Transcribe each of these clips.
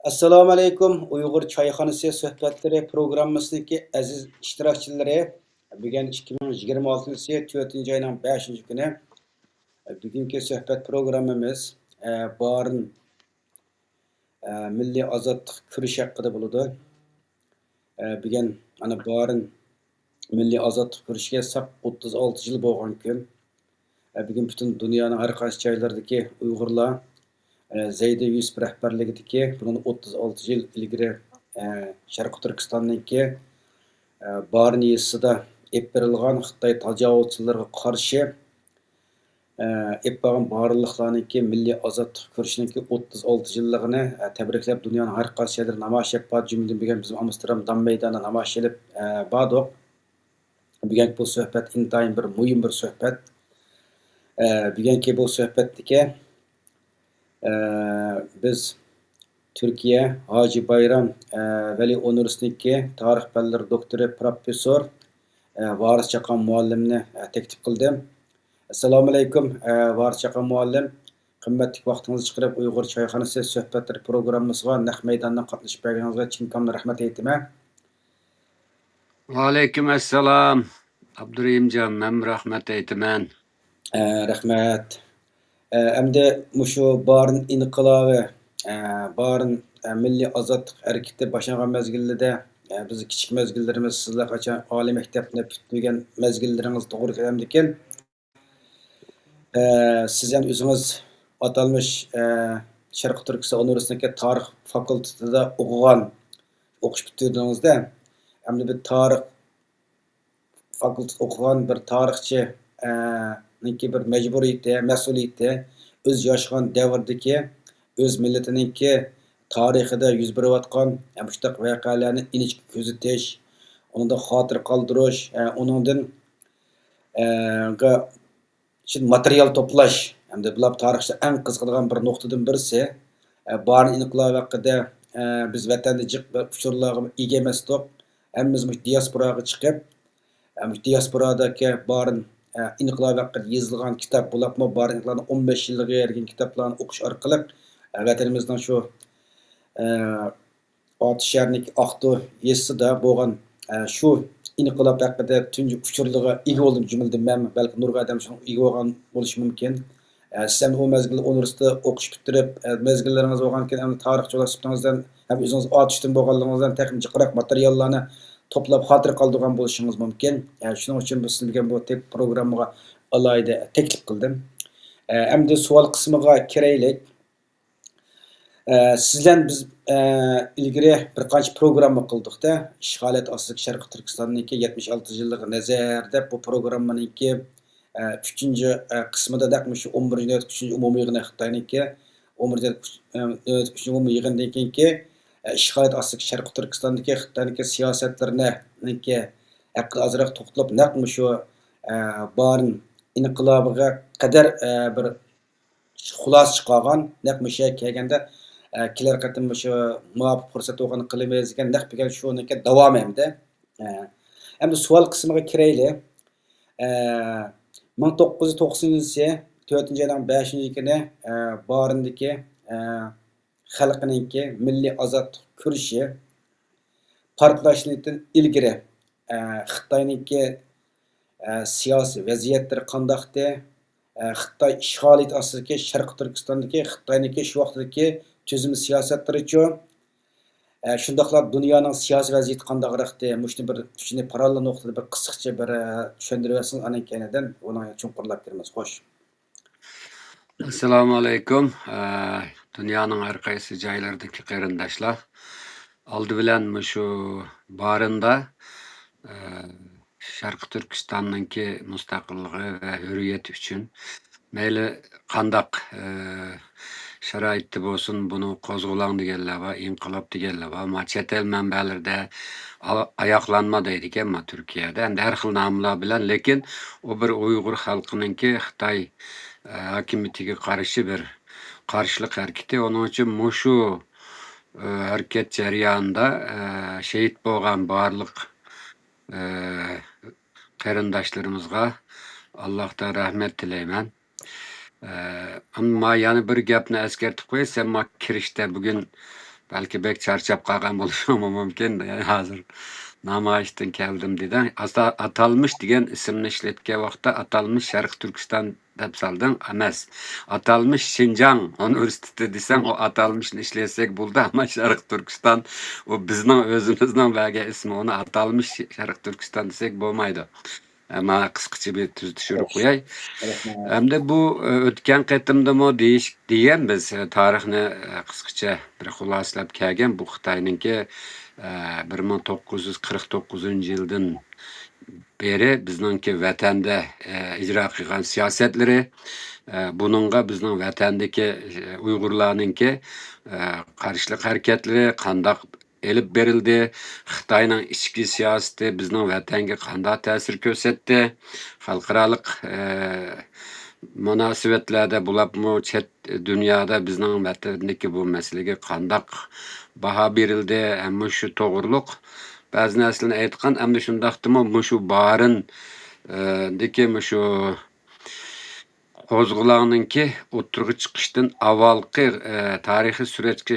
Assalomu alaykum. Uyg'ur choyxonasi suhbatlari programmasining aziz ishtirokchilari. Bugun 2026 4 oyning 5 kuni. Bugungi suhbat programmamiz Barin milliy ozodlik kurashi haqida bo'ladi. Bugun ana Barin milliy ozodlik kurashiga 36 yil bo'lgan kun. Bugun butun dunyoning har qaysi joylaridagi Uyg'urlar Zeydi Yusuf rahbarligidagi bundan 36 yil ilgari Sharq Turkistondagi Barin yezisida berilgan Xitoy tajovuzchilariga qarshi bo'lgan barliqlarniki milliy ozodlik kurashining 36 yilligini tabriklab dunyoning har qaysi joylarida namoyish etib, jumladan bugun bizim Amsterdam Dam maydonida namoyish etib bordik. Bugun bu suhbat intayin bir muhim bir suhbat. Bugungi bu suhbatdagi biz Türkiye Hacı Bayram Veli Universitetidagi tarix fanlari doktori professor Varis Chaqan muallimni taklif qildim. Assalomu alaykum Varis Chaqan muallim. Qimmatli vaqtingizni chiqarib Uyg'ur choyxonasi suhbatlari programmasiga naq maydondan qatnashib berganingizga chin ko'ngildan rahmat aytaman. Va alaykum assalom. Abdurahimjon, men rahmat aytaman. Rahmat. Endi mushu Barin inqilobi, Barin milliy ozodlik harakati boshlangan mezgilda biz kichik mezgillarimiz sizlar qachon oliy maktabni tugagan mezgillaringiz to'g'ri kelamdikan. Siz ham o'zingiz atalmış Sharq Turkiston universitetidagi tarix fakultetida o'qish bitirdingizda, endi bir tarix fakultet o'qigan bir tarixchi bir mecburiyeti, mas'uliyeti, öz yaşagan davrdagi öz millatininki tarixida yuz berayotgan muştaq voqealarni inchki kuzatish, unda xotir qoldirish, uningdan material to'plash, hamda bular tarixda eng qiziqadigan bir nuqtadan birisi. Barin inqilobi haqida biz vatanda jiq bir uchurlarga ega emasdik. Hammamiz diasporaga chiqib, diasporadagi Barin inqilobi haqida yozilgan kitob bo'libmi, Barin inqilobining 15 yilligiga ergan kitoblarni o'qish orqali vatanimizning shu Otishlarning Aqtu yezisida bo'lgan shu inqilob haqida tunji uchurlarga ega bo'ldim jumladan men, balki nurga odam shunga ega bo'lgan bo'lishi mumkin. Siz o mezgilda universitetda o'qish bitirib, mezgillaringiz bo'lgankan, tarixchilar sifatingizdan ham o'zingiz otishdan bo'lganligingizdan texnik jiqroq materiallarni to'plab xotir qoldirgan bo'lishingiz mumkin. Shuning uchun biz sizga bu programmaga alohida taklif qildim. Endi savol qismiga kiraylik. Sizlar biz ilgari bir qancha programma qildik-da, ishg'oliyat ostidagi Sharq Turkistonniki 76 yillik nazarda bu programmaniki 3-chi qismida shu 11-chi umumiy yig'in Xitoyniki 11-chi umumiy yig'indan keyingi ishg'oliyat ostidagi Sharq Turkistondagi Xitoyniki siyosatlarini haqida ozroq to'xtalib, naq shu Barin inqilobiga qadar bir xulosa chiqargan, naq shu kelganda kelar qatim shu muvafiq fursat bo'lgan qilamiz degan naq degan shuniki davom etdi. Endi savol qismiga kiraylik. 1990-yil 4-oyning 5-kuni Barindagi xalqininki milliy ozodlik kurashi portlashdan ilgari Xitoyniki siyosiy vaziyatlari qandaqdi? Xitoy ishg'oliyat ostidagi Sharq Turkistondagi Xitoyniki shu vaqtdagi tuzum siyosatlarichi shundaqlar dunyoning siyosiy vaziyati qandaqroqdi? Mushni bir shuni parallel nuqtada bir qisqacha bir tushuntirib bersangiz, ana keyindan uni chuqurlab kiramiz. Xo'sh. Assalomu alaykum. Dunyoning har qaysi joylaridagi qarindoshlar. Oldi bilan shu Barinda Sharq Turkistonningki mustaqilligi va hurriyati uchun mayli qandaq sharoitda bo'lsin, buni qo'zg'olon deganlar va inqilob deganlar va chet el manbalarida oyoqlanma deydi ekan Turkiyada. Endi har xil nomlar bilan, lekin u bir Uyg'ur xalqininki Xitoy hokimiyatiga qarshi bir qarshilik harakati. Onun uchun shu harakat jarayonida shahid bo'lgan barliq qarindoshlarimizga Allohdan rahmat tilayman. Ama yani bir gapni eskertip qo'yay, sen ma kirishda bugün belki bek charchab qolgan bo'lishim mumkin. Yani hozir namoyishdan keldim dedi. Atalmış degan ismni ishlatgan vaqtda atalmış Sharq Turkiston deb solding emas. Atalmış Şinjan universiteti desang o atalmışni ishlasak bo'ldi, ama Sharq Turkiston o bizning o'zimizning bergan ismi, onu atalmış Sharq Turkiston desak bo'lmaydi. Ama qisqacha bir tuz tushirib qo'yay. Rahmat. Hamda bu o'tgan qatimdami degan biz tarixni qisqacha bir xulosalab kelgan. Bu Xitoyninki 1949-yildan beri bizningki vatanda ijro qilgan siyosatlari, buningga bizning vatandagi Uyg'urlarninki qarshilik harakatlari qandoq elib berildi, Xitoyning ichki siyosati bizning vatanga qanday ta'sir ko'rsatdi, xalqaroliq munosabatlarda bulabmı chet dunyoda bizning vatandagi bu masalaga qandoq baho berildi, hamma shu to'g'riliq ba'zi narsalarni aytgan, hamda shundaqdimi shu barin deki shu qo'zg'olonninki o'tirg'i chiqishdan avvalgi tarixiy suratga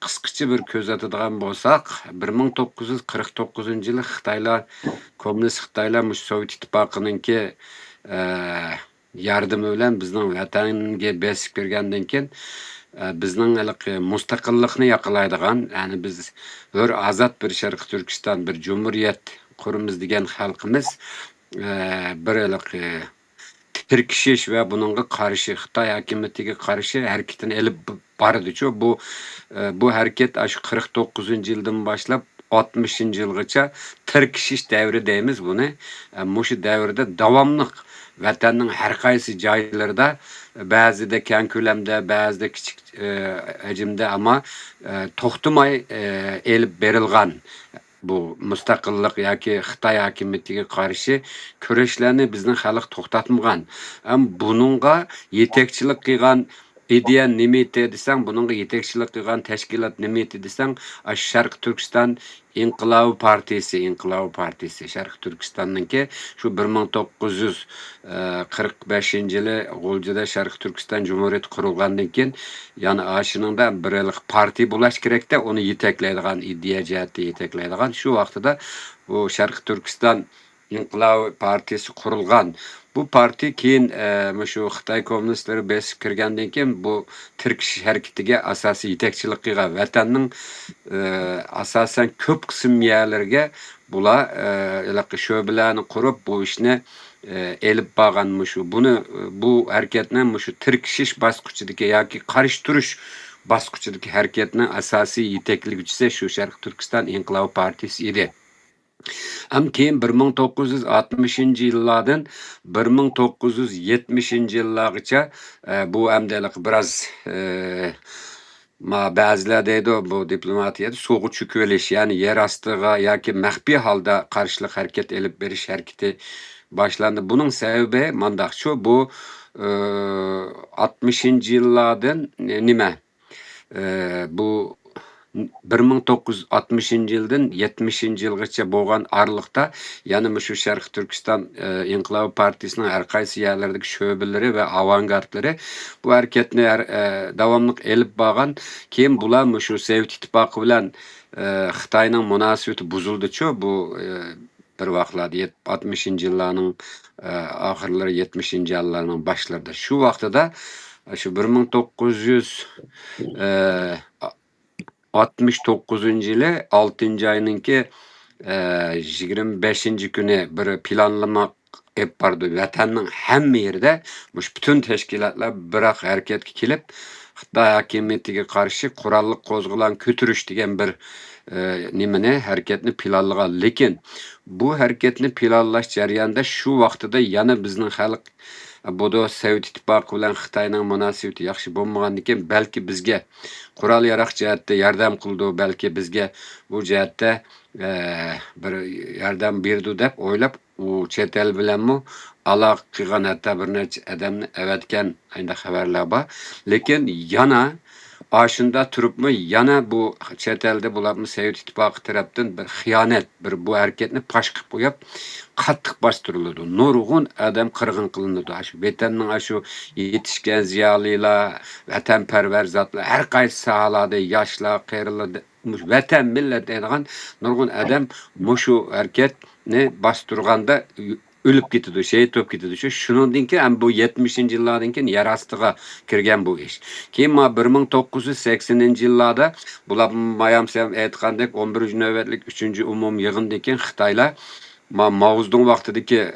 qisqacha bir ko'z atadigan bo'lsak, 1949-yili Xitoylar, kommunist Xitoylar Sovet ittifoqininki yordami bilan bizning vatanga besib kirgandan keyin bizning mustaqillikni yaqinlaydigan, ya'ni biz bir azod bir Sharq Turkiston, bir jumuriyat quramiz degan xalqimiz bir tirkishish va buningga qarshi Xitoy hokimiyatiga qarshi harakatini elib bordi-chu. Bu harakat shu 49-yildan boshlab 60-yilgacha tirkishish davri deymiz buni. Shu davrda davomli vatanning har qaysi joylarida, ba'zida keng ko'lamda, ba'zida kichik hajmda, ama to'xtamay elib berilgan bu mustaqillik yoki Xitoy hokimiyatiga qarshi kurashlarni bizning xalq to'xtatmagan. Buningga yetakchilik qilgan ideya nima edi desang, buningga yetakchilik qilgan tashkilot nima edi desang, Sharq Turkiston İnqilobi partiyasi Sharq Turkistonniki shu 1945-yili G'uljida Sharq Turkiston Cumhuriyeti qurilgandan keyin, yani aşınında bir partiya bo'lish kerakda, onu yetaklaydigan, ideya jihati yetaklaydigan. Shu vaqtida bu Sharq Turkiston İnqilobi partiyasi qurilgan. Bu parti keyin shu Xitoy kommunistlari besib kirgandan keyin bu tirkish harakatiga asosiy yetakchilik qilgan, vatanning asosan ko'p qism yerlarga bular sho'balarni qurib bu ishni elib borgan. Bu harakatni shu tirkishish bosqichidagi yoki qarshi turish bosqichidagi harakatning asosiy yetakliguvchisi shu Sharq Turkiston İnqilobi partiyasi edi. Keyin 1960-yillardan 1970-yillargacha bu hamdalik biroz ba'zilar deydi bu diplomatiyada so'g'u cho'kilish, ya'ni yer ostiga yoki maxfiy holda qarshilik harakat elib berish harakati boshlandi. Buning sababi mandaqchu, bu 60-yillardan nima? Bu 1960-yildan 70-yilgacha bo'lgan aralıqda, yani shu Sharq Turkiston İnqilobi partiyasining har qaysi yerlardagi sho'balari va avangardlari bu harakatni davomli elib borgan. Keyin bular shu Sovet ittifoqi bilan Xitoyning munosabati buzildi-chu. Bu bir vaqtlarda 60-yillarning oxirlari, 70-yillarning boshlarida. Shu vaqtida shu 1969-yili 6-ayninki 25 kuni bir planlama ep bardı. Vatanning hamma yerida bütün tashkilotlar biroq harakatga kelib, Xitoy hokimiyatiga qarshi qurolli qo'zg'olon ko'tarish degan bir nimani harakatni planlagan. Lekin bu harakatni planlash jarayonida shu vaqtida yana bizning xalq bu Sovet ittifoqi bilan Xitoyning munosabati yaxshi bo'lmagandan keyin balki bizga qurol yarog' jihatda yordam qildi, balki bizga bu jihatda bir yordam berdi deb o'ylab u chet el bilanmi aloqa qilgan, hatto bir necha odamni avatgan ayda xabarlar bor. Lekin yana aşında turupmu yana bu chet elde bularmı Sovet İttifaqı tarafdan bir xiyanet, bir bu hareketini paş qilib qo'yib qattiq bastırıldı. Nurgun adam qirg'in qilinadi. Aşı vatanning aşı yetişken ziyolilar, vatanparvar zotlar har qaysi sohalarda yoshlar, qarilar, vatan millat deydigan nurgun adam mushu hareketni bastırganda ölüp gitdi, şehit bo'lib ketdi. Shuningdan keyin ham bu 70-nji yillardan keyin yer ostiga kirgan bu ish. Keyin 1980-yillarda bular mayamsam aytgandek 11-nji navbatlik 3-nji umum yig'indan keyin Xitoylar Mao Zedong vaqtidagi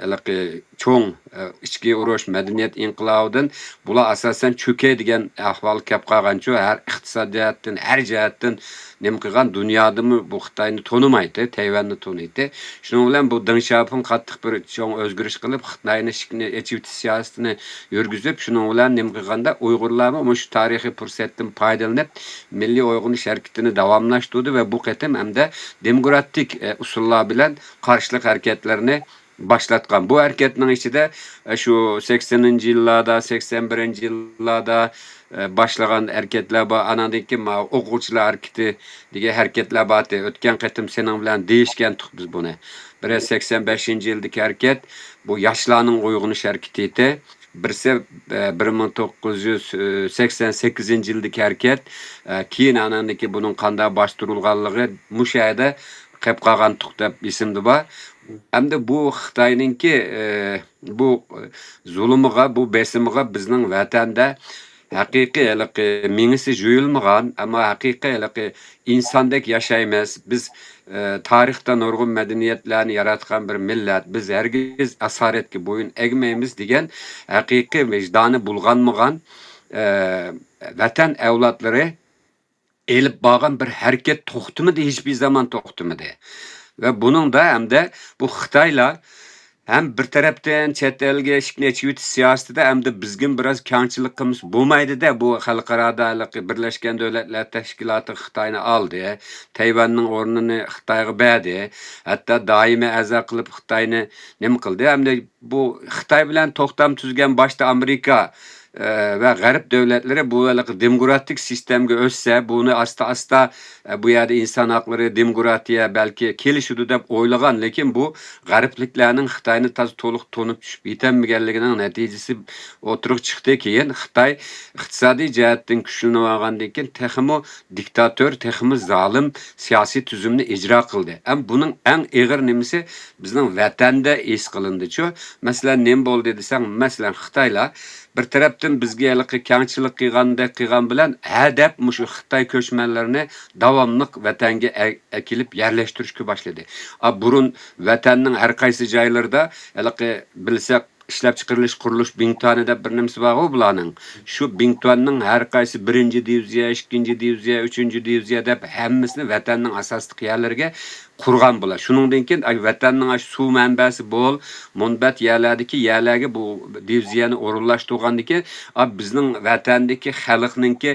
cho'ng ichki urush madaniyat inqilobidan bular asosan cho'kay degan ahvol kelib qolgancha har iqtisodiyotdan, har jihatdan nima qilgan dunyodami bu Xitoyni tonimaydi, Tayvanni taniydi. Shuning bilan bu Deng Xiaoping qattiq bir cho'ng o'zgarish qilib Xitoyni ishni echib siyosatini yurgizib, shuning bilan nima qilganda Uyg'urlarmi shu tarixiy fursatdan foydalanib milliy uyg'onish harakatini davomlashtirdi va bu qatam hamda demokratik usullar bilan qarshilik hareketlerini başlatgan. Bu hareketinin içinde şu 80-nji yıllarda, 81-nji yıllarda başlagan hareketler var. Anadaki o'quvchilar hareketi degan hareketler var. Ötken qatim senin bilan değişken tuk biz bunu. Bir 85-nji yıldaki hareket bu yaşlarning uyg'onish hareketi edi. Birisi 1988-nji yıldaki hareket. Keyin anadaki bunun qanday bastırılganlığı müşahede qilib qolgan tuk deb esimde var. Hem de bu Xitoyninki bu zulmiga, bu besimiga bizning vatanda haqiqiy mingisi jo'yilmagan, ama haqiqiy insondek yashaymiz. Biz tarixda nurg'un madaniyatlarni yaratgan bir millat. Biz hergiz asoratga bo'yin egmaymiz degan haqiqiy vijdoni bulg'anmagan vatan avlodlari elib borgan bir harakat to'xtamadi, hiçbir zaman to'xtamadi. Ve bunun da hem de bu Xitoylar hem bir taraftan chet elga ishni echib siyosatida hem de bizgin biraz kamchiligimiz bo'lmaydi da bu xalqaro Birleşken Devletler Teşkilatı Xitoyni aldı. Tayvanning o'rnini Xitoyga berdi. Hatta doimiy a'zo qilib Xitoyni nima qildi? Hem de bu Xitoy bilan to'xtam tuzgan boshda Amerika ve garip devletleri bu demokratik sistemge össe bunu asta bu yerde insan hakları demokratiye belki kelişidu dep oylagan, lekin bu garipliklerinin Xitoyni taz to'liq tonib tushib yetenmegenliginin neticesi oturuq chiqdi. Keyin Xitoy iqtisodiy jihatdan kuchlanib olgandan keyin texmi diktatör, texmi zalim siyosiy tuzumni ijro qildi. Ham buning eng ig'ir nimasi bizning vatanda es qilindi-chu. Masalan, nima bo'ldi desang, masalan Xitoylar bir tarafdan bizga kengchilik qilgan bilan hadab mushu Xitoy ko'chmanlarini davomli vatanga akilib yerlashtirishga boshladi. Burun vatanning har qaysi joylarida bilsak ishlab chiqarilish qurilish bintoni deb bir nimasi bor bularning. Shu bintonning har qaysi 1-diviziya, 2-diviziya, 3-diviziya deb hammasini vatanning asosli yerlariga qurgan bular. Shuningdan keyin vatanning suv manbasi bol, munbat yerlardagi yerlarga bu diviziyani o'rinlashtirgandiki, bizning vatandagi xalqninki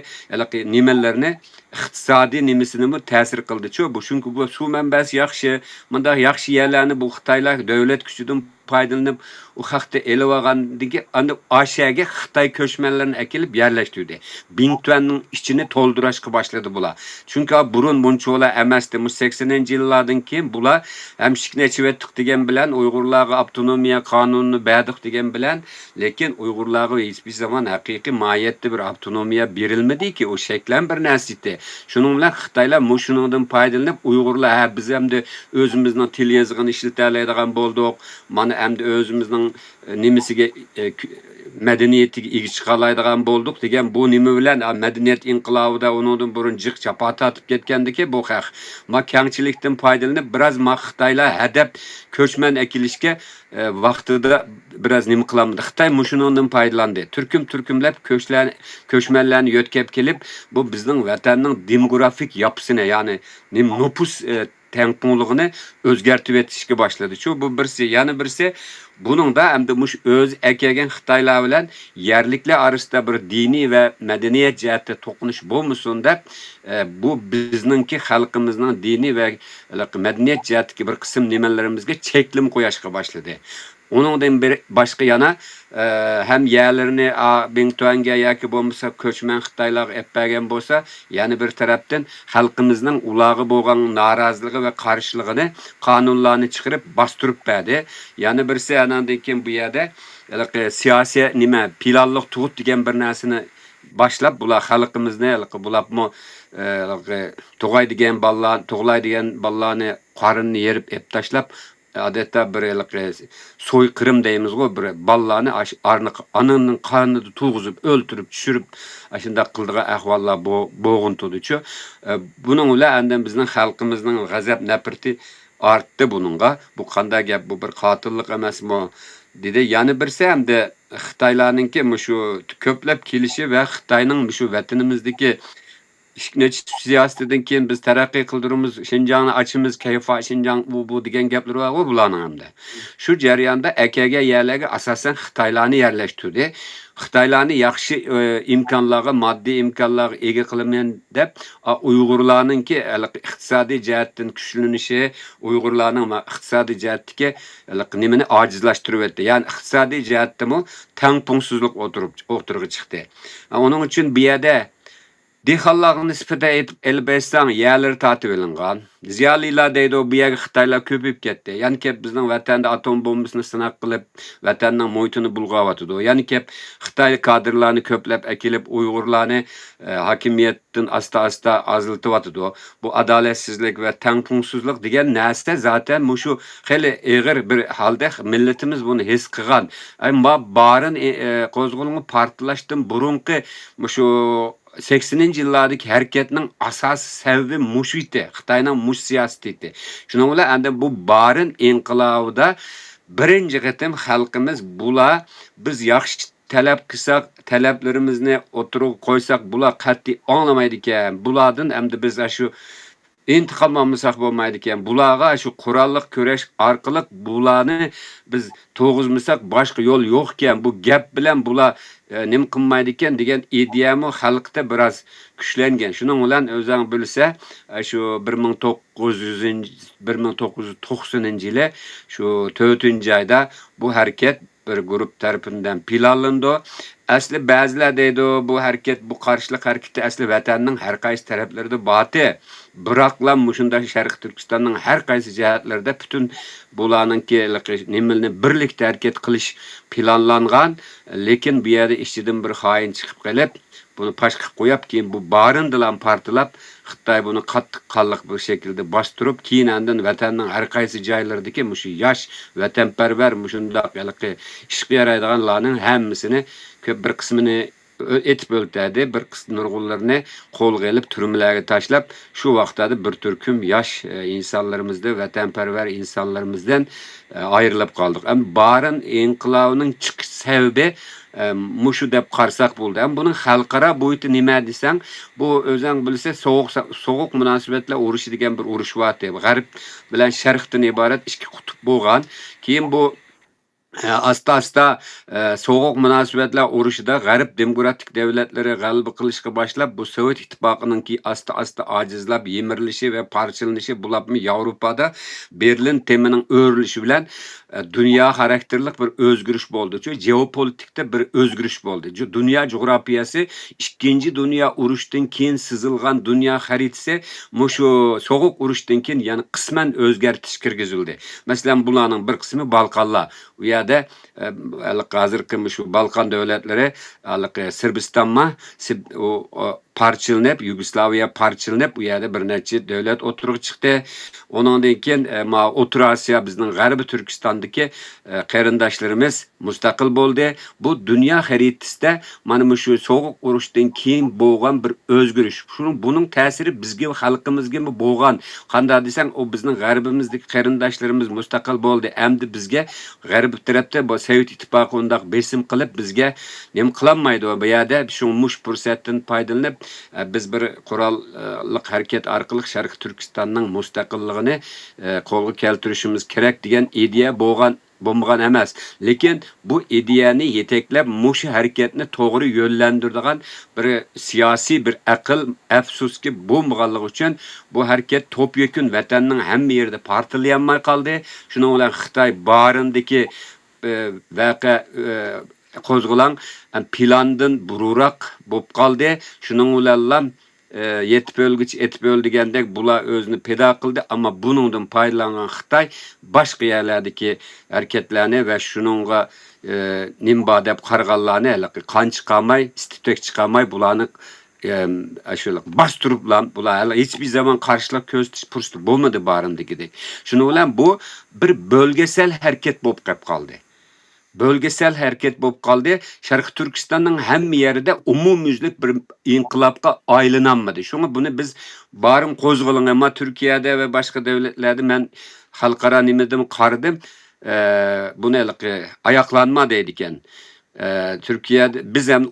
nimalarni iqtisodiy nimasini ta'sir qildi-chu. Bu chunki bu suv manbasi yaxshi, bunda yaxshi yerlarni bu Xitoylar davlat kuchidan foydalanib u haqda elib olgandiki, endi Osiyoga Xitoy ko'chmanlarini akilib yerlashtirdi. Bingtuanning ichini to'ldirishga boshladi bular. Chunki burun buncholar emasdi. 80-nji yillardan keyin bular ham shiknechivetdik degan bilan Uyg'urlarga avtonomiya qonunini berdik degan bilan, lekin Uyg'urlarga hech bir zaman haqiqiy mohiyatda bir avtonomiya berilmadi-ki, o shaklan bir narsidi. Shuning bilan Xitoylar shuningdan foydalanib Uyg'urlar biz ham de o'zimizning til yozig'ini ishlatoladigan bo'ldik. Mana ham de o'zimizning nimasiga medeniyetiga ega chiqalaydigan bo'ldik degan bu nima bilan madaniyat inqilobida uningdan burun jiq chapata atib ketgandiki bu haq. Kengchilikdan foydalanib biroz Xitoylar hadab ko'chman akilishga vaqtida biroz nima qilamdi. Xitoy shuningdan foydalandi. Turkumlab ko'chmanlarni yo'tkab kelib, bu bizning vatanning demografik yapısını, ya'ni nüfus tengpunligini o'zgartib etishga boshladi. Shu bu birisi, yana birisi bunun da hem de öz ekegen Xitoylar bilan yerliklar orasida bir diniy va madaniyat jihatda to'qinish bo'lmasin deb bu bizningki xalqimizning diniy va madaniyat jihatdagi bir qism nimalarimizga cheklim qo'yishga boshladi. Onundan bir başka yana hem yerlerini Bingtuan'ga yoki bo'lmasa ko'chman Xitoylar etpagan bo'lsa, yana bir tarafdan xalqimizning ulağı bo'lgan noroziligi va qarshiligini qonunlarni chiqarib bostirib berdi. Yana birisi anandan keyin bu yerda siyosiy nima planliq tug'ut degan bir narsani başlap bular xalqimizni bularmi tug'aydigan ballarni qorinni yerib ep tashlab adeta bir soykırım deyimiz o bir ballarını ananın karnını tuğuzup öldürüp düşürüp aşında kıldığı ahvallar boğun tutucu. Bunun ile enden bizden halkımızın gazap nefreti arttı bununla. Bu kanda gap bu bir katıllık emas mı dedi. Yani birse hem de Xitaylarınki şu köplep kilişi ve Xitayның şu vatanimizdeki İşkineci siyasetinden keyin biz terakki kıldırımız, Şinjan'ı açımız, keyfa, Şinjan bu degan gaplar var o bularning hamda. Şu jarayonda AKG yerlerge asasen Xitaylarni yerleştirdi. Xitaylarni yaxshi imkonlarga, moddiy imkonlarga ega qilaman deb Uyg'urlarningki iqtisodiy jihatdan kuchlanishi, Uyg'urlarning iqtisodiy jihatdagi nimani ojizlashtirib o'tdi. Ya'ni iqtisodiy jihatdami tangpungsizlik o'tirib chiqdi. Onun uchun bu yerda Dehqonlarga nisbatan elbistan yerleri tatib elingan. Ziyolilar deydi o bu yerga Xitoylar ko'payib ketdi. Ya'ni kep bizning vatanda atom bombasini sinab qilib, vatanning mo'yitini bulg'ayotidi. Ya'ni kep Xitoy kadrlarni ko'plab akilib, Uyg'urlarni hokimiyatdan asta aziltiyotidi. Bu adolatsizlik va tangpungsizlik degan narsa zaten mushu xeli og'ir bir holda millatimiz buni his qilgan. Ammo barin qo'zg'oloni portlashdan burungi mushu 80'inci yıllardaki hareketinin asas sebebi muşuydu. Xitayning muş siyaseti. Şunun bilan endi bu barın inqilobida birinci qitim xalqimiz bular biz yaxshi talab qilsak, talablarimizni o'tirib qo'ysak bular qat'iy anglamaydi ekan. Bulardan endi biz shu intiqam olmasak bo'lmaydi ekan. Bularga shu qurolliq kurash orqali bularni biz to'g'izmasak boshqa yo'l yo'q ekan. Bu gap bilan bular nim qilmaydi ekan degan ideyami xalqda biroz kuchlangan. Shuning bilan o'zing bilsa, shu 1990-yili shu 4-oyda bu harakat bir grup tarafından planlandı. Asli ba'zilar deydi bu harakat, bu qarshilik harakati asli vatanning har qaysi taraflarida boti. Biroqlar mushunda Sharq Turkistonning har qaysi jihatlarida butun bularningki nimani birlikda harakat qilish planlangan, lekin bu yerda ishchidan bir xoin chiqib qolib, bunu pash qilib qo'yib, keyin bu barindilan partilab, Xitoy buni qattiq qonliq bir shaklda bostirib, keyin andan vatanning har qaysi joylaridagi mushu yosh vatanparvar mushundaq ishga yaraydiganlarning hammasini ko'p bir qismini etib o'ltirdi, bir qism nurg'unlarni qo'lga olib turmalarga tashlab, shu vaqtda bir turkum yosh insonlarimizni, vatanparvar insonlarimizdan ayrilib qoldik. Am barin inqilobining chiqish sababi mushu deb qarsak bo'ldi. Am buning xalqaro bo'yiti nima desang, bu o'zing bilsa so'g'uq munosabatlar urushi degan bir urush bor. G'arb bilan sharqdan iborat ikki qutb bo'lgan. Keyin bu asta soğuk münasebetler urushida G'arb demokratik devletleri g'alaba qilishga boshlab bu Sovet ittifoqininki asta ajizlab yemirilishi va parchalanishi bulabmi Yevropada Berlin temining o'rilishi bilan dünya xarakterlik bir o'zgarish bo'ldi. Çünkü geopolitikda bir o'zgarish bo'ldi. Dünya coğrafiyasi 2. Dünya urushidan keyin sizilgan dünya xaritasi mushu soğuk urushdan keyin yani qisman o'zgartish kirgizildi. Masalan, bularning bir qismi Balkanlar. U yerda hozirgi shu Balkan davlatlari Sırbistanma parçalanıp, Yugoslaviya parçalanıp, u yerda bir necha davlat o'tirib chiqdi. Ondan keyin O'rta Osiyo bizning G'arbiy Turkistondagi qarindoshlarimiz mustaqil bo'ldi. Bu dunyo xaritasida mana shu so'g'uq urushdan keyin bo'lgan bir o'zgarish. Buning ta'siri bizga xalqimizga bo'lgan. Qanday desang, o bizning G'arbimizdagi qarindoshlarimiz mustaqil bo'ldi. Endi bizga G'arb tarafda bu Sovet ittifoqi undaq besim qilib bizga nim qilolmaydi. Bu yerda shu mush fursatdan foydalanib biz bir qurolliq harakat orqali Sharq Turkistonning mustaqilligini qo'lga keltirishimiz kerak degan ideya bo'lmagan emas. Lekin bu ideyani yeteklab mushu harakatni to'g'ri yo'llantiradigan bir siyosiy bir aql afsuski bo'lmaganligi uchun bu harakat to'p-yakun vatanning hamma yerida partilayolmay qoldi. Shuning bilan Xitoy barindagi vaqa qo'zg'alan plandan bururoq bo'lib qoldi. Shuning bilan yetib o'lgich etib o'l degandek bular o'zini peda qildi, ammo buningdan foydalangan Xitoy boshqa yerlardagi harakatlarni va shuningga nimba deb qarag'anlarni qancha qolmay, istitek chiqamay bularni şöyle bastırıp lan bular hiçbir zaman karşılık göz fursatı bulmadı barındagidek. Şunu bilan bu bir bölgesel hareket bo'lib qoldi. Bölgesel hareket bo'lib qoldi. Sharq Turkistonning hamma yerida umumyuzlik bir inqilobga aylanmadi. Şunu bunu biz barın qo'zg'alan, ama Turkiyada va boshqa davlatlarda men xalqaro nimadan qaradim, buni ayaqlanma deydi ekan. Türkiye'de biz hem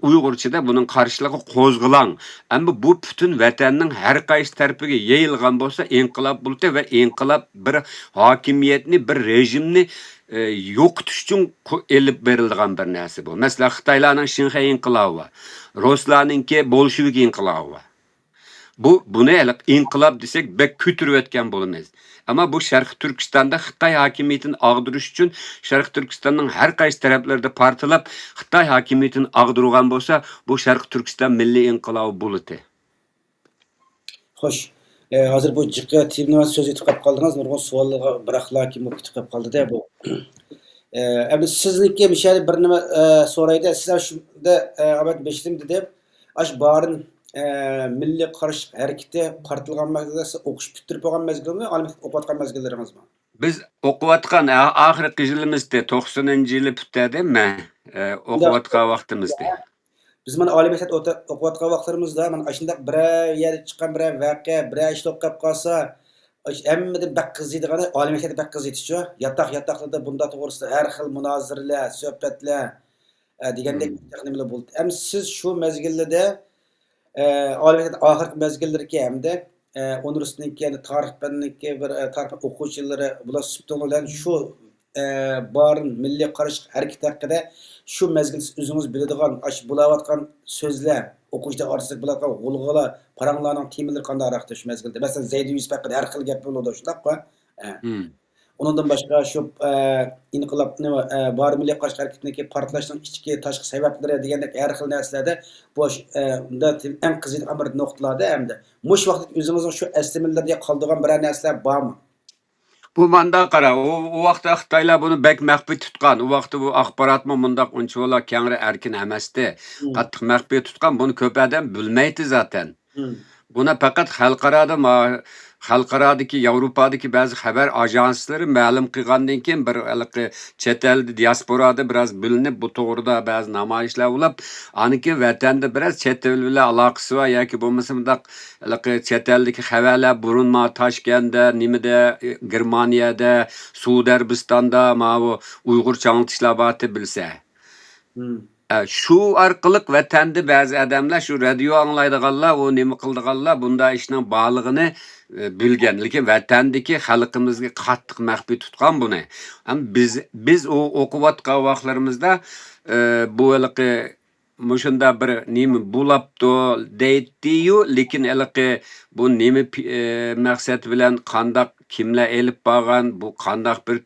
Uygurçada bunun karşılığı qo'zg'alan. Ama bu bütün vatanning her qaysi tarafiga yayilgan bo'lsa, inqilab bo'ldi ve inqilab bir hakimiyetni, bir rejimni yo'qotish uchun elib berilgan bir narsa bu. Mesela Xitoylarning Xinhai inqilobi, Ruslarninki Bolshevik inqilobi. Buni inqilab desek bek kütürüp etken bo'lamiz. Ama bu Şarkı Türkistan'da Xitoy hakimiyetini ağdırış için Şarkı Türkistan'ın her qaysi taraflarda partilab Xitoy hakimiyetini ağdırgan bo'lsa, bu Şarkı Türkistan milli inqilabı bo'ladi. Xo'sh, hozir bu jiqqa tibni so'z etib qoldingiz, nurg'un savollarga bir axloqiy bo'lib ketib qoldi-da bu. Endi sizniki mishali bir nima so'raydi. Siz shunda Ahmet Beştim dedi, aş barin milliy qarash harakati qartilgan mezgilda o'qish bitirib bo'lgan mezgilmi, o'qiyotgan mezgillaringizmi? Biz o'qiyotgan oxirgi yilimizda 90-yili bitadimi? O'qiyotgan vaqtimizda. Biz mana oliy maktab o'qiyotgan vaqtlarimizda mana shunday bir yer chiqqan bir voqea, bir ish to'qib qolsa, hammadan bak qiziydigani oliy maktabda bak qiziydi-chu. Yataqlarda bunda to'g'risida har xil munoziralar, suhbatlar degandek nimalar bo'ldi. Ham siz shu mezgilda oliy maktab oxirgi mezgillarga hamda universitetniki, yani tarix fanidagi bir tarix o'quvchilari bular bilan shu barin milliy qarash harakati haqida shu mezgil o'zingiz biladigan bo'layotgan so'zlar, o'quvchilar orasida bo'layotgan g'ulg'ula, paranglarning temalari qandayroqda shu mezgilda? Masalan, Zayd Yusuf haqida har xil gap bo'ladi shundaqmi? Undan boshqa shu inqilobni bar milliy qarash harakatidagi portlashning ichki tashqi sabablari degandek har xil narsalarda bu unda eng qiziq bir nuqtalarda hamda mush vaqt o'zingizning shu eslamalarda qoldigan bir narsalar bormi? Bu manda qara, o vaqtda Xitoylar buni bek maxfiy tutgan. O vaqtda bu axborotmi mundaq unchalar kengri erkin emasdi. Qattiq maxfiy tutgan, buni ko'p odam bilmaydi zaten. Buni faqat xalqaradagi Yevropadagi ba'zi xabar ajanslari ma'lum qilgandan keyin bir chet elda diasporada biroz bilinib bu to'g'rida ba'zi namoyishlar bo'lib, aniki vatanda biroz chet el bilan aloqasi va yoki bo'lmasa bundaq chet eldagi xabarlar burunma Toshkentda, nimada Germaniyada, Saudiya Arabistonda ma bu Uyg'urcha anglitishlar bati bilsa. Şu arqılıq vatanda ba'zi odamlar shu radio anglaydiganlar, o nima qildiganlar bunda ishning borlig'ini bilgan, lekin vatandagi xalqimizga qattiq maxfiy tutgan buni. Ham biz o o'qiyotgan vaqtlarimizda bu mushunda bir nima bo'libdi deydi-yu, lekin bu nima maqsad bilan qandaq kimlar elib borgan, bu qandaq bir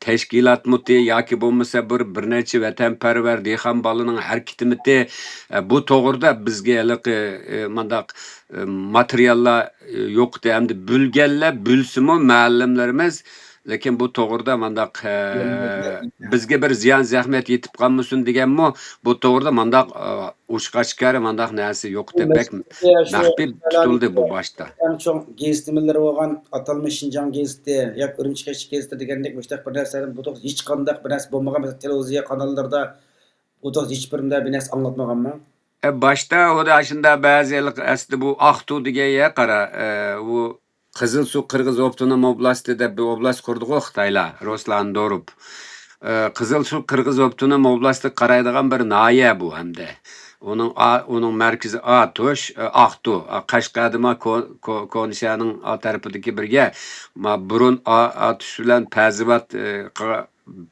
tashkilotmiti yoki bo'lmasa bir necha vatanparvar dehqon bolaning harakatimi bu to'g'rida bizga mandaq materiallar yo'qdi. Hamda bilganlar bilsimi muallimlarimiz, lekin bu to'g'rida mandaq bizga bir ziyon zahmat yetib qolmasin deganmi, bu to'g'rida mandaq ushqashkar mandaq narsa yo'qdi. Bek maxfiy tutildi bu boshda. Eng cho'ng gazetimilar bo'lgan atalmish Şinjan gazeti yoki Urumchi gazeti degandek mushtaq bir narsadan bu to'g'rida hech qanday bir narsa bo'lmagan, televiziya kanallarida bu to'g'rida hech bir bir narsa anglatmaganman. Başta o da aslında ba'zi asli bu Aqtu degan yer qara, bu Qizilsuv Qirg'iz Avtonom oblastida bir oblast qurdi-ku Xitoylar, Ruslarni dorib. Qizilsuv Qirg'iz Avtonom oblasti qaraydigan bir nahiya bu hamda. Onun merkezi Atosh, Aqtu, Qashqadima Konishaning tarafidagi birga, burun Atosh bilan Pazivat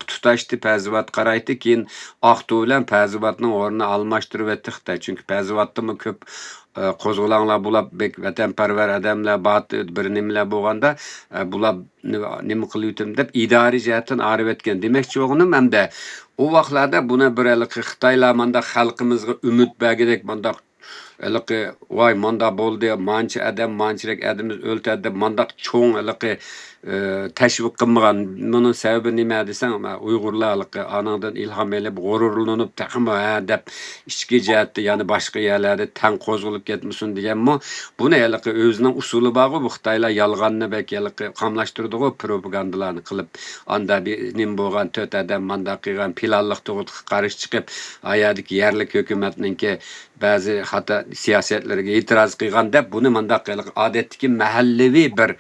tutaştı Pəzivat qaraytı keyin Aqtu bilan Pəzivatның ornunu almashtirib etdi Xitoy. Çünki Pəzivatdımı köp qo'zg'olonlar bulab bek vatanparvar odamlar batı bir nimalar bo'lganda bular nima qilyaptim deb idoriy jihatdan arib etgan. Demakchi o'g'lim hamda o vaqtlarda buni bir Xitoylar manda xalqimizga umid bergidek manda iliqi voy manda bo'ldi mancha adam manchirak adamiz o'ltadi deb mandaq cho'ng iliqi tashviq qilmagan. Bunun sababi nima desang Uyg'urlarlikqa anandan ilhom elib g'ururlanib taqima deb ichki jihatda ya'ni boshqa yerlarda tang qo'zg'alib ketmasin deganmi. Buni iliqi o'zining usuli bor bu Xitoylar yolg'onni bek iliqi qamlashtirdi propagandalarni qilib anda bir nim bo'lgan to'rt adam manda qilgan planliq to'g'ri qarish chiqib ayadiki yerlik hukumatninki ba'zi hatto siyosatlarga e'tiroz qilgan deb buni mandaq odatdagi mahallaviy bir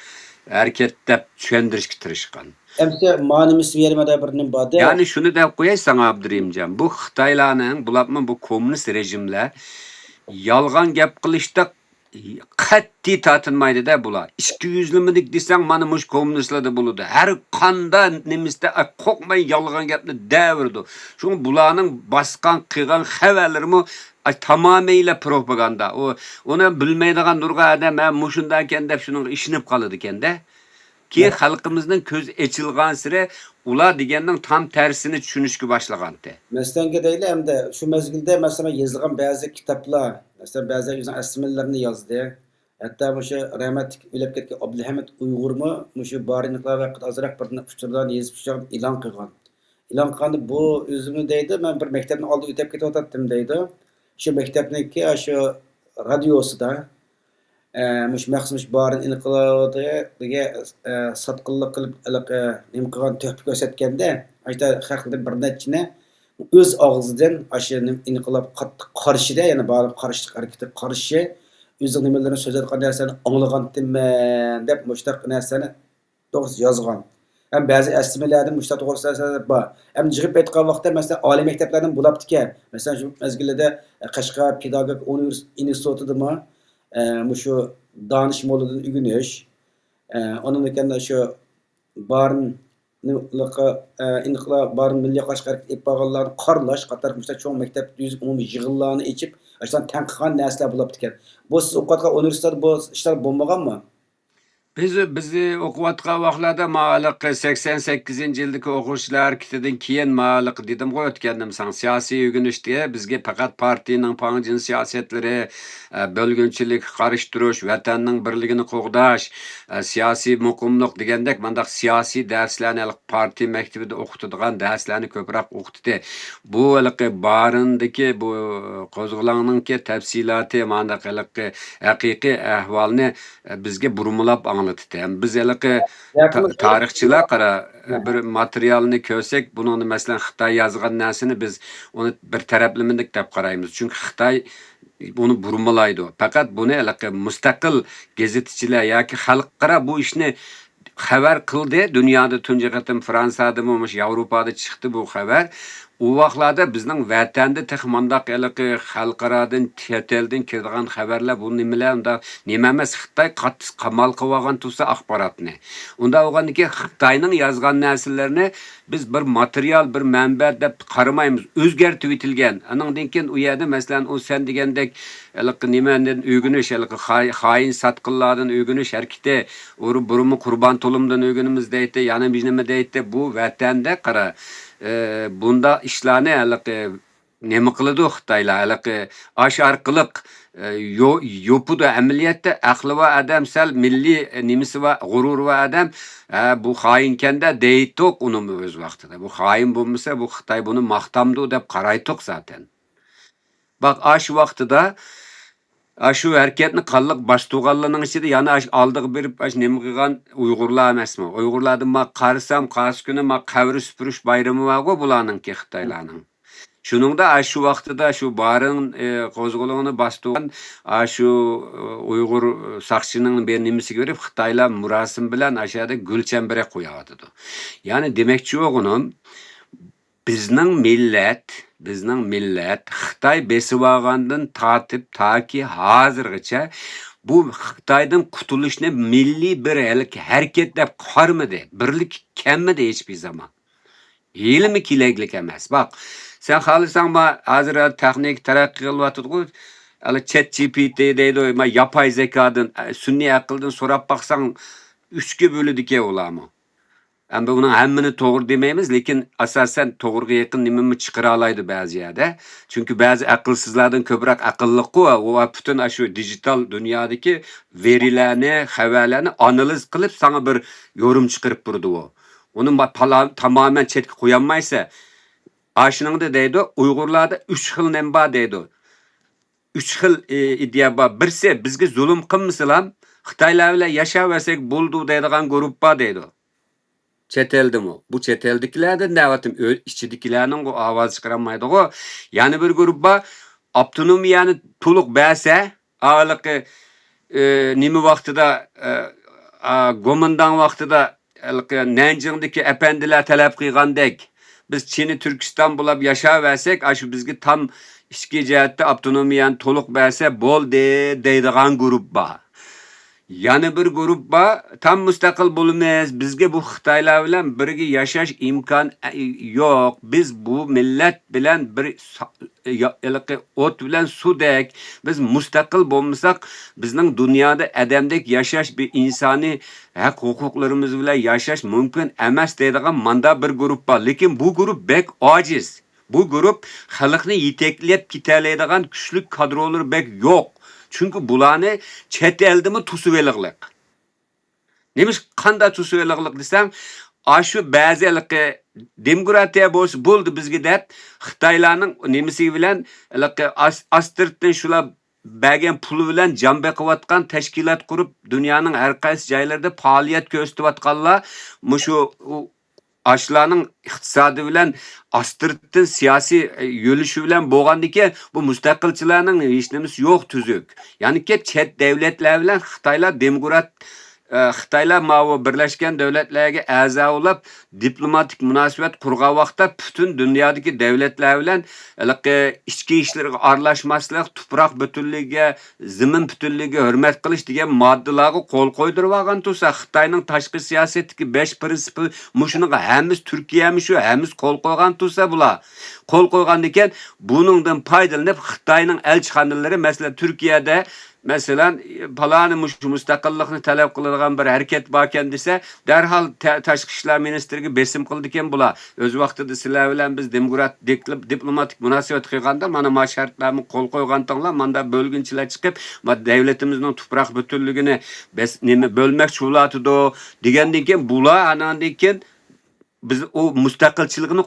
harakat deb tushuntirishga tirishgan. Emse manimiz vermede bir nim bade. Yani şunu deb qo'yay sana Abdurimjon, bu Xitoylarning bularmi bu kommunist rejimlar yolg'on gap qilishda qat'iy tatinmaydi-da bular. 200'limidik desang mana mush kommunistlarda bo'ladi. Har qanday nimisda qo'rqmay yolg'on gapni davirdi. Çünkü bularning basqan qilgan xabarlarimi tamamıyla propaganda. Onu bilmeydiğin nurga adam mushundan deb shuning ishinib qoladi ekanda. Ki xalqimizning ko'z ochilgan sira ular deganning tam tersini tushunishga boshlagandi. Meslenke değil hem de şu mezgilde mesela yazılan bazı kitaplar, mesela bazı yüzden esmirlerini yazdı. Hatta bu şu rahmetli ölüp ketken Abdülhamid Uygur mu, bu şu barinlikler ve azırak bir uçurdan yazıp ilan kılgan. İlan kılgandı bu üzümlü deydi, ben bir mektebin aldı ötep ketip otattım deydi. Şu mektebindeki şu radyosu da mush maxsus barin inqilobiga satqinlik qilib nima qilgan töhfa ko'rsatganda ayta xalqning bir nechini o'z og'zidan ashu inqilob qattiq qarshida ya'ni borib qarshilik harakati qarshi o'zi nimalarni so'zlayotgan narsani anglaganman deb mushtaq narsani to'g'ri yozgan. Ham ba'zi aslimalardan mushtaq to'g'risida bor. Ham jig'ib aytgan vaqtda masalan oliy maktablardan bo'libdi-ki, masalan shu mezgilda Qashqar pedagogik institutidami şu danış moludan ügünüş, onun için şu barın inqilab barın milliy Qashqar ipağlarını qarlash qatar müşta çoğ mektep düz umumiy yig'inlarni içip ashdan tanqigan narsalar bo'lib ekan. Bu siz o'qiyotgan universitetda bu ishlar bo'lmaganmi? Bizi o'qiyotgan vaqtlarda ma'liq 88-yildagi o'quvchilar harakatidan keyin ma'liq dedim qo'y o'tgandim san siyosiy o'rganishga bizga faqat partiyaning panjin siyosatlari, bölgünchilik, qarashtirish, vatanning birligini qo'g'dash, siyosiy muqimlik degandek mandaq siyosiy darslarni partiya maktabida o'qitadigan darslarni ko'proq o'qitdi. Bu barindagi bu qo'zg'olonninki tafsiloti mandaq haqiqiy ahvolni bizga burmulab biz tarixchilar qara bir materialni ko'rsak, buni masalan Xitoy yozgan narsani biz uni bir taraflamadik deb qaraymiz. Chunki Xitoy buni burmalaydi. Faqat buni mustaqil gazetchilar yoki xalqaro bu ishni xabar qildi. Dunyoda tunji qatim Fransiyada, Yevropada chiqdi bu xabar. U vaqtlarda bizning vatanda texmandaq xalqaradan chet eldan kelgan xabarlar bu nimalar unda nima emas Xitoy qattiq qamal qilib olgan tursa axborotni. Unda o'g'andiki Xitoyning yozgan narsalarni biz bir material, bir manba deb qaramaymiz. O'zgartib etilgan. Andan keyin u yerda masalan u sen degandek nimadan o'rganish, xoin satqinlardan o'rganish harakati, burunmi Qurban to'lumdan o'rganimiz deydi, yana bir nima deydi. Bu vatanda qara bunda ishlarni nima qiladi Xitoylar ash orqali yo'pudi amaliyotda aqli va adam sal milliy nimasi va g'urur va adam bu xoinkanda deytoq uni o'z vaqtida. Bu xoin bo'lmasa bu Xitoy buni maqtamdi deb qaraytoq zaten. Bak ash vaqtida shu harakatni qalliq boshtuganlarning ichida yana oldiga berib nima qilgan Uyg'urlar emasmi? Uyg'urlardan qarasam qarshi kuni qabri supurish bayrami bor bularningki Xitoylarning. Shuningda shu vaqtida shu barin qo'zg'oloni boshtugan shu Uyg'ur saqchining bir nimasiga berib Xitoylar murosim bilan ashada gulchambira qo'yadi. Ya'ni demakchi o'g'lim bizning millat Xitoy besib olgandan tortib toki hozirgacha bu Xitoydan qutulishni milliy bir harakat deb qarmadi. Birlik kammidi hech bir zaman. ilmi keraklik emas. Bak, sen xalisan hozir texnik taraqqiy qilyapti-ku. Chat GPT deydi, yapay zekadan, sunniy aqldan so'rab baqsang 3'e bölüdike ulamı. Ama bunun hemmini doğru demeyimiz, lekin asasen doğruya yakın nimimi çıkıra alaydı bazı yerde. Çünkü bazı akılsızlardan köbrak akıllı ku, o bütün şu dijital dünyadaki verilerini, haberlerini analiz kılıp sana bir yorum çıkarıp durdu o. Onun tamamen çetki koyanmaysa, aşının da deydi, Uygurlarda 3 xil nemba deydi. 3 xil idea var. Birisi bizge zulüm kılmışılam, Xitaylarla yaşaversak buldu deydigan gruppa deydi. Çeteldi mi? Bu çeteldikilerden davetim içidikilerinin o avaz çıkaramaydı o. Yani bir gruppa autonomiyani tuluk bäse, ağalıkı nimi vaxtıda gomundan vaxtıda Nanjing'deki efendiler talep kıygandek biz Çin'i Türkistan bulab yaşaversek aşı bizgi tam işki cihette autonomiyani tuluk bäse bol deydigan gruppa. Yani bir gruppa tam müstakil bulunmayız. Bizge bu Xitaylar bilen birge yaşaş imkan yok. Biz bu millet bilen bir ot bilen su dek. Biz müstakil bulmasak bizning dünyada adamdek yaşaş bir insani hak hukuklarımız bilen yaşaş mümkün emas deydigan manda bir gruppa. Lekin bu grup bek aciz. Bu grup xalqni yeteklep kiteleydigan güçlük kadroları bek yok. Çünkü bularni chet eldimi tusuveliglik. Nemiş qanda tusuveliglik desam, aşı ba'zi demokratiya bo'ldi bizga deb Xitoylarning nemisi bilan astirtdan shular bergan puli bilan jon beqiyotgan tashkilot qurib dunyoning har qaysi joylarida faoliyat ko'rsatayotganlar mushu aşılarning iqtisodi bilan astirtdan siyosiy yo'lishi bilan bo'lgandiki bu mustaqilchilarning hech nimasi yo'q tuzuk. Ya'ni ki chet davlatlar bilan Xitoylar demokrat Xitoylar mavu Birleşken Devletler'e a'zo bo'lib diplomatik munosabat qurgan vaqtda butun dunyodagi davlatlar bilan ichki ishlarga aralashmaslik, tuproq butunligiga, zamin butunligiga hurmat qilish degan moddalarga qo'l qo'ydirib olgan tursa, Xitoyning tashqi siyosatidagi 5 prinsipi mushuniga hammamiz Turkiyami shu, hammamiz qo'l qo'ygan tursa bular. Qo'l qo'ygan ekan, buningdan foydalanib Xitoyning elchixonalari, masalan Turkiyada mesela palani müstakillikni talep kıladigan bir hareket barken dese derhal Tashqi ishlar ministriga besim qildi ekan bular. O'z vaqtida sizlar bilan biz diplomatik munosabat qilganda mana ma shartlarni qo'l qo'ygantinglar, manda bo'lginchilar chiqib, davlatimizning tuproq butunligini nima bo'lmoqchi bo'ladi degandan keyin bular anandan keyin biz o müstakilçiliğini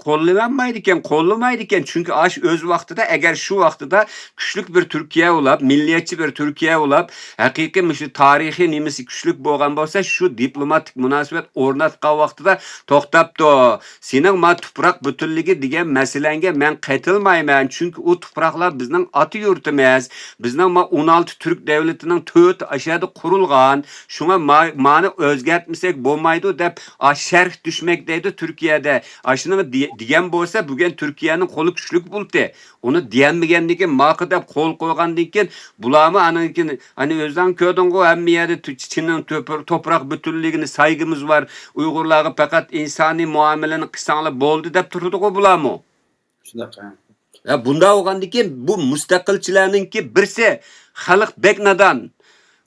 qo'llamaydi ekan. Çünkü öz vaqtida agar shu vaqtida kuchlik bir Türkiye olab, milliyetçi bir Türkiye olab, haqiqiy shu tarixiy nimasi kuchlik bo'lgan bo'lsa, shu diplomatik munosabat o'rnatgan vaqtida to'xtabdi. Sening ma tuproq butunligi degan masalanga men qaytilmayman. Çünkü o tuproqlar bizning oti yurtimiz. Bizning 16 Türk davlatining 4 aşağıda qurilgan. Shunga ma'ni o'zgartmasak bo'lmaydi deb sharh tushmak deydi. Türkiye'de aşını diyen bolsa bugün Türkiye'nin kolu güçlük buldu. Onu diyenmegendikin makıda kol koygandikin bulamı anınkin hani özden köydün o emmiyede Çin'in toprak bütünlüğüne saygımız var. Uygurları fakat insani muamelenin kısanlı boldu dep turduk o bulamı. Ya bunda olgandikin bu müstakilçilerninki birisi halk beknadan.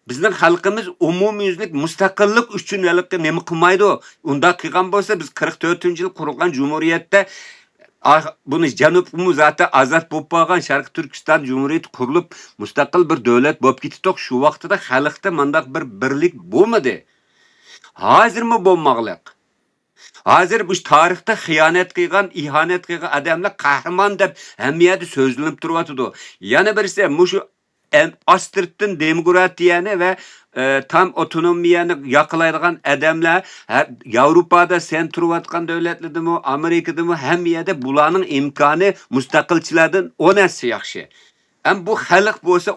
Bizning xalqimiz umumyuzlik mustaqillik uchun nima qilmaydi. Unda qilgan bo'lsa biz 44-yil qurilgan Cumhuriyetda buni Janubimiz zaten azat bo'lib qolgan Sharq Turkiston Cumhuriyeti qurilib mustaqil bir davlat bo'lib ketdi. Shu vaqtida xalqda mandaq bir birlik bo'lmadi. Hozirmi bo'lmoqliq? Hozir bu tarixda xiyonat qilgan, ihanat qilgan odamlar qahramon deb hamiyati so'zlanib turyapti. Yana birisi mushu astirttin demokratiyani ve tam otonomiyani yaqlaydigan adamlar Avrupa'da sen turayotgan davlatlardami, Amerikadami hamma yerda bularning imkoni mustaqilchilardan 10 narsa yaxshi. Am bu xalq bo'lsa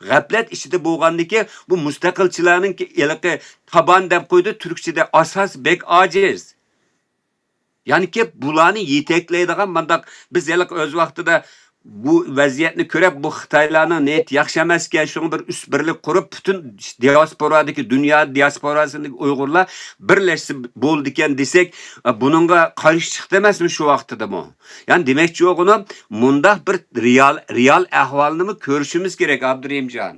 g'aflat ichida bo'lgandiki, bu mustaqilchilarning eliqi taban deb qo'ydi turkchada asos bek ojiz. Yani ki bularni yetaklaydigan mandaq biz o'z vaqtida bu vaziyatni ko'rib bu Xitoylarning niyati yaxshi emas ekan, shunga bir üst birlik qurib, butun diasporadagi dunyo diasporasidagi Uyg'urlar birlashib bo'ldi ekan desak, buningga qarshi chiqdi emasmi shu vaqtidami? Ya'ni demakchi o'g'ini mundaq bir real ahvolni ko'rishimiz kerak, Abdurahimjon.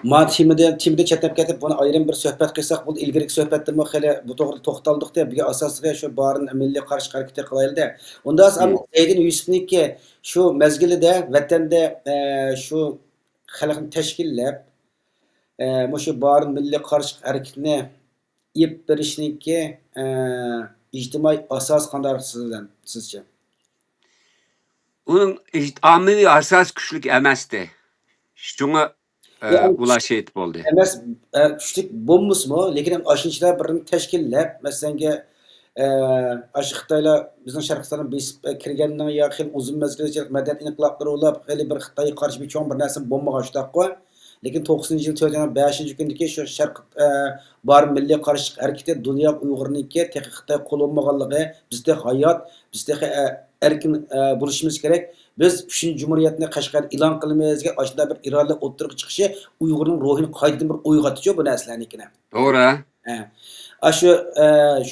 Ma timide chetib ketib buni ayrim bir suhbat qilsak, bu ilgirki suhbatda xeli bu to'g'ri to'xtaldik deb, bu asosiga shu barin milliy qarshi harakati qilayildi. Unda Zeydin Yusufniki shu mezgilida vatanda shu xalqni tashkillab, shu barin milliy qarshi harakatini ip berishniki ijtimoiy asos qanday sizcha? Uning ommaviy asos kuchlik emasdi. Shunga ular shehid bo'ldi. Emas, kuchlik bo'lmasmi, lekin aşınçılar birini tashkillab, masalan, aşı Xitoylar bizning Sharqistonga besib kirgandan ya xil uzun mezgilcha madaniyat inqiloblar bo'lib, xili bir Xitoyga qarshi bir cho'ng bir narsa bo'lmagan shunaqa. Lekin 90-yil 5-kundagi shu Sharq bar milliy qarshi harakati dunyo Uyg'urniki texnik Xitoy qo'llanmaganligi, bizda hayot, bizda erkin bo'lishimiz kerak. Biz 3-Cumhuriyetni Qashqar e'lon qilmayizga aşında bir iroda o'ttirib chiqishi Uyg'urning ruhini qaytadan bir uyg'otuvchi bu narsalarnikini. To'g'ri. Aşı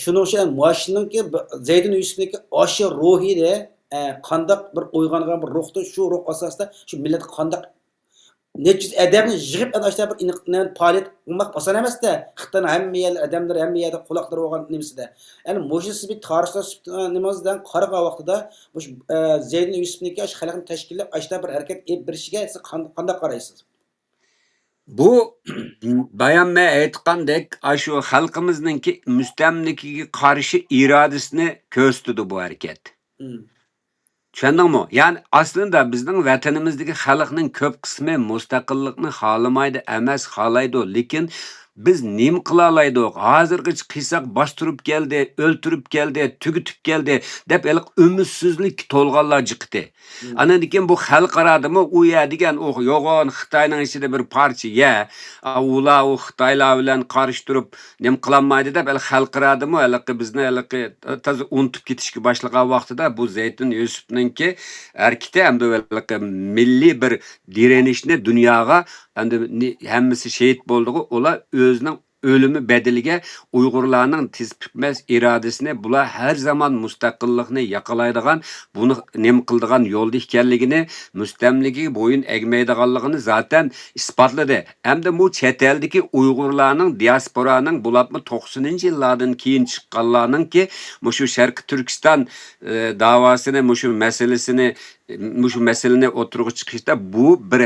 shuning uchun mashinanki Zeydin Yusufniki aşı ruhida qandaq bir uyg'ongan bir ruhda shu ruh asosida shu millat qandaq neçiz adamni yig'ib ana shu bir faoliyat qilmoq oson emas-da. Xitoyning hamma yer odamlar hamma yerda quloqlari bo'lgan nimasida. Ya'ni mushsiz bir tarixda nimasidan qaragan vaqtida bu Zeydin Yusufniki shu xalqni tashkillab ashta bir harakat olib berishiga siz qanday qaraysiz? Bu bayan men aytgandek, shu xalqimizningki mustamlikaga qarshi irodasini ko'rsatdi bu harakat. Tushundingmi? Ya'ni aslında bizning vatanimizdagi xalqning ko'p qismi mustaqillikni xohlamaydi emas, xohlaydi, lekin biz nima qila olmaydik? Hozirgacha qiysoq bostirib keldi, o'ltirib keldi, tugitib keldi deb umidsizlik to'lg'anlar chiqdi. Ana lekin bu xalqaradimi u ya degan o yo'g'on Xitoyning ichida bir parcha ya, ular u Xitoylar bilan qarshi turib nima qilolmaydi deb xalqaradimi bizni toza unutib ketishga boshlagan vaqtida bu Zeydin Yusufningki harakati hamda milliy bir direnishni dunyoga hammasi shehid bo'ldi. Ular o'zining ölümü bedeliga Uyg'urlarning tiz bitmas irodasini bular har zaman mustaqillikni yaqalaydigan, buni nima qildigan yo'lda ekanligini, mustamlikaga bo'yin egmaydiganligini zaten isbotladi. Hamda bu chet eldagi Uyg'urlarning diasporaning bulapmi 90-yillardan keyin chiqqanlarningki, shu Sharq Turkiston davosini, shu masalani o'tirg'i chiqishda bu bir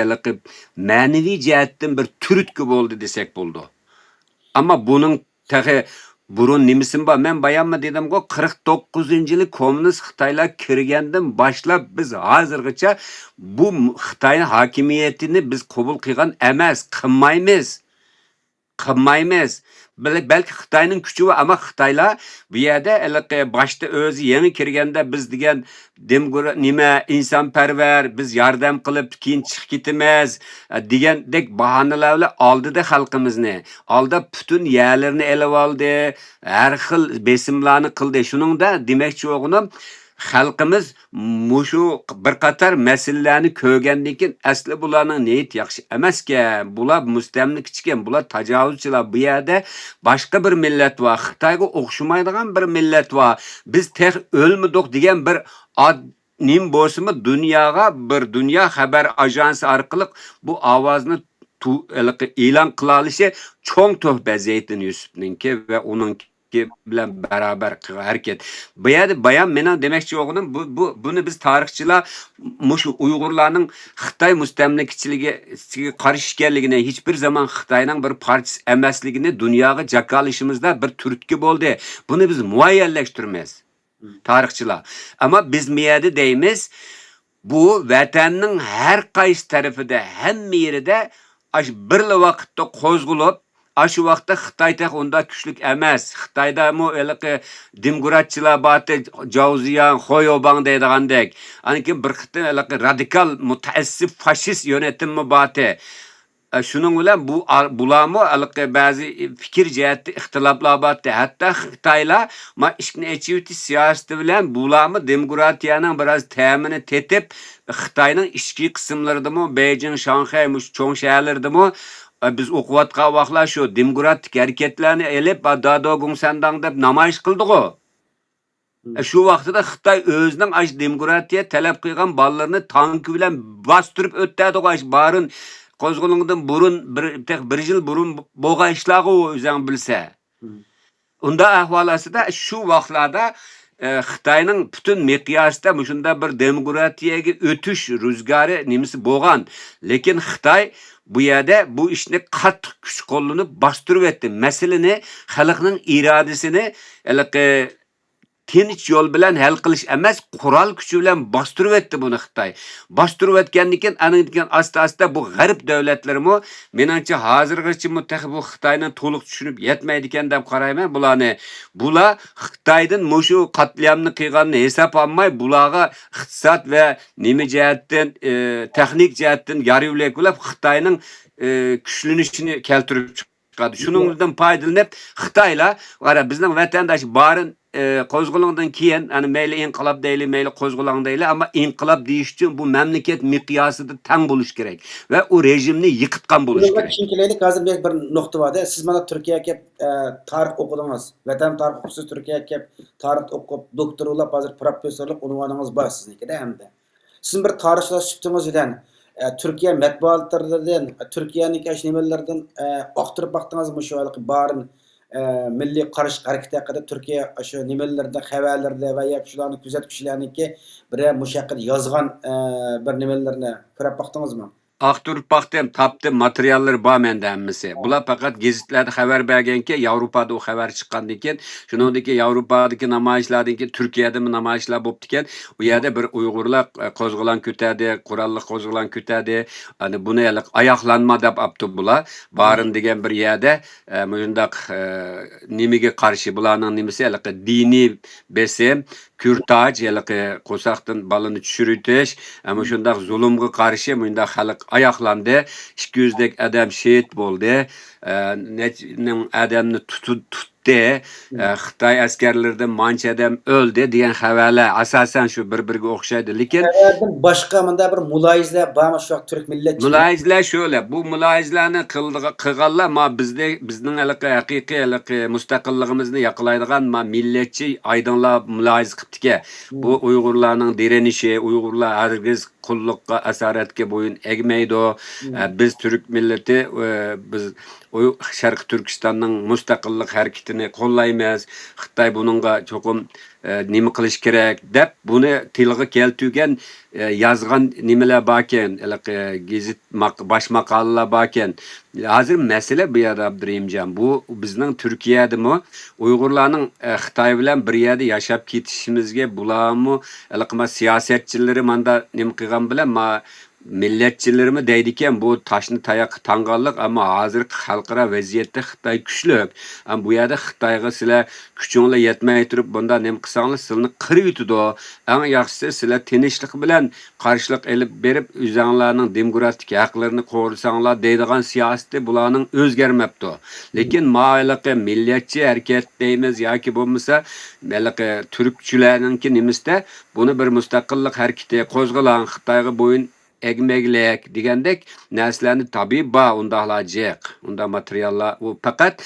ma'naviy jihatdan bir turtki bo'ldi desak bo'ldi. Ama bunun tahi burun nimisin ba men bayanma dedim go 49-yılı komünist Xitaylar kirgandan başlap biz hozirgacha bu Xitoy hakimiyetini biz qabul qilgan emas, qilmaymiz. Belki Xitoyning kuchi va ama Xitoylar bu yerda boshda o'zi yangi kirganda biz degan nima insonparvar, biz yordam qilib keyin chiqib ketamiz degandek bahonalar bilan oldida xalqimizni, oldida butun yerlarni elib oldi, har xil besimlarni qildi. Shuningda demakchi o'g'lim xalqimiz mushu bir qator masalalarni ko'rgandan keyin asli bularning niyat yaxshi emaskan, bular mustamlikchikan, bular tajovuzchilar. Bu yerda boshqa bir millat va Xitoyga o'xshamaydigan bir millat va biz tex o'lmadik degan bir nim bo'lsa dunyoga bir dunyo xabar ajansi orqali bu ovozni e'lon qila olishi cho'ng tuhfa Zeydin Yusufningki va uning bilan beraber hareket. Bayan menen demekçi o'g'lim buni biz tarixchilar mushu Uyg'urlarning Xitoy mustamlikachilig'iga qarshi ekanligini, hech bir zaman Xitoyning bir parchasi emasligini dunyoga jakolishimizda bir turtki bo'ldi. Buni biz muayyanlashtiramiz tarixchilar. Ama biz miyada deymiz, bu vatanning har qaysi tarafida, hamma yerida bir vaqtda qo'zg'alib Aşı vaqtda Xitoy tex unda kuchlik emas. Xitoyda demokratchilar bati Jauziyan, Xoyobang deydigandek. Aniki bir qitim radikal mutaassib faşist yönetim bati. Şunun bilen bulamı alıqı bazı fikir ciheti ihtilaflar batdı. Hatta Xitayla ma işini eçiviti siyaseti bilen bulamı demokratiyanın biraz temini tetip Xitayның işki kısımlarında mı Beijing, Şanghay, çoğun şehirlerde mi biz okuvatqa vaqtlar şu demokratik hareketlerini elip Dado Gongsandan deb namoyish qildi go. Şu vaqtida Xitoy o'zining aş demokratiya talab qilgan bolalarni tank bilan bostırıp o'tadi go. Barın qo'zg'olingdan burun bir yil burun bo'lgan ishlarga o'zing bilsa. Unda ahvol asida shu vaqtlarda Xitoyning butun miqyosida shunda bir demokratiyaga o'tish ruzgori nimasi bo'lgan. Lekin Xitoy bu yerda bu ishni qattiq kuch qo'llanib bostirib etdi. Masalani xalqning irodasini tinch yo'l bilan hal qilish emas, qurol kuchi bilan bostirib etdi buni Xitoy. Bostirib etgandan keyin asta-asta bu g'arb davlatlarimi meningcha hozirgacha bu Xitoyni to'liq tushunib yetmaydi ekan deb qarayman bularni. Bular Xitoydan mushu qatliamni qilganini hisob olmay, bularga iqtisod va nima jihatdan, texnik jihatdan yarivlab Xitoyning kuchlanishini keltirib chiqadi. Shuningdan foydalanib Xitoylar qara bizning vatandosh barin qo'zg'olondan keyin ani mayli inqilob deyli, mayli qo'zg'olon deyli, ammo inqilob deyish uchun bu mamlakat miqyosida tang bo'lish kerak va u rejimni yiqitgan bo'lish kerak. Tushuntiraylik, hozir bir nuqta bor. Siz mana Turkiyaga kelib tarix o'qidingiz. Vatan tarixi o'qisiz, Turkiyaga kelib tarix o'qib, doktorlik, hozir professorlik unvoningiz bor siznikida hamda. Siz bir tarixchilar sifatingiz bilan Türkiye matbuotlardan, Türkiye'nin kaç nimelerden aktarıp baktınız mı şu halkı barın milli karış hareket hakkında Türkiye şu nimelerden haberlerde veya şuların güzel kişilerin ki bir müşakkil yazgan bir nimelerine görüp baktınız mı? Aktarıp baktım, taptım, materyalları var mende emmisi. Bula fakat gazetelerde haber bergen ki Avrupa'da o haber çıkan diken, şunundaki Avrupa'daki namayişlerden ki Türkiye'de mi namayişler bop diken, o yerde bir Uygurlar kozgulan kütedi, kurallık kozgulan kütedi, hani bunu yalak ayaklanma dep aptı bula, barın digen bir yerde, müjündak nimige karşı bulanın nimisi yalak dini besim, kürtaj yalak kosaktan balını çürüteş, ama şundak zulümge karşı müjündak halk ayaklandı. 200'dek adam şehit oldu. Ne adamını tuttu. Xitoy askerlerden manç adam öldü diyen haberler asasen şu birbiriga o'xshaydi. Lekin boshqa mında bir muloyizlar bormi shu Türk millatchi? Muloyizlar şöyle, bu muloyizlarni qilganlar ma bizning haqiqiy mustaqilligimizni yaqinlaydigan ma millatchi aydınlar muloyiz qilibdiki. Bu Uyg'urlarning direnishi, Uyg'urlar hargiz qulluqqa, asoratga bo'yin egmaydi. Biz Türk millati biz Sharq Turkistonning mustaqillik harakatini qo'llaymiz. Xitoy buningga cho'qim nima qilish kerak deb buni tilga keltirgan yozgan nimalar borken, gazet bosh maqolalar borken. Hozir masala bu yerda Abdurahimjon, bu bizning Turkiyadami Uyg'urlarning Xitoy bilan bir yerda yashab ketishimizga bularmi siyosatchilari manda nima qilgan bilan milletçilerimi deydiken bu taşını tayak tangallık ama hazır halkara vaziyette Xitoy güçlük. Ama bu yerde Xitoyga sizlar gücüňle yetmey turib bunda nem qısanlar sizni qirib yutudu. Eng yaxşısı sizlar tinchlik bilan qarshilik elib berib o'zinglarning demokratik haqlarini qo'risanlar deydigan siyosati bularning o'zgarmabdi. Lekin ma'laqi millatchi hareket deymiz yoki bo'lmasa malaqi turkchilarninki nimisda buni bir mustaqillik harakati qo'zg'alan Xitoyga bo'yin egmeglek degandek narsalarni tabii ba undaqlajaq. Unda materiallar bu faqat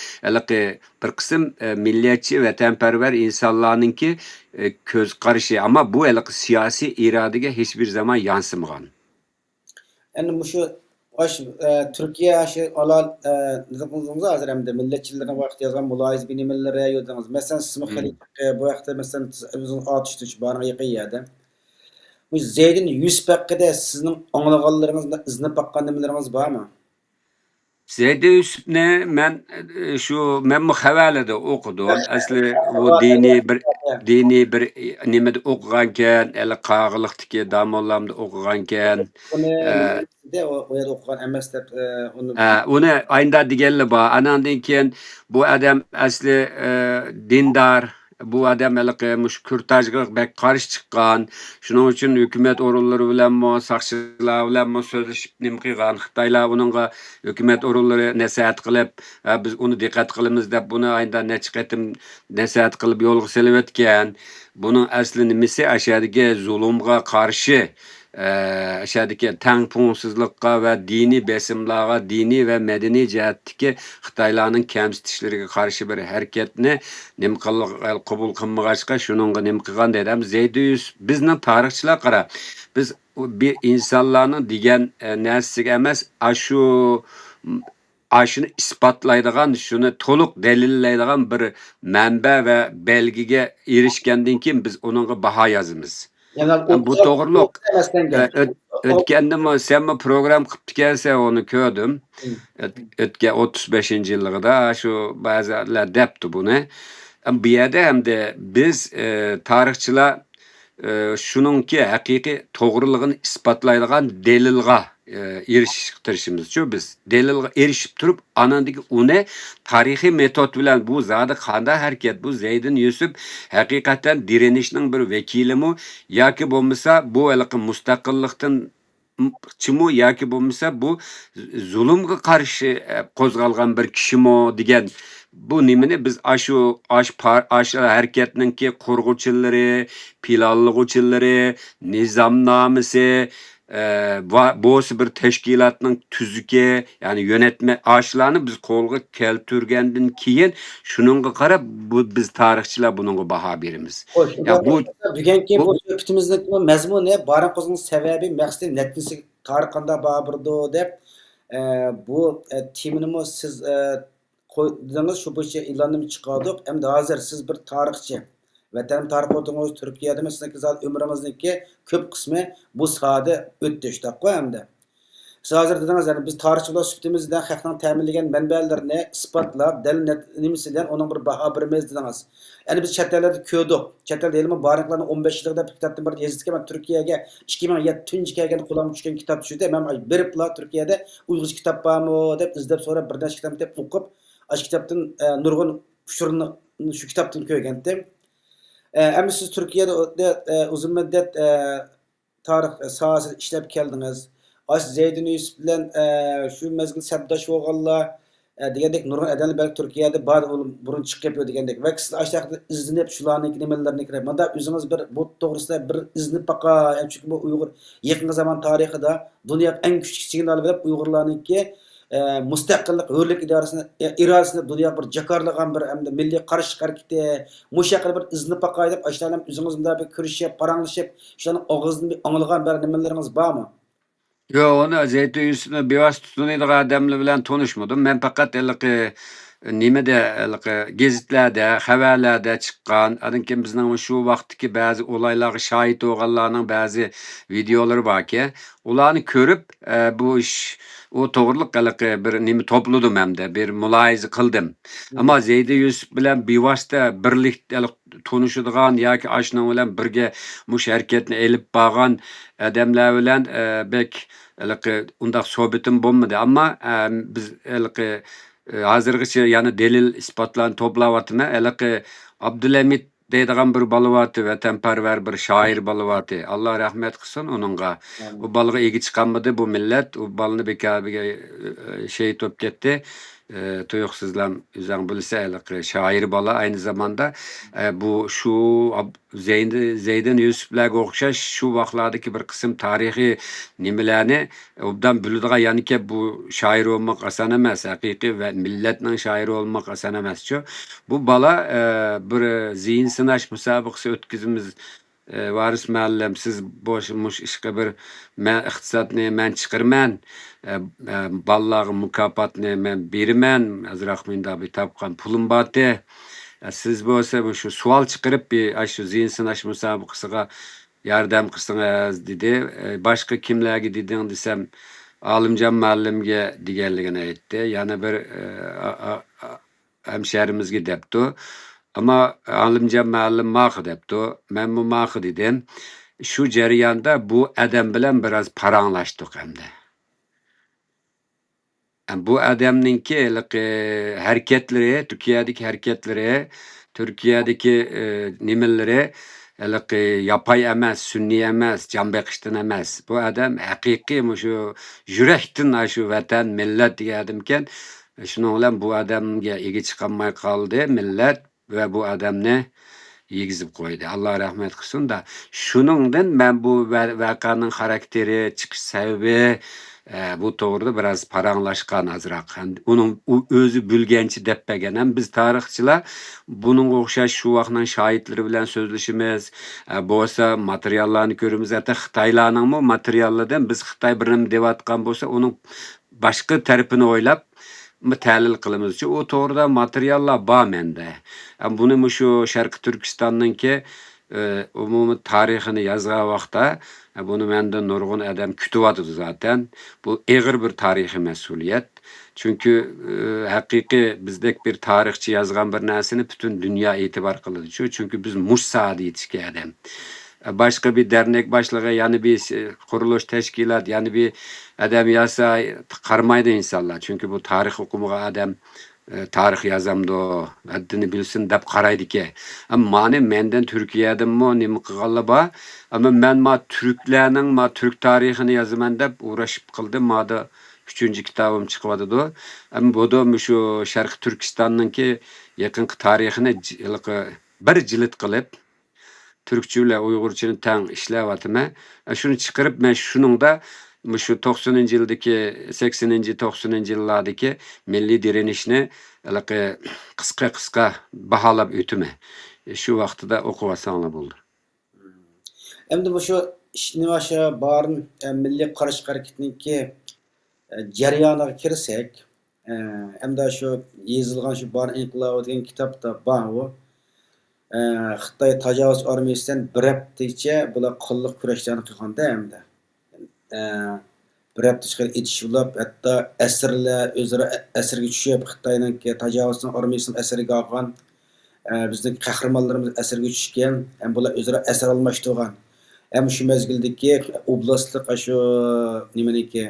bir qism millatchi vatanparvar insonlarninki ko'z qarashi, ama bu siyosiy irodaga hech bir zaman yansımagan. Yani bu şu Türkiye aşı olan nizamımızda hazır hem de milletçilerine vakit yazan mulayız binimellere yodunuz. Mesela siz bu vakti mesela bizim atıştı bana yakıydı. Bu Zeydin 100 hakkında sizin anlamalarınızda izni bakkan nimeleriniz var mı? Zeydi Yusuf'ne men bu haberlerde okudum. Asli bu dini bir nimede okuganken, qağılıqtaki damolamda okuganken. O yerde okugan emas dep onu aynda digenli ba. Anandan keyin bu adam asli dindar bu adam mush kurtajga bek qarshi chiqqan. Shuning uchun hukumat organlari bilan mo saqchilar bilan mo so'zlashib nim qilgan. Xitoylar buningga hukumat organlari nasihat qilib, biz uni diqqat qilamiz deb buni ayda necha qatim nasihat qilib yo'lga selib o'tgan. Buning asli nimasi? Ashadagi zulmga qarshi ashadagi tangpungsizlikqa va diniy besimlarga, diniy va madaniy jihatdagi Xitoylarning kamsitishlariga qarshi bir harakatni nim qabul qilmag'achqa shuningga nim qilgan dedim. Zeydus bizning tarixchilar qara. Biz bir insonlarning degan narsaga emas, ashu ashuni isbotlaydigan, shuni to'liq dalillaydigan bir manba va belgiga erishgandan keyin biz uningga baho yozamiz. Yani Bu to'g'riliq. emasdan gap. O'tganda sen program qilib kelsa onu ko'rdim. O'tgan 35-yilligida shu ba'zilar debdi buni. Bu yerda hamda biz tarixchilar shuningki haqiqiy to'g'riligini isbotlaydigan dalilga erishishimiz shu biz dalilga erishib turib anandagi uni tarixiy metod bilan bu zodi qanday harakat bu Zeydin Yusuf haqiqatan direnishning bir vakilimi yoki bo'lmasa bu mustaqillikdan chimu yoki bo'lmasa bu zulmga qarshi qo'zg'algan bir kishimi degan bu nimani biz ash harakatninki qurg'uvchilari, planlovchilari, nizomnomasi bu bir tashkilotning tuzuki, ya'ni yönetme ashlarni biz qo'lga keltirgandan keyin shuningga qarab bu biz tarixchilar buningga baho beramiz. Ya bu bugungi bu suhbatimizning mazmuni baran qo'zg'algan sababi, maqsadi, natijasi tarix qanday baho berdi deb bu teminimi siz qo'ydingiz, shu bo'yicha e'lonni chiqardik. Endi hozir siz bir tarixchi, vatan tarix o'qidingiz, Turkiyada masalan umringizniki ko'p qismi bu sohada o'tdi shtaqqa endi. Siz hozir dedingiz, yani biz tarixchilar suhbatimizda xalqning ta'minlagan manbalarini isbotlab, dalil nimasi bilan uning bir baho beramiz dedingiz. Yani biz chet ellarda ko'rdik. Chet elda ilmi bariqlarni 15 yilda kitobdan bir yozdik. Men Turkiyaga 2007 kelgan qo'limga tushgan kitob tushdi. Men beriblar Turkiyada uyg'urcha kitob bormi deb izlab so'rab bir necha kitob deb o'qib, ash kitobdan nurg'un ushurni shu kitobdan ko'rgandim. Ama siz Türkiye'de uzun müddet tarih sahasida ishlab keldiniz. Aş Zeydin Yusuf bilan shu mezgil sabdash bo'lganlar degandek nurg'un adamlar balki Turkiyada bor burun chiqib yapıyor degandek. Va siz ashaqda izlanib shularning nimalarni kirib. Manda o'zingiz bir bu to'g'risida bir iznib baqa, chunki bu Uyg'ur yaqin zaman tarixida dunyo eng kuchli signal deb Uyg'urlarningki mustaqillik hurlik irodasini dunyo bir jakarlagan bir hamda milliy qarash harakati mushaqil bir izni paqay deb ashlarni o'zingiz bunda bir ko'rishib, paranglashib, shularni og'zidan anglagan bir nimalarınız bormi? Yo, onu Zeydin Yusuf'ni bevosita tutunadigan odamlar bilan tanishmadim. Men faqat nimada gazetlarda, xabarlarda chiqqan, adankeyin bizning shu vaqtdagi ba'zi olaylarga shohid bo'lganlarning ba'zi videolari borki, ularni ko'rib bu ish u to'g'riliq bir nima to'pladim hamda bir mulohaza qildim. Ammo Zeydin Yusuf bilan bevosita birlikda tanishadigan yoki ashna bilan birga mush harakatni elib borgan odamlar bilan bek undaq sohbatim bo'lmadi. Ammo biz hozirgacha yana dalil isbotlarni to'playapman. Abdulamid deydigan bir bolavati vatanparvar bir shoir bolavati. Alloh rahmat qilsin uningga. Bu bolaga egi chiqanmadi bu millat. U bolani bekarga shahid bo'lib ketdi. Tuyuqsizlar o'zing bilsa shoir bola aynı zamanda bu shu Zeydin Yusuflarga o'xshash shu vaqtlardagi bir qism tarixiy nimalarni obdan biladigan, ya'niki bu shoir olmak oson emas, haqiqiy va millatning shoiri olmak oson emas-ku. Bu bola bir zihin sinash musobaqasi o'tkazimiz. Varis muallim, siz boshmush ishga bir men iqtisodni men chiqirman, bolalarga mukofotni men beraman, azroqminda bir topgan pulim bordi. Siz bo'lsa shu savol chiqirib shu zihin sinash musobaqasiga yordam qilsangiz dedi. Boshqa kimlarga deding desam, Olimjon muallimga deganligini aytdi. Yana bir hamsharimizga debdi. Ama Olimjon muallim ma'qul debdi. Men bu ma'qul dedim. Shu jarayonda bu adam bilan biraz paranglashdik hamda. Bu adamninki hareketleri, Türkiye'deki nimeleri yapay emas, sünni emas, can bekişten emas. Bu adam hakiki şu yürekten şu vatan, millet diye adamken şunun bilan bu adamga ega chiqolmay qoldi millet ve bu adamni yegizib qo'ydi. Allah rahmet qilsin da. Shuningdan ben bu vaqaning xarakteri, chiqish sababi bu to'g'rida biraz paranglashgan azroq. Uning o'zi bilgancha deb bergan. Biz tarixchilar buning o'xshash shu vaqtning shohidlari bilan so'zlashimiz, bo'lsa materiallarni ko'ramiz. Hatta Xitoylarning materiallaridan biz Xitoy birini deyotgan bo'lsa, uning boshqa tarafini o'ylab tahlil qilamiz. O to'g'rida materiallar bor menda. Buni shu Sharqi Turkistonninki umumiy tarixini yozgan vaqtda buni mendan nurg'un adam kutyapti zaten. Bu og'ir bir tarixiy mas'uliyat. Çünkü haqiqiy bizdek bir tarixchi yozgan bir narsani butun dunyo e'tibor qiladi. Çünkü biz mushsadi yetishgan adam. Başka bir dernek başlığı, yani bir kuruluş teşkilat, yani bir adam yazsa karmaydı insanlar. Çünkü bu tarih okumuğa adam tarih yazamdı o, haddini bilsin dep karaydı ki. Ama mani menden Türkiye'den mi, nimi kıgalı ba, ama men Türklerinin, Türk tarihini yazıman dep uğraşıp kıldım. Ma da 3. kitabım çıkmadı da. Ama bu da şu Şarkı Türkistan'ın ki yakın tarihini bir cilit kılıp, Türkçe ile Uygurçanı tan işlevatime. Şunu çıkarıp ben şunun da şu 90. yıldaki 80. 90. yıllardaki milli direnişini kıska bahalap ötüme. Şu vakti da okuvasanla buldu. Endi bu şu işni başa barın milli qarış hareketininki jarayoniga kirsek, endi şu yazılgan şu bar inqilab degan kitapta bar o. Xitoy tajovuz armiyasidan bir haftacha bular qonliq kurashlarni qilganda hamda bir hafta chiqar etishib hatto asirlar o'zaro asirga tushib Xitoyning tajovuzning armiyasini asirga olgan bizning qahramonlarimiz asirga tushgan ham bular o'zaro asir almashtirgan ham shu mezgildagi oblastlik shu nimaniki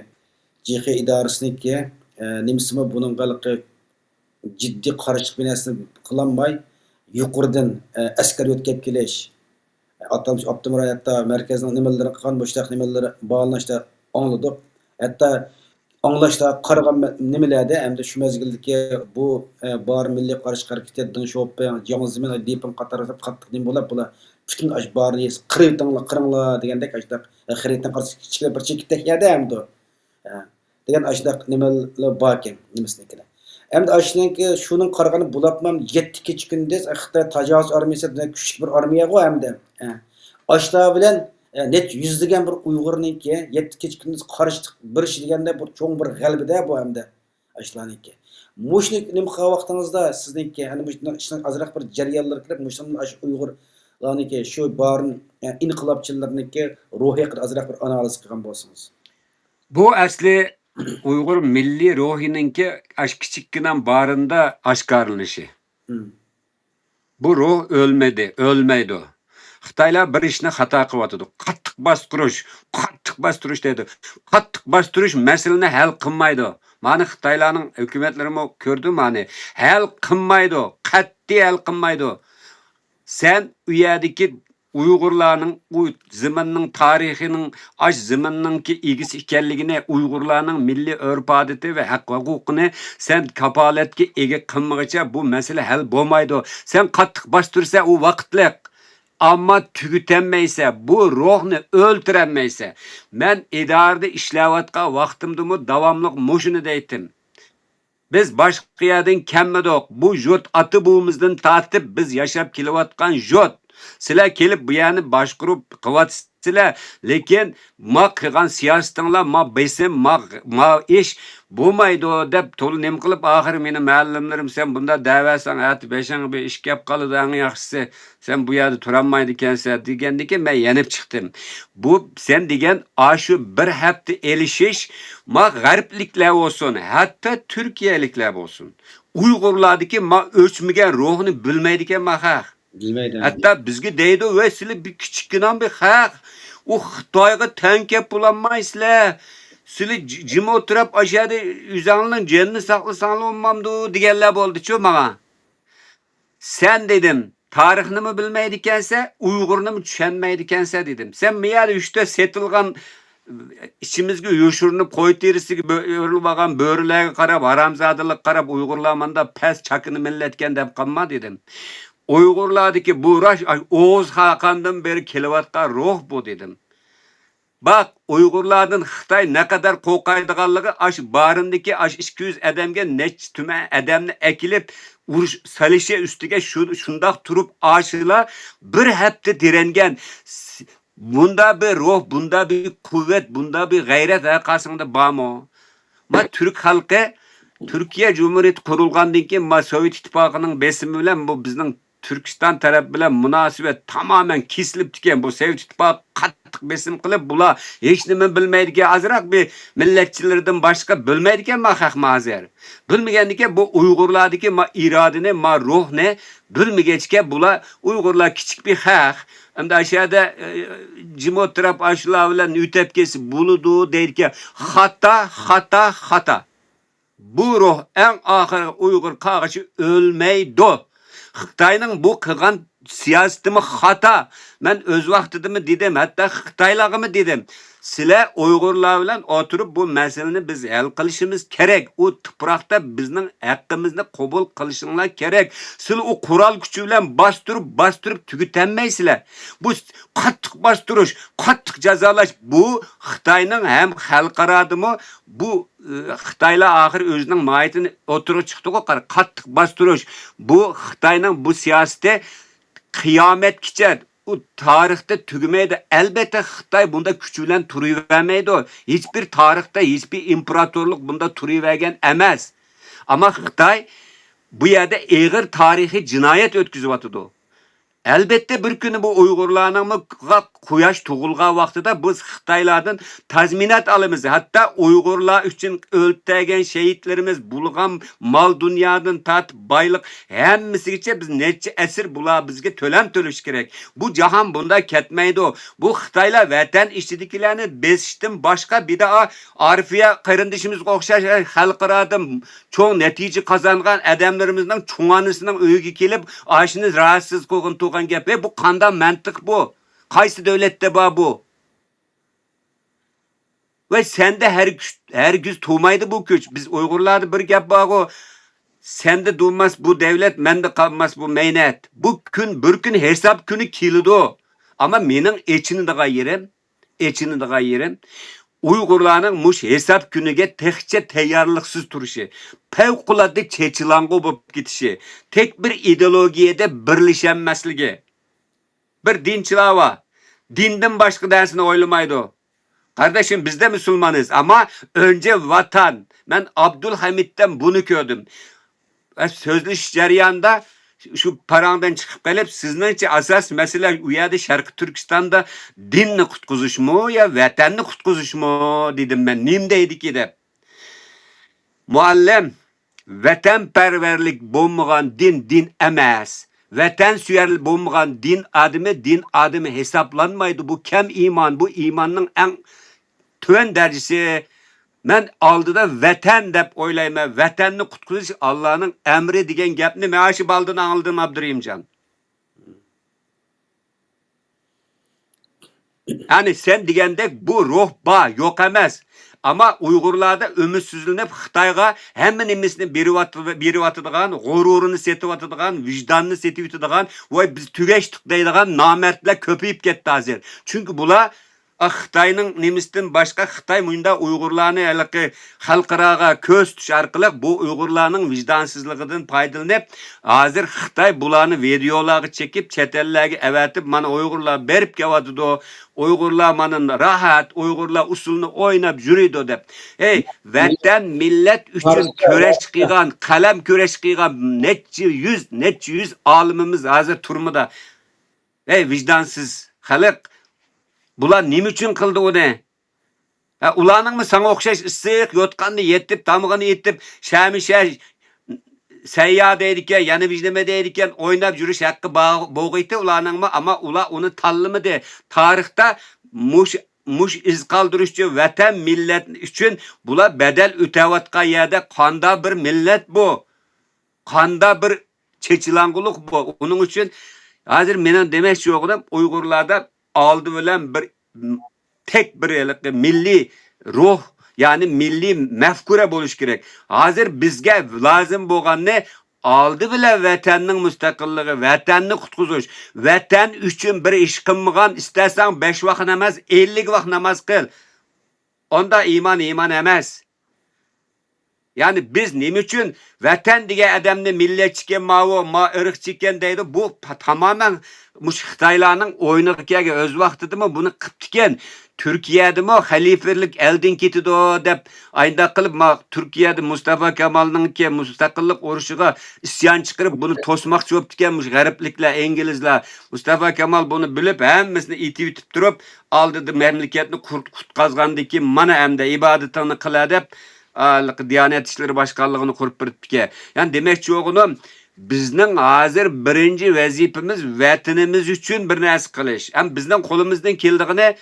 JX idorasiniki nimisimi buning jiddiy qarshilik binasini qilolmay yuqoridan askar o'tkazib kelish atalmış Abdumray hatta merkezden nimalarni qilgan bo'shtaq nimalar bağlanışda anladık. Hatta anglashda qaragan nimalarda hamda shu mezgildagi bu bar milliy qarshi harakatdan shu Yangi Zemin depin qatorida qattiq nim bo'lib bular butun ash barni qiringlar degandek ashdaq xaritdan qarshi kichkina bir chekitda yada hamda degan ashdaq nimalar bor ekan nimasinikilar. Hem de aşınınki şunun qaragani bulapmam 7 günde Xitoy tajovuz armiyasi küçük bir armiya go hem de. Aşlar bilen net yüzlügen bir Uygurninki 7 günde qarıştık bir iş degende bu çoğun bir g'albida bu hem de aşlarninki. Muşnik nimqa vaqtingizda sizninki hani muşning ishning azroq bir jarayonlar qilib muşning aş Uygurlarniki şu barın inqilobchilarniki ruhiy azroq bir analiz qilgan bo'lsangiz. Bu asli Uygur milli ruhininki kiçikkina barında aşkarlanışı. Bu ruh ölmeydi o. Xitaylar bir işni xato qilyotdi. Qattiq bastirish deydi. Qattiq bastirish masalani hal qilmaydi. Mani Xitoylarning hukumatlarimi ko'rdim mani. Hal qilmaydi. Qat'iy hal qilmaydi. Sen u yerdagi Uygurlarning u zamanning tarixinin aş zamanninki egisi ekanligini, Uygurlarning milliy urf-odati va haq-huquqini sen kapolatga ega qilmaguncha bu masala hal bo'lmaydi. Sen qattiq bostirsa u vaqtliq. Ama tügütenmeyse, bu ruhni öldüremeyse, men idarada ishlayotgan vaqtimdimi davamlıq muşunu deytim. Biz başqa yerdan kelmadik. Bu jot ati buvimizdan tortib biz yashab kelayotgan jot. Sizlar kelib bu yerni boshqarib qilyapsizlar, lekin ma qilgan siyosatinglar, ma besim, ma ish bo'lmaydi deb to'l nim qilib oxir meni muallimlarim sen bunda da'vatsan, ati beshing bir ish kelib qoladi, eng yaxshisi sen bu yerda turolmaydi ekansan degandiki men yanib chiqdim. Bu sen degan shu bir hafta elishish ma g'arbliklar bo'lsin, hatto Turkiyaliklar bo'lsin. Uyg'urlardagi ma o'chmagan ruhni bilmaydi ekan ma Bilmeydi. Hatta bizga deydi vesile bir küçükkinan bir haq. O Xitoyga tankep bulanmaysizlar. Sili jim oturup aşağıda üzerinin canını saklasan olmamdı diyenler oldu ço bana. Sen dedim tarihini mi bilmeydikense Uygur'unu mu düşünmeydikense dedim. Sen mi yani işte setilgan içimizge yuşurunup koy terisi böğürülbagan böğürlerge karab haramzadılık karab Uygurlamanda pes çakını milletken dep kanma dedim. Uygurlardaki bu uğraş Oğuz Hakan'dan beri kilovatka ruh bu dedim. Bak Uygurlardan Xitay ne kadar kokaydıganlığı aş barındaki aş 200 edemge neç tüme edemni ekilip uruş salişe üstüge şundak turup aşıyla bir hepte direngen bunda bir ruh, bunda bir kuvvet, bunda bir gayret arkasında bamo. Ma Türk halkı Türkiye Cumhuriyeti kurulgandan keyin ma Sovet İttifakı'nın besimi bilen bu bizning Türkistan tarafı bilen münasebet tamamen kesilip diken bu Sovet İttifakı qattiq besim qilib bular hech nima bilmaydigan azroq bir millatchilardan boshqa bilmaydigan ma haq mazir. Bilmagandan bu Uyg'urlardagi ma irodani, ma ruhni bilmagachga bular Uyg'urlar kichik bir haq. Hamda aşağıda cimotrap aşılar bilen ütepkesi buludu deyirken hata. Bu ruh en ahir Uygur karşı ölmeydi. Xitayning bu qilgan siyasetimi hata. Men öz vaqtida dedim, hatta Xitoylagimi dedim. Sizlar Uyg'urlar bilan o'tirib bu masalani biz hal qilishimiz kerak. U tuproqda bizning haqqimizni qabul qilishinglar kerak. Sizlar u qurol kuchi bilan bostirib tugatanmaysizlar. Bu qattiq bostirish, qattiq jazolash bu Xitoyning ham xalqarodimi bu Xitoylar ahir o'zining mohiyatini o'tirib chiqdi-ku, qattiq bostirish. Bu Xitoyning bu siyosati qiyomatgacha u tarixda tugmaydi. Elbette Xitoy bunda kuch bilan turavermaydi. Hiçbir tarixda hiçbir imparatorluk bunda turavergan emas. Ama Xitoy bu yerda ağır tarixiy jinoyat o'tkazyapti. Elbette bir günü bu Uygurlarning quyosh tug'ilgan vaqtida biz Xitoylardan tazminat alamiz. Hatta Uygurlar uchun o'ltirgan shahidlarimiz bulgan mal dunyodan tatib boylik hammasigacha biz necha asr bular bizga to'lam to'lash kerak. Bu jahon bunda ketmaydi. Bu Xitoylar vatan ichidagilarni besishdan boshqa bir da Arifiya qarindishimizga o'xshash xalqaroda cho'ng natija qozongan odamlarimizning cho'nganisining uyiga kelib, ashini rahatsiz qilgan gap. Bu qanday mantiq bu? Qaysi davlatda bor bu? Ve sende her güz tuğmaydı bu güç. Biz Uygurlarda bir gap var. Sende durmaz bu devlet, mende kalmaz bu meynet. Bu gün bir gün hesap günü kilidi. Ama menin içini de yerim. Uygurlarning muş hesap günüge tekçe tayyorliksiz turuşu, fevqulodda chechilang'u bo'lib ketishi, tek bir ideologiyada birlashanmasligi. Bir dinchilar var. Dindan başka dersini oylamaydı. Kardeşim biz de Müslümanız ama önce vatan. Ben Abdülhamid'den bunu gördüm. Sözleşiş jarayonida şu parandan çıkıp gelip sizin için asas mesele uyardı Şarkı Türkistan'da dinni kutkuzuş mu ya vatanni kutkuzuş mu dedim ben. Nimdeydik edip. Muallim vatanperverlik bulmagan din emas. Vatan bulmagan din adımı hesaplanmaydı. Bu kem iman, bu imanın en tön derecesi. Ben aldıda vatan dep oylayma. Vatanni kutkuzuş Allah'ın emri degen gapni meaşı baldın aldım Abdurrahimcan. Yani sen degende bu ruh ba yok emez. Ama Uygurlarda ümitsizlenip Xitayga hemmenimizini berivatıdığan, gururunu setivatıdığan, vicdanını setivatıdığan ve biz tügeçtik deydiğan namertler köpeyip gitti hazır. Çünkü bula Xitayning nemisdan boshqa Xitoy munda Uyg'urlarni xalqaroga ko'z tush orqali bu Uyg'urlarning vijdonsizligidan foydalanib, hozir Xitoy bularni videolarga chekib, chet ellarga avatib, mana Uyg'urlar berib kelyapti, Uyg'urlar mana rahat, Uyg'urlar usulni o'ynab yuradi deb. Hey, vatan millat uchun kurash qilgan, qalam kurash qilgan necha yuz olimimiz hozir turmada. Hey, vijdonsiz xalq bular nima uchun qildi uni? Ularning mi sana o'xshash issiq yotqanni yetib, tamog'ini yetib, shamisha sayya deydikan, yana vijdama deydikan, o'ynab yurish haqqi bo'g'iydi ularning mi? Ama ular uni tanlamadi. Tarixda mush muş iz kaldırışçı vatan millet için bula bedel ötevatqa yerde kanda bir millet bu. Kanda bir çeçilanguluk bu. Onun için hazır menin demek yoğunum Uygurlarda aldı bilen bir tek bir milli ruh yani milli mefkure buluş gerek. Hazır bizge lazım boğan ne? Aldı bile vatanның müstakilliği, vatanni kutkuzuş. Vatan üçün bir iş kılmıgan istersen 5 vakit namaz, 50 vakit namaz kıl. Onda iman emez. Yani biz nim için vatan diye adamni milletçiken ma ırık çiken deydi. Bu tamamen Xitaylarning oynuqiga öz vaqtida mı bunu qıptiken Türkiye'de mi halifelik elden ketidi deb ayda qilib Türkiye'de Mustafa Kemal'ning ki mustaqillik urushiga isyon chiqarib bunu tosmoqchi bo'libdikanmish g'arbliklar, İngilizler. Mustafa Kemal bunu bilib hammasini itib yutib turib oldida mamlakatni qutqazgandan keyin mana hamda ibodatini qila deb Diyanet İşleri Başkanlığını kurup biriptike. Yani demek yoğunum bizning hazır birinci vazifemiz vatanimiz için bir narsa qilish. Hem bizning qo'limizdan keldigini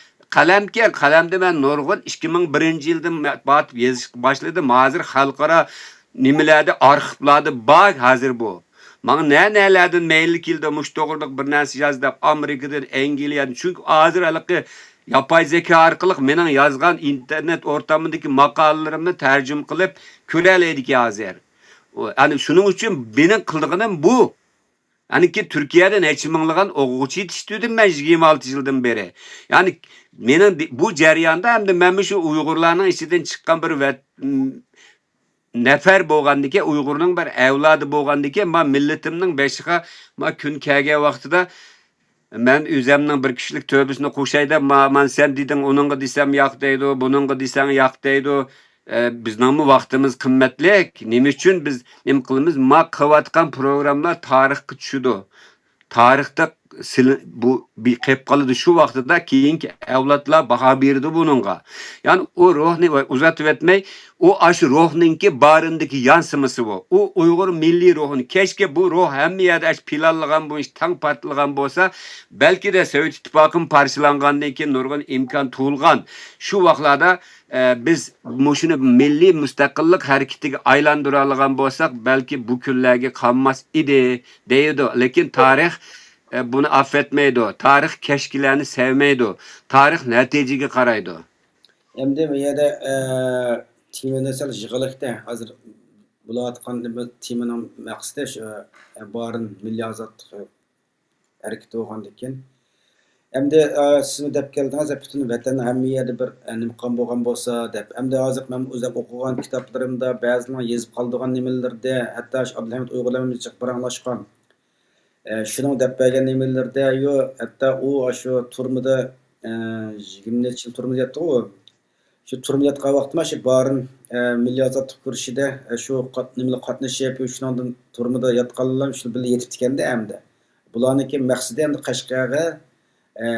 qalamda men nurg'un 2001-yilda matbuot yozish boshladim. Hozir xalqaro nimalarda arxivlarda bor hozir bu. Mana nelerden mail keldi mush to'g'riliq bir narsa yozdi Amerikadan, Angliyadan. Çünkü hozir haliqi yapay zeka arqılıq mening yazgan internet ortamındaki makalalarimni tercüm qilib ko'ralaydik hozir. Yani şunun için benim kıldığım bu. Yani ki Türkiye'de neçe minglığın o'quvchi yetiştirdim ben 26 yıldan beri. Yani mening bu jarayonda hem de men şu Uygurlarning ichidan chiqqan bir nefer bo'lgandiki, Uygurning bir avlodi bo'lgandiki, men millatimning beshiga men kun kelgan vaqtida men o'zimning bir kishilik tövbesini qo'shayda, men sen deding, onunga desam yo'q deydi, bununga desang yo'q deydi. Bizning vaqtimiz qimmatlik. Nima uchun biz nima qilamiz? Ma qilayotgan programlar tarixga tushdi. Tarixda bu bir qilib qoldi shu vaqtida keyingi avlodlar baho berdi buningga. Yani o ruhni uzatib etmay, o aş ruhningki barindagi yansıması bu. O Uyg'ur milliy ruhini keşke bu ruh hamma yerda planlagan bu ish tang patlagan bo'lsa, balki de Sovet ittifoqim parchalangandan keyin nurg'un imkon tug'ilgan. Shu vaqtlarda biz shuni milliy mustaqillik harakatiga aylandira olgan bo'lsak, balki bu kunlarga qolmas edi deydi. Lekin tarix bunu affetmeydi. Tarih keşkilerini sevmeydi. Tarih neticeye qaraydı. Endi bu yerda temani sal yig'iliqda hozir bo'layotgan temaning maqsadi shu barin milliy ozodlik harakati bo'lgandan keyin endi sizni deb keldingiz butun vatanni hamma yerda bir nimqon bo'lgan bo'lsa deb endi hozir men o'zim o'qigan kitoblarimda ba'zilarni yozib qoldigan nimalarda hatto Abdulhamid Uyg'urlarimiz chiqaranglashgan şunun dep bergen nimelerde yo hatta o şu turmada 20 yıl turmada yattı o. Şu turmada yatқан vaqtma şu barın milliy ozodlik kurashida şu nimeli qatnashib yapıyor shundan turmada yatqanlar shu birga yetib tikanda hamda. Bularniki maqsadi endi Qashqarga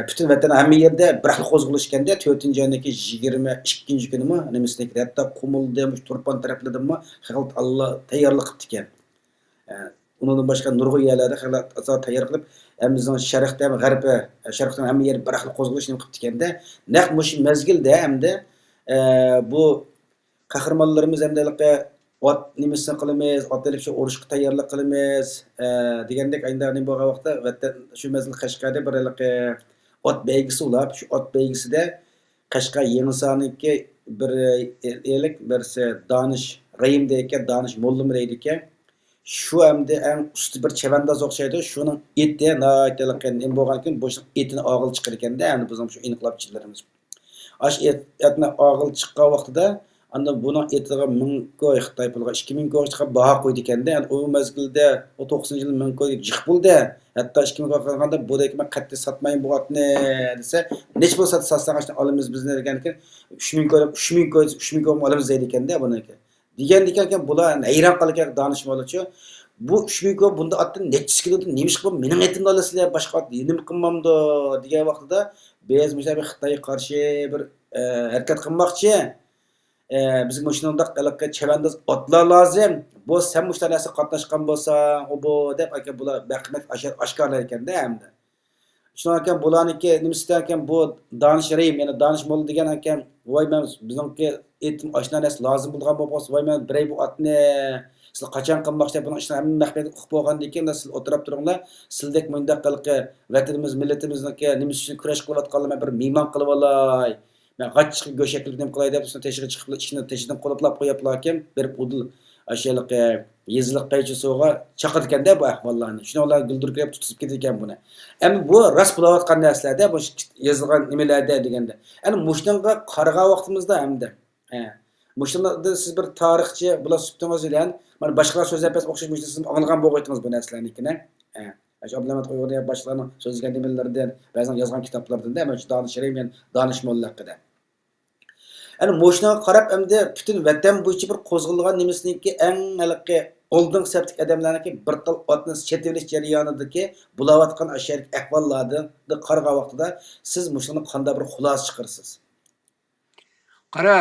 butun vatan hamma yerda bir xil qo'zg'alishganda 4-ayning 22 kunimi nimasini hatto Qumulda Turpan taraflarida xalq Allah tayyorlik qilib tikan. Ondan başka nurg'un yerlarda xalq tayyor qilib, bizning sharqda ham g'arbi, sharqdan hamma yer bir xil qo'zg'alish nima qilib tikanda, naq mush mezgilda hamda bu qahramonlarimiz hamda ot nimasini qilamiz, otlarga shu urushga tayyorlik qilamiz degandek ayda nima bo'lgan vaqtda vatan shu mezgil Qashqarda bir ot beygisi ulab, shu ot beygisida Qashqar Yenisoniki bir elik birsi Danish Rayimdagi Danish Mollim Raydiki şu hamda en usti bir chavandoz o'xshaydi. Shuning eti naytaliqan nima bo'lgan ekan, bu etini og'il chiqar ekanda, endi bizning shu inqilobchilarimiz. Ash etni og'il chiqqan vaqtida, anda buning etiga 1000 koy Xitoy puliga 2000 koy chiqib baho qo'ydi ekanda. Endi u mezgilda o 90-yil 1000 koy jiq bo'ldi. Hatto 2000 koy qilganda bu dekma qatti satmayın bo'gatni desa, nech bo'lsa satsangashni olamiz bizni degan ekan. 3000 koy olamiz deydi ekanda buniki. Diyen dikerken bular hayran qalgan danışmalıçı bu 3000 koy bunda atın neçis kilodan nemish qilib mening etimni olasizlar boshqa nima qilmamdi degan vaqtida biz mesela bir Xitoyga qarshi bir harakat qilmoqchi bizga shundoq aloqa chavandoz otlar lozim bu sen mushta narsa qatnashgan bo'lsa bu deb aka bular baqmat oshkorlar ekanda hamda Şuna ekan bularniki nimasi ekan bu danish rayim, yani danish molla degan ekan, voy men bizningki etim oshna narsa lozim bo'lgan bo'lib qolsa, voy men birey bu otni sizlar qachon qilmoqchi buni ishni hamma mahbet uqib bo'lgandan keyin siz o'tirib turinglar, sizdek mundaq qilqi vatanimiz millatimizniki nimasi uchun kurash qilayotganlar bir mehmon qilib olay. Men g'achchiq go'shaklik nim qilay deb sizni teshig'i chiqib ishni teshidan qo'lab qo'yaplar ekan, bir udul ashaliq yeziliq paychisiga chaqir ekanda bu ahvollarni. Shuni ular guldirib tutib ketgan buni. Endi bu ras bo'layotgan narsalarda bu yozilgan nimalarda deganda. Endi mushunga qaragan vaqtimizda hamda. Mushunda siz bir tarixchi bular sübtingiz bilan mana boshqalar so'zlab o'xshash mushunda siz anglagan bo'g'aytdingiz bu narsalarnikini. Shu Abdulamat Qo'yg'oniy boshqalarning so'zlagan nimalardan, ba'zan yozgan kitoblardan da mana shu donishlar men donishmonlar haqida. Endi mushunga qarab endi butun vatan bo'yicha bir qo'zg'algan nimasiniki eng haliqi oldin septik odamlarniki bir xil otni chetilish jarayonidagi bulayotgan asharik ahvollarni qarag'an vaqtida siz mushuni qanday bir xulosa chiqarsiz? Qara,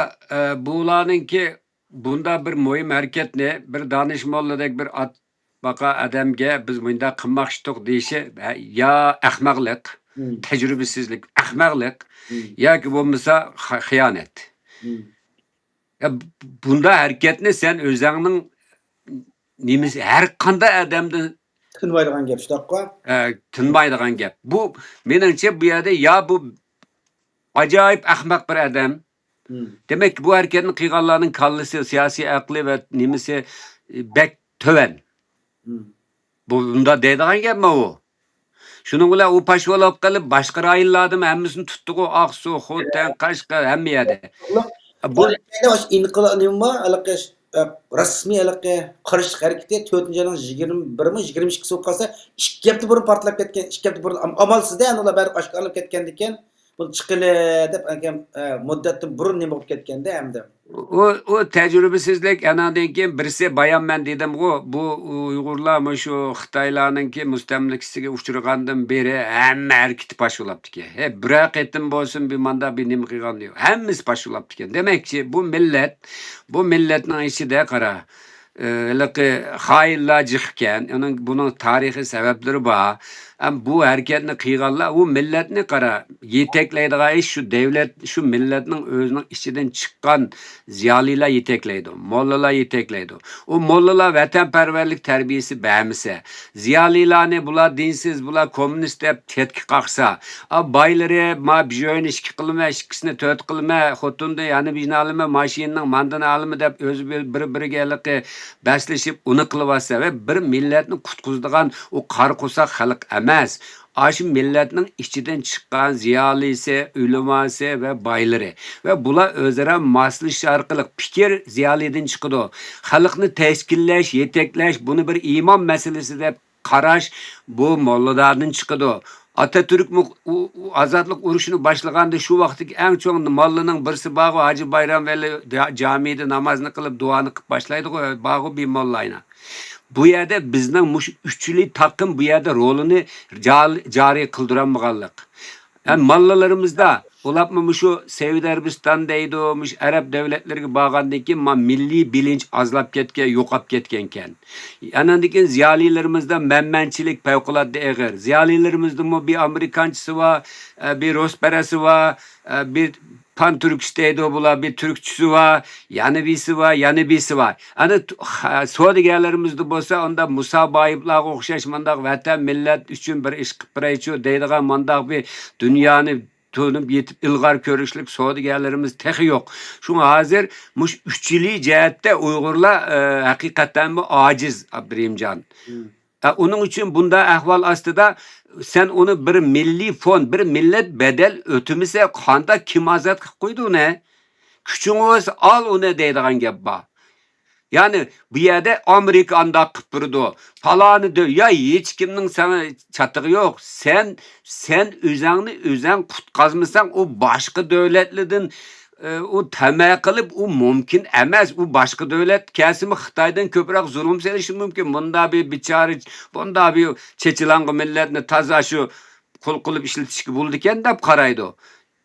bularninki bunda bir muhim harakatni bir danishmonlardek bir baqa odamga biz bunda qilmoqchidik deyishi yo ahmoqlik, tajribasizlik, ahmoqlik yoki bo'lmasa xiyonat. Bunda harakatni sen o'zingning nimasi har qanday odamdan tinmaydigan gap shunaqa. Tinmaydigan gap. Bu meningcha bu yerda yo bu ajoyib ahmoq bir odam. Demek bu hareketni qilganlarning kallasi, siyosiy aqli va nimasi bek töven. Bunda deydigan gapmi u? Shuning bilan u pashvolab qilib boshqa rayonlardan hammasini tutdi u Aqsu, Xotan, Qashqar hamma yerda. Bu inqilob nima aloqa rasmiy aloqa qarish harakati 4-21mi 22 so'q qolsa 2 hafta burun portlab ketgan, 2 hafta burun amalsizda ular bari oshkorlanib ketgan ekan. Bu chiqili deb akam muddatdan burun nima bo'lib ketganda hamda. O tecrübesizlik anadan keyin birisi bayanman dedim-ku, bu Uyg'urlar shu Xitoylarninki mustamlikasiga uchragandan beri hamma harakati pashulabdiki. Bir qatim bo'lsin bir manda bir nima qilgan yo'q. Hammasi pashulabdiki. Demakchi bu millatning ichida qara. Laqi xayillar jiqkan, buning tarixiy sabablari bor. Bu hareketni qilganlar u millatni qara yetaklaydigan ish shu davlat, shu millatning o'zining ichidan chiqqan ziyolilar yetaklaydi, mollalar yetaklaydi. U mollalar vatanparvarlik tarbiyasi bermasa, ziyolilarni bular dinsiz, bular kommunist deb chetga qaqsa, boylari ma bijoyni ishki qilma, ikkisini 4 qilma, xotinni yana bijnalima, mashinaning mandini olma deb o'zi bir-biriga baslashib uni qilyapsa va bir millatni qutqizadigan u qarqusa xalq emas. Aşı milletinin içinden çıkan ziyalisi, uleması ve bayları. Ve bula özara masliş arkalık fikir ziyaliden çıkıdı. Halkını teşkilleş, yetekleş, bunu bir iman meselesi de karaş bu mollalardan çıkıdı. Atatürk azatlık uruşunu başlaganda şu vaxtki en çok mallının birisi bağı Hacı Bayram Veli camide namazını kılıp duanı kılıp başlaydı. Bağı bir mollayına. Bu yerde bizden üçlü takım bu yerde rolünü cari kıldıranmağanlık. Yani mallalarımızda olapmı şu Suudi Arabistan'daydı, Arap devletleri bağandaki milli bilinç azlap ketken, yokap ketkenken. Yanındaki ziyalilerimizde memmençilik fevkalade eğer. Ziyalilerimizde bir Amerikancısı var, bir Rosperası var, bir Pan-Türkisteydi bula bir Türkçüsü var, yanıbisi var, yanıbisi var. Yani Suudigerlerimizde bolsa onda Musa Bayıplarga okşaş mandak vatan millet üçün bir iş kıpırayçı deydiğen mandak bir dünyanı tutunup yetip ilgar körüşlük Suudigerlerimiz tehi yok. Şuna hazır muş üççiliği cihette Uygurlar hakikaten bu aciz Abrimcan. Onun için bunda ahval aslında sen onu bir milli fon, bir millet bedel ötümüse kanda kim azat koydu ne? Küçüğünüz al onu deydiğen gibi bak. Yani bu yerde Amerika anda kıpırdı. Falanı diyor. Ya hiç kiminin sana çatığı yok. Sen özen kutkazmışsan o başka devletlerden o temel kılıp o mümkün emez. O başka devlet kesimi Xitay'dan köpürek zulüm selişi mümkün. Bunda bir biçare, bunda bir çeçilangı milletini taza şu kul kılıp işletişki bulduken de karaydı.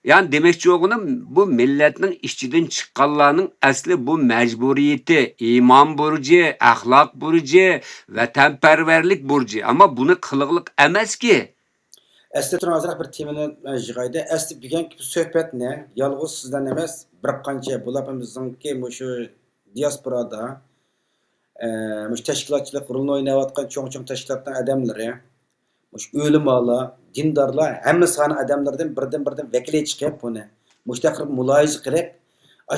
Yani demekçi oğlum bu milletinin işçiden çıkanlarının asli bu mecburiyeti, iman burcu, ahlak burcu, vatanperverlik burcu. Ama bunu kılıklık emez ki. Asli hazır bir temini jigayda. Asli bugün söhbet ne? Yalğız sizden emas, bir qancha bulapımızınki şu diasporada mush tashkilotchilik rolini o'ynayotgan cho'ng tashkilotning odamlari, mush o'limalar, dindorlar, hamma soni odamlardan birdan vakili chiqib buni mushtaqir muloyiza qilib,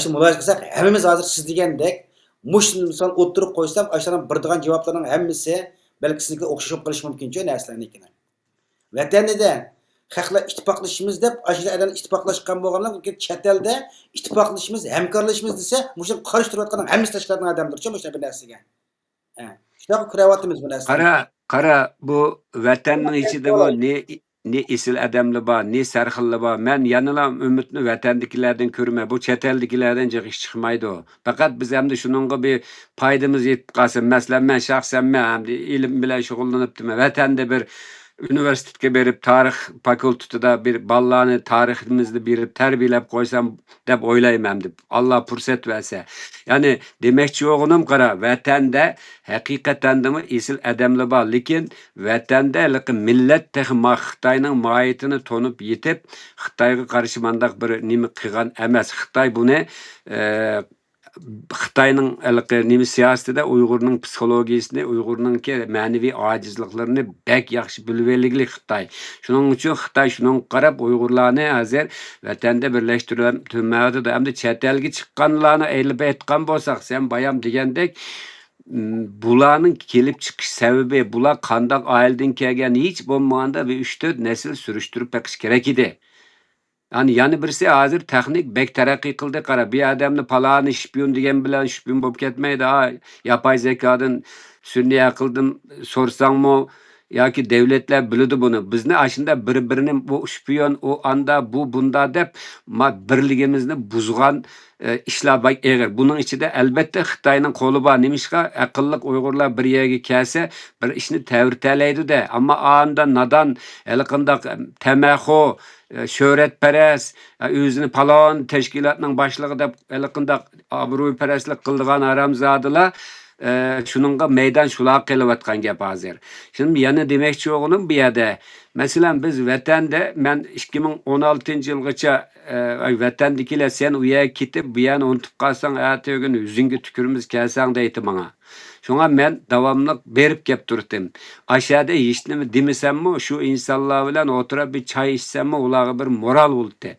shu muloyiza qilsak hammamiz hozir siz degandek mush misol o'tirib qo'ysam, ashuna birdigan javoblarning hammasi balki sizniki o'xshab qolishi mumkin-ku narsalarnikini. Vatanida xalqlar ittifoqlashimiz deb, ashuna adam ittifoqlashgan bo'lganlar chet elda ittifoqlashimiz, hamkorlashimiz desa, mushuni qarshi turayotgan hammasi tashkilotning odamlarcha mushuna bir narsaga. Shunaqa ko'ryapmiz bu narsani. Qara bu vatanning ichida bu ne isil adamlar bor, ne sarxillar bor. Men yanala umidni vatandagilardan ko'rma. Bu chet eldagilardan jig'ish chiqmaydi o. Faqat biz hamda shuningga bir foydamiz yetib qolsin. Masalan, men shaxsan men hamda ilm bilan shug'ullanibman. Vatanda bir universitetga berib, tarix fakultetida bir ballarni tariximizni berib tarbiyalab qo'ysam deb o'ylayman deb. Alloh fursat bersa. Ya'ni demakchi o'g'lim qara, vatanda haqiqatan mi isil adamlar bor, lekin vatanda millat Xitoyning mohiyatini tonib yetib, Xitoyga qarshi mandaq bir nima qilgan emas. Xitoy buni Xitoyning nima siyosatida Uyg'urning psixologiyasini, Uyg'urning ma'naviy ojizliklarini bek yaxshi bilganligli Xitoy. Shuning uchun Xitoy shuning qarab Uyg'urlarni hozir vatanda birlashtirmoqda. Hamda chet elga chiqqanlarni elib aytgan bo'lsak, sen bayam degandek bularning kelib chiqish sababi, bular qandoq oiladan kelgan hech bo'lmaganda bir 3-4 nasl surishtirib baqish kerak edi. Yani birisi hozir texnik bek taraqqiy qildi. Qara, bir odamni paloni shpion degan bilan shpion bo'lib ketmaydi. Yapay zekadan sun'iy aqldan so'rsangmi yoki davlatlar biladi buni. Bizni ashunda bir-birini bu shpion, o anda bu bunda deb birligimizni buzgan ishlar eg'ir. Buning ichida albatta Xitoyning qo'li bor. Nimishqa aqlliq Uyg'urlar bir yerga kelsa, bir ishni ta'virtalaydi-da. Ammo anda nadan haliqandoq tamaxo şöhretperest, özünü palon teşkilatning boshlig'i deb haliqandoq obro'yparastlik qildigan haramzodalar shuningga meydan shular qilayotgan gap hozir. Şimdi yana demakchi o'g'lim bu yerda, masalan biz vatanda, men 2016-yilgacha vatandagilar sen u yerga ketib, bu yerni unutib qolsang, ertaga yuzingga tukirimiz kelsang deydi menga. Şuna men davamlı berip kep turdim. Aşağıda hiç nima demesemmi, şu insanlar bilan oturup bir çay içsemmi, ularga bir moral bo'ldi.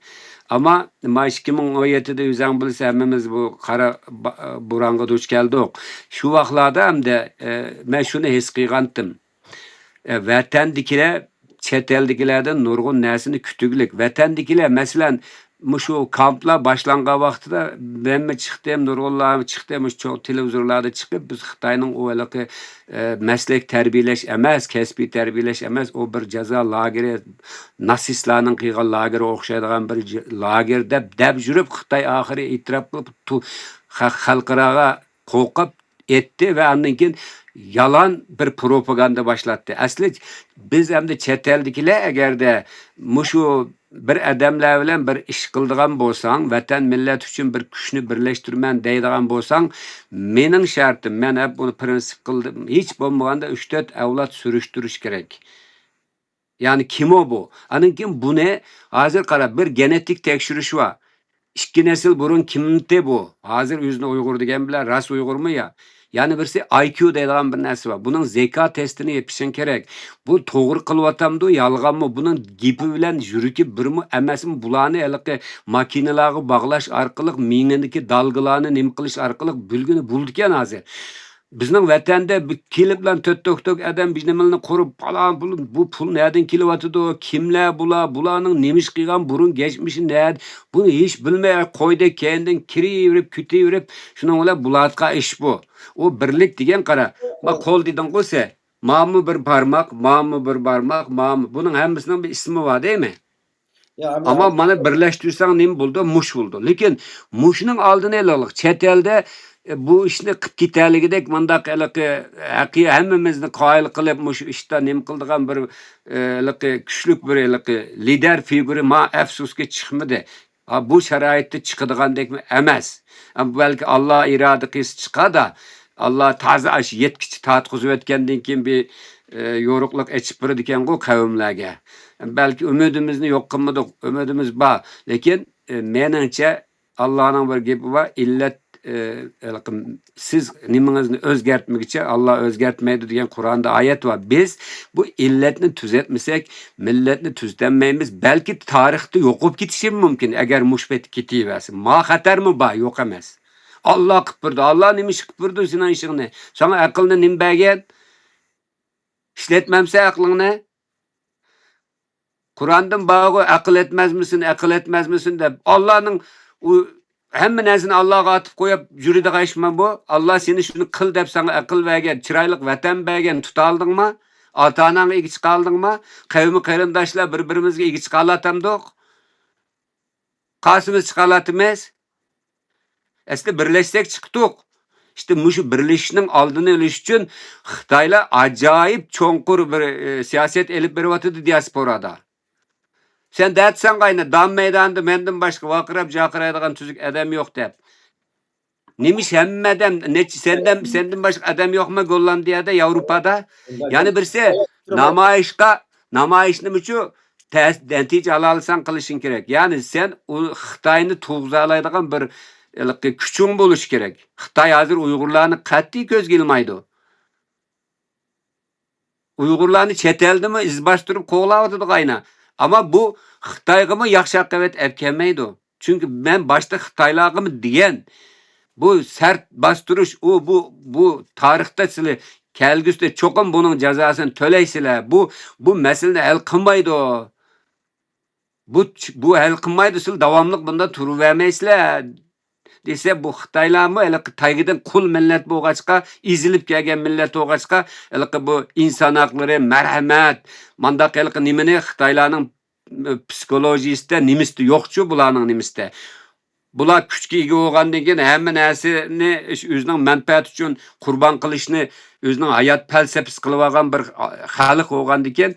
Ama 2017'de yüzden bilse hemmimiz bu qara buranga duch keldik. Şu vaqtlarda hamda men shuni his qilgandim. Vatandagilar chet eldagilardan nurg'un narsani kutuglik. Vatandagilar masalan şu kamplar başlangan vaqtida men chiqdim, nurg'unlar chiqdim, şu televizorlarda chiqib biz Xitoyning o alaqi meslek tarbiyalash emas, kasbiy tarbiyalash emas, o bir jazo lageri, nasistlarning qilgan lageri o'xshaydigan bir lager deb yurib Xitoy oxiri e'tirof qilib xalqaro qo'rqib etdi va undan keyin yalan bir propaganda başlattı. Asli biz hamda chet eldagilar agarda mushu bir adamlar bilan bir ish qildigan bo'lsang, vatan millat uchun bir kuchni birlashtirman deydigan bo'lsang, mening shartim, men hep buni prinsip qildim. Hech bo'lmaganda 3-4 avlod surishtirish kerak. Yani kim o bu? Anınkin bu ne? Hazır qara bir genetik tekshirish var. 2 nesil burun kimdi bu? Hazır yüzüne Uygur degan bilan ras Uygurmu ya? Yani birisi IQ deydigan bir narsa var. Bunun zeka testini yapışın kerak. Bu to'g'ri qilyapamdi, yolg'onmi? Bunun gapi bilan yuriki birmi emasmi? Bularni haliqi makinalarga bog'lash orqali miyindagi dalgılarni nim qilish orqali bilgini buldikan hozir. Bizning vatanda kelib bilan tok adam biznemalni qurib falan bu pul nereden kelyapti, kimlar bularning nemish qilgan burun geçmişi nerede? Bunu hiç bilmay qo'yda kendan kiraverib, kutaverib, shuning bilan bulatqa ish bu. O birlik degan qara. Ma qo'l deding qo'ysa, ma'mu bir barmoq, buning hammasining bir ismi bor, deymi? Ama mana birlashtirsang nima bo'ldi? Mush bo'ldi. Lekin mushning oldini olaylik. Chet elda bu ishni qilib ketaligidek mandaq haqiqiy hammamizni qoyil qilib mush ishda nim qildigan bir kuchlik bir lider figuri ma afsuski chiqmadi. Bu sharoitda chiqadigandek emas. Balki Alloh iroda qilsa chiqadi. Allah taze aş yetkiçi tatqızıp ötkendan keyin bir yoruqluq içip bir diken bu kavimlerge. Belki ümidimizni yok qılmadık, ümidimiz bar. Lekin meningçe Allah'ın bir gepi var, illet siz nimenizni özgertmegiçe Allah özgertmeydi degan Qur'onda ayet var. Biz bu illetni tüzetmesek milletni tüzetenmeymiz. Belki tarixda yo'qib ketishi mumkin agar mushbet ketiversin. Ma xatar mı bar? Yo'q emas. Allah qıpırdı. Allah nima ish qıpırdı senin işini. Sana aqlni nim bergan? İşletmemse aqlını. Kur'an'dan bağı akıl etmez misin, akıl etmez misin de Allah'ın hemen narsani Allah'a atıp koyup jüride qayışma bu. Allah seni şunu kıl dep sana akıl vergen, çıraylık vatan bergen tutaldın mı? Ata-anаңа igi çıkaldın mı? Kavmi qarindoshlar bir-birimizga igi çıqalatamdık. Qasimiz çıqalatımız. Asli birleşsek çıktık. İşte muşu birleşishning oldini olish uchun Xitoylar ajoyib cho'nqur bir siyaset elib beryapti diasporada. Sen dertsen qayna dam meydanında menden başka vaqirab jaqiraydigan tüzük adam yok dep. Nemiş hemme adam senden başka adam yok mu Gollandiyada, Avrupa'da? Yani birisi namayishni muchu natija alalsan qilishing kerak. Yani sen Xitoyni tuğzalaydigan bir kuching bo'lish kerak. Xitoy hozir Uyg'urlarni qat'iy ko'zga ilmaydi. Uyg'urlarni chet eldimi izbash turib qo'g'layotdi qayna. Ama bu Xitoyga mı yaxshi aqabat olib kelmaydi. Çünkü men boshda Xitoylarga mı degan bu sert bastırış bu tarixda sizlar kelgusida cho'qim buning jazosini to'laysizlar. Bu masalani hal qilmaydi. Bu hal qilmaydi, siz davomli bunda turavermaysizlar. Dese bu Xitoylarmi taygidan qul millat bo'lg'achqa, ezilib kelgan millat bo'lg'achqa, bu inson haqlari, marhamat, mandaq nimani Xitoylarning psikologiyasida nimasi yo'qchu bularning nimasida. Bular kuchga ega bo'lgandan keyin hamma narsani o'zining manfaati uchun qurbon qilishni o'zining hayot falsafasi qilib olgan bir xalq bo'lgandan keyin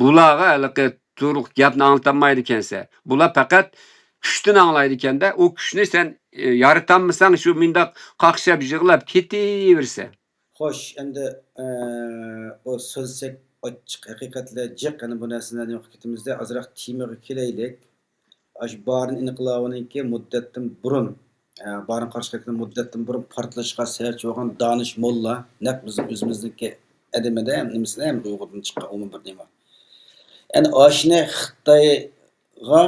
bularga turq gapni anglatamaydi ekansa. Bular faqat kuchni anglaydi ekanda, o kuchni sen yaratanmasan shu mindaq qaqshab yig'lab ketaversa. Xo'sh, endi o so'zsak ochiq haqiqatlar jiq ana bu narsalarni yo'q ketimizda azroq temaga kelaylik. Aş barın inqilobininki muddatdan burun, barın qarshi muddatdan burun portlashga sababchi bo'lgan danish molla, naq biz o'zimizniki adamida ham nimasida ham Uyg'urdan chiqqan umumiy bir nima. Yani oshni Xitoyga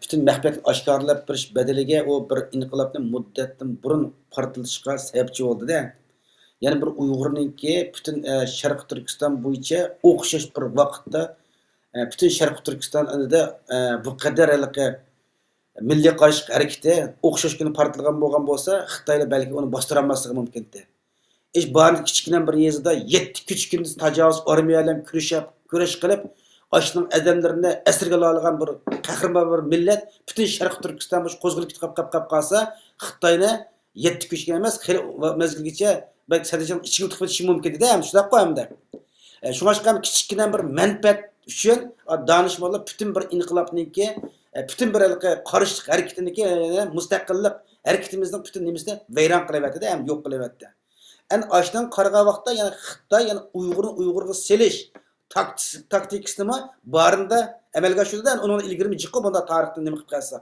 bütün mahbet oshkorlab berish badaliga o bir inqilobni muddatdan burun portlashga sababchi bo'ldi-da. Yani bir Uyg'urninki bütün Sharq Turkiston bo'yicha o'xshash bir vaqtda bütün Şarkı Türkistan'da bu kadar milli qarshi hareketi o'xshash kuni partlagan bo'lgan bo'lsa, Xitoylar balki uni bostiranmasligi mumkin edi. Ish bari kichkina bir yezida 7 kuchkini tajovuz armiyalar kurash qilib, ashning adamlarini asirga olgan bir qahramon bir millat bütün Sharq Turkiston bo'sh qo'zg'ilib qolib qolsa, Xitoyni 7 kuchga emas, mezgilgacha balki sadaqaning ichiga tiqib ketishi mumkin edi, ham shunday qo'yamda. Shunga chiqqan kichkina bir manfaat üçün danışmalar bütün bir inqilobniki, bütün bir qarışıq hareketiniki mustaqillik hareketimizning bütün nimasini vayron qilyapti, ham yo'q qilyapti. An ashdan qaragan vaqtda yani Xitoy yani Uyg'urga selish taktikasini barında amalga oshirdi, uni ilgirmi jiqqa bunda tarixda nima qilib qolsa.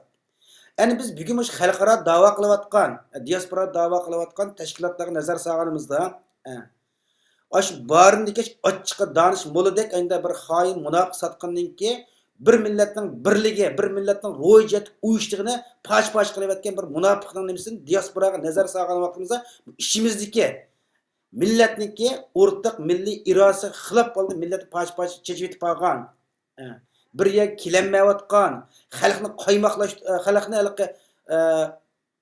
Yani biz bugun mush xalqaro da'vo qilayotgan, diaspora da'vo qilayotgan tashkilotlarga nazar solganimizda aş barındaki açıkça danış moludek ayında bir hain munafiq satqanınki bir milletin birligi, bir milletin ro'yjet uyuştuğunu paş qilayotgan bir munafiqning nimasini diasporaga nazar solgan vaqtimizda ishimizdagi millatniki o'rtaq milliy irodasi xilop bo'ldi, millat paş chechib etib qolgan. Bir yer kelanmayotgan, xalqni qoymoqlash, xalqni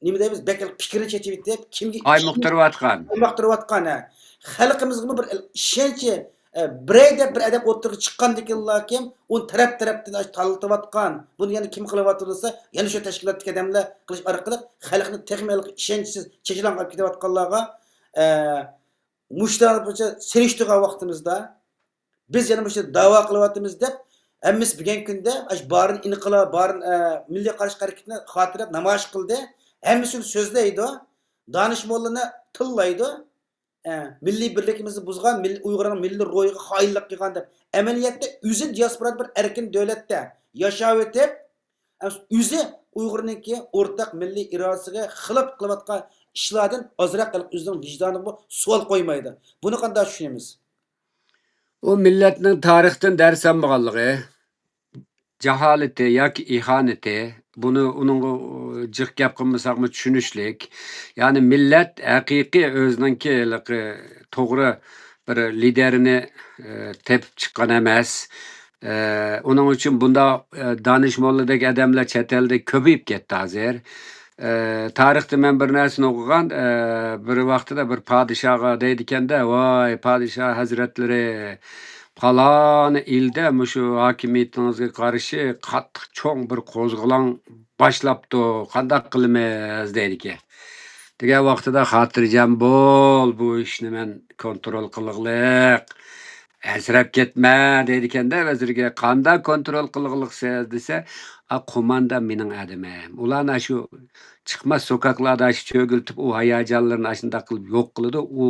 nima deymiz, bekal fikrini chechib etib, kimga qoymoqtirayotgan. Xalqimizga bir ishonchi bir adab o'tirib chiqqandikilar kim uni tarafdan tanıtıvatgan. Bunu yani kim qilyaptırsa, yana shu tashkilotdagi odamlar qilish orqali xalqni texnik ishonchsiz chechilan qilib ketayotganlarga mushtarcha selishtirgan vaqtimizda biz yana shu da'vo qilyapmiz deb hammasi bugun kunda barin inqilob, barin milliy qarshi harakatni xotirlab namoyish qildi. Hammasini so'zlaydi. danışmollini tillaydi. Milliy birlikimizni buzgan, Uyg'urning milliy ro'yiga xoinlik qilgan deb. Amaliyotda o'zi diasporada bir erkin davlatda yashab o'tib, o'zi Uyg'urniki o'rtaq milliy irodasiga xilof qilayotgan ishlardan ozroq qilib o'zining vijdoniga savol qo'ymaydi. Buni qanday tushunamiz? O milletning tarixdan ders almaganligi, jaholati yoki ihaneti, bunu onun jiq gap qilmasaqmi tushunishlik. Ya'ni millat haqiqiy o'zininki to'g'ri bir liderini tepib chiqqan emas. Onun uchun bunda danishmonlardagi odamlar chet elda ko'payib ketdi hozir. Tarixda men bir narsani o'qigan, bir vaqtida bir podshohga deydi ekanda, voy podshoh hazratlari, falon ilda shu hokimiyatingizga qarshi qattiq cho'ng bir qo'zg'olon boshlabdi, qanday qilamiz deydi ekan. Degan vaqtida xotirjam bo'l, bu ishni men kontrol qilg'liq. Əsrəb ketmə dedikəndə vəzirə qanda kontrol qılğılıqsız desə, komanda mening adamım. Ularni shu chiqmas sokaklarda cho'giltib u hayajonlarni ashunda qilib yo'q qiladi. U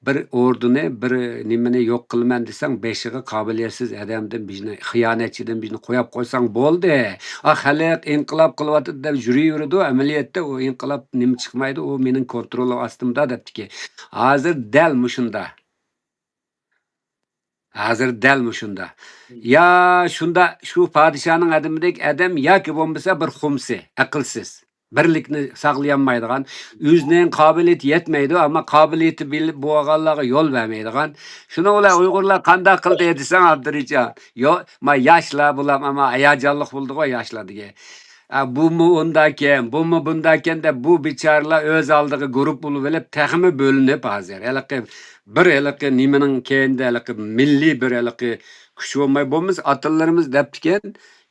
bir orduni, bir nimani yo'q qilman desang, beshiga qobiliyatsiz odamdan bizni xiyonatchidan bizni qo'yib qo'ysang bo'ldi. Xalq inqilob qilyapti deb yuradi, amaliyotda u inqilob nima chiqmaydi, u mening kontrolim ostimda debdiki. Hozir dal mushunda. Hazır dal mushunda. Ya shunda shu podshohning adamidek adam yoki bo'lmasa bir xumsi, aqlsiz. Birlikni saqlayolmaydigan, o'zining qobiliyati yetmaydi, ammo qobiliyati bilib bo'lganlarga yo'l bermaydigan. Shuni ular Uyg'urlar qanday qildi desang, Abdurijon. Yo, ma yoshlar bular, ammo hayajonli bo'ldi-ku yoshlarga. Bu mu undaken, bu mu bundaken de bu biçarlar öz aldığı grup bulup velip texmi bölünüp hazır. Elaki bir elaki nimenin kendi elaki milli bir elaki kuş olmay bomuz atıllarımız deptiken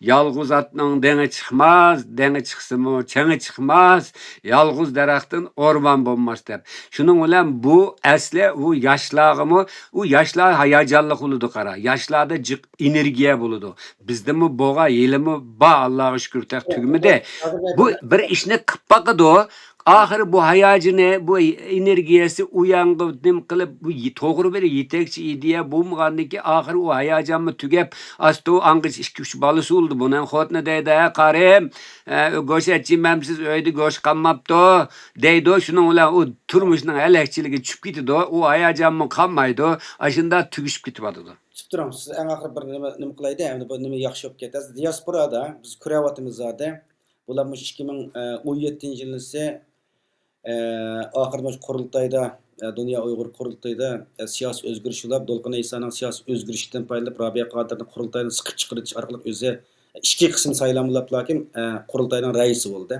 yalğız atның denge çıkmaz, denge çıksın mı, çenge çıkmaz, yalğız daraxtın orman bulmaz dep. Şunun ulan bu asli u yaşlağımı, u yaşlar hayacanlık uludu qara. Yaşlarda cık energiya buludu. Bizde mi boğa, yelimi ba Allah'a şükür tek tügümüde. Bu bir işini kıpbaqıdı o. Ahir bu hayacını, bu energiyası uyandım kılıp bu toğru bir yetekçi ideya bulmagandı ki ahir o hayacanımı tügep astı o angıç 2-3 balısı oldu bunun xotna deydi qarım goş etçimemsiz öydi goş kalmaptı deydi o şunun ulan o turmuşunun elekçiligi çüp gitdi o hayacanımı kalmaydı aşında tügüşüp gitmedi. Tuturam siz en axir bir nima qilaydi, endi bu nima yaxshi bo'lib ketadi. Diasporada biz ko'ryapmiz zada. Bular 2017-yilda oxirgi qurultayda Dünya Uyghur qurultayda siyosiy o'zgarishlar Dolqin Aysoning siyosiy o'zgarishidan foydalanib Rabia Qodirni qurultaydan siqib chiqarish orqali o'zi ikki qism saylanib lakin qurultayning raisi bo'ldi.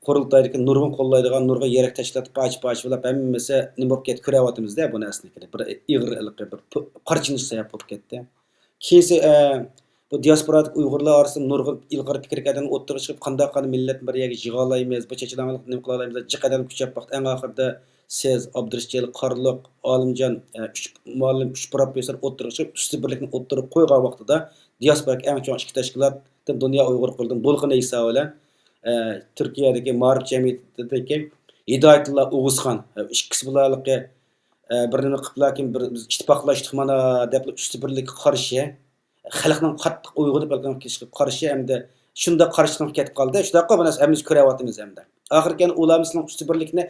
Qurultaydagi nurg'un qo'llaydigan, nurg'a yerak tashlatib pach bo'lib hammasi nima bo'lib ketdi ko'ryapmiz-da bu narsani. Bir ig'irlik, bir qarchinish sabab bo'lib ketdi. Keyin bu diasporadagi Uyg'urlar orasida nurg'un ilg'or fikrga odam o'ttirib chiqib qanday millat bir yerga yig'olaymiz, bu chechlanlik nima qila olamiz, jiqadan kuchab vaqt eng oxirida siz Abdurishjel Qarliq, Olimjon 3 muallim 3 professor o'ttirib chiqib usti birlikni o'ttirib qo'ygan vaqtida diasporaga eng chong ikki tashkilotdan Dünya Uyg'ur quruldan Dolqin Ayso bilan Türkiye'deki Marif Cemiyeti'deki Hidayetullah Oğuzhan ikkisi bularlıqqa bir nima qilib lakin biz ittifoqlashdik mana deb usti birlikka qarshi xalqning qattiq uyg'unib qolgan kishiga qarshi hamda shunda qarshilik ketib qoldi. Shunaqa bu narsa hamiz ko'ryapmiz hamda. Oxirgi ulamizning usti birlikni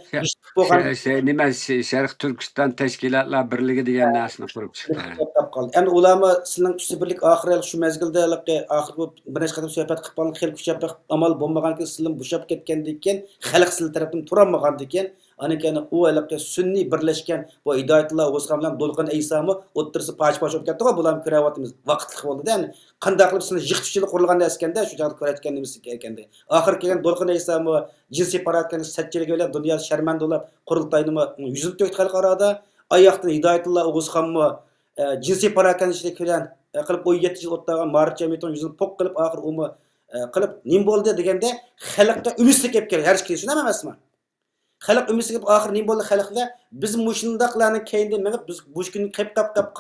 bo'lgan nima Sharq Turkiston tashkilotlar birligi degan narsani qurib chiqdi. Endi ulama sizning usti birlik oxirgi shu mezgilda oxir bu bir necha qadam suhbat qilib qolgan xil kuchab amal bo'lmaganki sizlar bo'shab ketgandan keyin xalq sizlar tarafdan turolmagandan keyin Anakani u alaqqa sunniy birlashgan bu Hidayetullah Oğuzhan bilan Dolqin Aysomi o'ttirisi pach bo'lib ketdi-ku, bularni ko'ryapmiz. Vaqtli bo'ldi-da. Yani qanday qilib sizlar yiqitishlik qurilgan eskanda shu joyda ko'rayotganimiz ekanda. Oxir kelgan Dolqin Aysomi jinsiy paratgan satchilik bilan dunyo sharmanda bo'lib qurultayni yuzini to'yt xalqarada oyoqdan Hidayetullah Oğuzhanmi jinsiy paratganchilik bilan qilib 17 yil o'tgan Marif Cemiyetining yuzini poq qilib oxir umi qilib nim bo'ldi deganda xalqqa umidlik kelib keldi. Hech kim shunday emasmi? Xalq umidsiz oxir nima bo'ldi xalqda? Biz mushundaqlarni keyinda menib biz bu kunni qep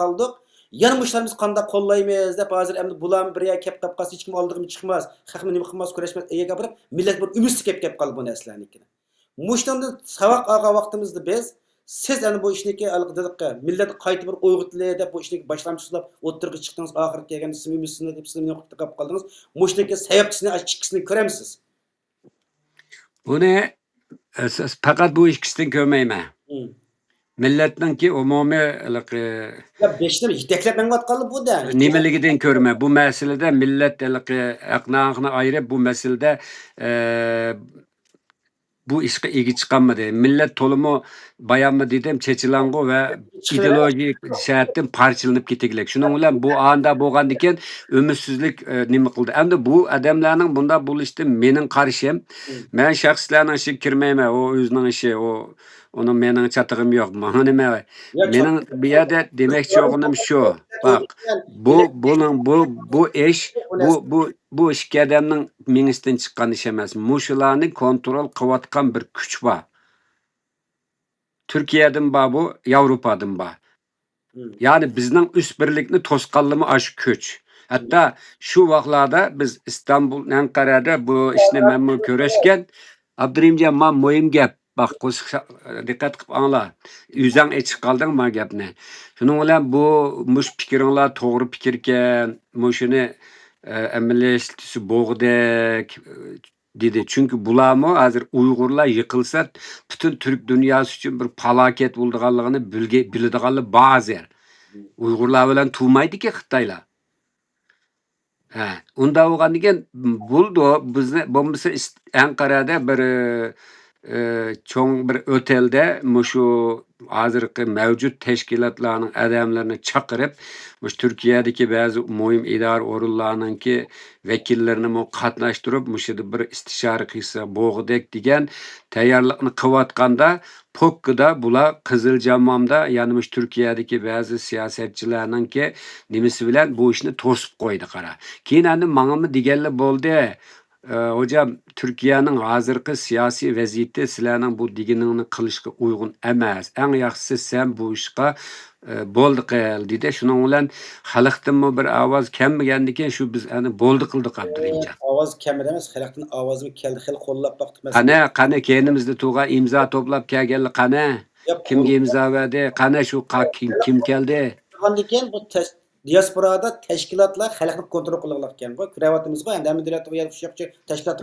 qoldik. Yana mushlarimiz qanday qo'llaymiz deb hozir endi bularni bir yerga kep qolsa hech kim oldiga chiqmas. Xalqni nima qilmas kurashmas ega birib millat bir umidsiz kep qoldi bu narsalarni. Muştanda savaq algan vaqtimizda biz siz ana bu ishniki dedik millat qayta bir Uyg'ur tili deb bu ishniki boshlamchilab o'ttirga chiqdingiz, oxiri kelganda siz deb sizni yo'qotib qolib qoldingiz. Mushniki sababchisini ikkisini ko'ramsiz. Buni siz faqat bu ikkisidan ko'rmayman. Hmm. Millatninki umumiy Ya beşte yetaklab mengatqanli bu da. nimaligidan ko'rma. Bu masalada millat aqnaqni ayirib bu masalada bu ishga ega chiqolmadi. Millat to'limi bayanmi dedim chechilangu va ideologik jihatdan parchalanib ketiglik. Shuning bilan bu anda bo'lgandan keyin umidsizlik nima qildi. Endi bu odamlarning bunda bo'lishdi mening qarashim. Men shaxslarning ishiga kirmayman. O o'zining ishi, onun mening chatig'im yo'q. Mana nima? Mening bu yerda demoqchi o'g'lim shu. Bak, bu ish bu ikki odamning mingisdan chiqqan ish emas. Mushularni kontrol qilayotgan bir kuch bor. Turkiyadan bor bu, Yevropadan bor. Ya'ni bizning üst birlikni to'sqanligi ash kuch. Hatta shu vaqtlarda biz Istanbul, Anqarada bu ishni men ko'rishgan. Abdurimjon, men mo'yim gap. Bak, diqqat qilib angla. O'zing aytib qolding men gapni. Shuning bilan bu mush fikringlar to'g'ri fikr ekan. Mushuni amaliyotisi bo'g'dek dedi. Çünkü bularmı hazır Uygurlar yıkılsa bütün Türk dünyası için bir felaket bo'lganligini biladiganlar ba'zi. Uygurlar bilan tumaydi ki Xitoylar. Ha, unda bo'lgandan keyin bo'ldi bizni bo'lmasa Anqarada bir cho'ng bir otelde mushu hozirgi mavjud tashkilotlarning odamlarini chaqirib, mush Turkiyadagi ba'zi muhim idora o'rinlarninki vakillarini qatnashtirib, mushida bir istishora qilsa bo'g'dek degan tayyorlikni qilayotganda Pokkida bular Qiziljammamda, ya'ni mush Turkiyadagi ba'zi siyosatchilarninki nimasi bilan bu ishni to'sib qo'ydi qara. Keyin endi menga deganlar bo'ldi. Hocam Türkiye'nin hozirgi siyosiy vaziyati sizlarning bu deganingni qilishga uyg'un emas. Eng yaxshisi sen bu ishga bo'ldi qil dedi. Shuning bilan xalqdanmi bir ovoz kelmagandan keyin shu biz ani bo'ldi qildik Abdurimjon. Ovoz kamida emas, xalqdan ovozmi keldi, xil qo'llab baqdi. Qani keynimizda turgan imzo to'plab kelganlar qani? Kimga imzo berdi? Qani shu kim keldi? Bundan keyin bu diasporada tashkilotlar xalqni kontrol qiladigan bu kravatimiz bor. Endi millatga yarashuvchi tashkilot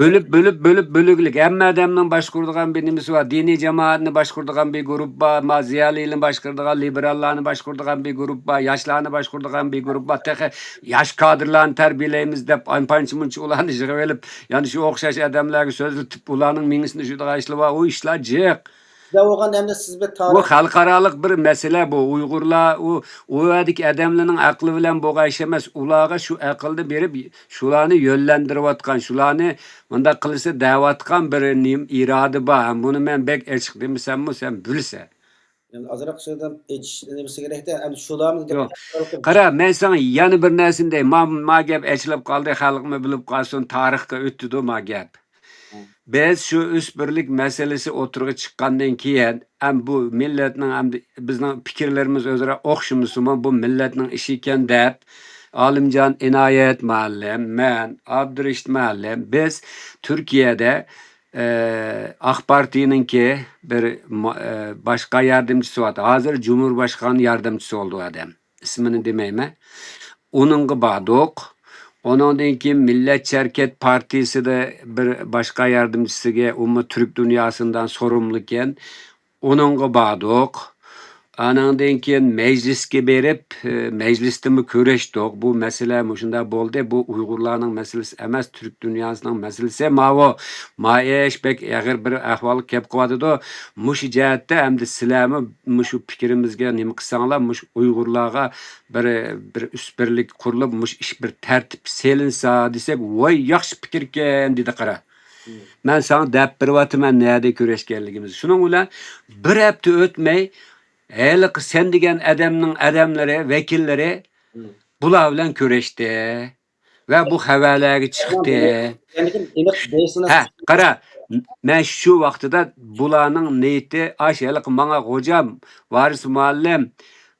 bölüklük. Hamma odamning boshquradigan bir nimasi bor. Diniy jamoatni boshquradigan bir guruh bor, maziyalilarni boshquradigan, liberallarni boshquradigan bir guruh bor, yoshlarni boshquradigan bir guruh bor. Texe yosh kadrlarni tarbiyalaymiz deb anpanchi-munchi ularni yig'ib olib, ya'ni shu o'xshash odamlarga so'zlatib ularning mingisini shu ishlar bor. O ishlar jiq. Bu xalqarалық bir mesele bu. Uygurlar o yerdeki adamlarning aqli bilan bo'lgan ish emas. Ularga shu aqlni berib, shularni yo'llantirayotgan, shularni bunda qilsa da'vatgan bir irodi bor. Buni men bek ochiq demasammi, sen bilsan. Yani azroq so'zdan aytish kerakda, endi shularni qara, men sana yana bir narsani deyman. Ma gap ochilib qoldi, xalqmi bilib qolsin, tarixga o'tdi ma gap. Biz şu üst birlik meselesi oturuğa çıkkandan keyin hem bu milletning hem bizning fikirlerimiz o'zaro o'xshamasa bu milletning ishi ekan deb Olimjon Inoyat muallim, men Abdurishid muallim biz Turkiyada AK Parti'ninki bir başka yardımcısı vardı. Hazır Cumhurbaşkanı yardımcısı oldu adam. İsmini demeyme. Onunla bağdık. Ondan keyin Milletçi Hareket Partisi de bir başka yardımcısıga umma Türk dünyasından sorumluken onunla bağdık. Anandan keyin meclisga berip meclisde mi köreşdik. Bu mesele şunda bo'ldi. Bu Uygurlarning meselesi emas, Türk dünyasının meselesi. Maeş bek eğer bir ahval kelib qo'yadi. Mush jihatda endi sizlarmi mush fikrimizga nima qilsanglar, mush Uygurlarga bir üst birlik qurilib, mush ish bir tartib selinsa desak, voy yaxshi fikr ekan dedi qara. Men sana deb beryapman nerede ko'rishganligimizni. Shuning bilan bir hafta o'tmay Helik sen degan adamlari, vakillari bular bilan ko'rishdi va bu xabarlarga chiqdi. Ha, qara, men shu vaqtida bularning niyati helik menga hocam, Varis muallim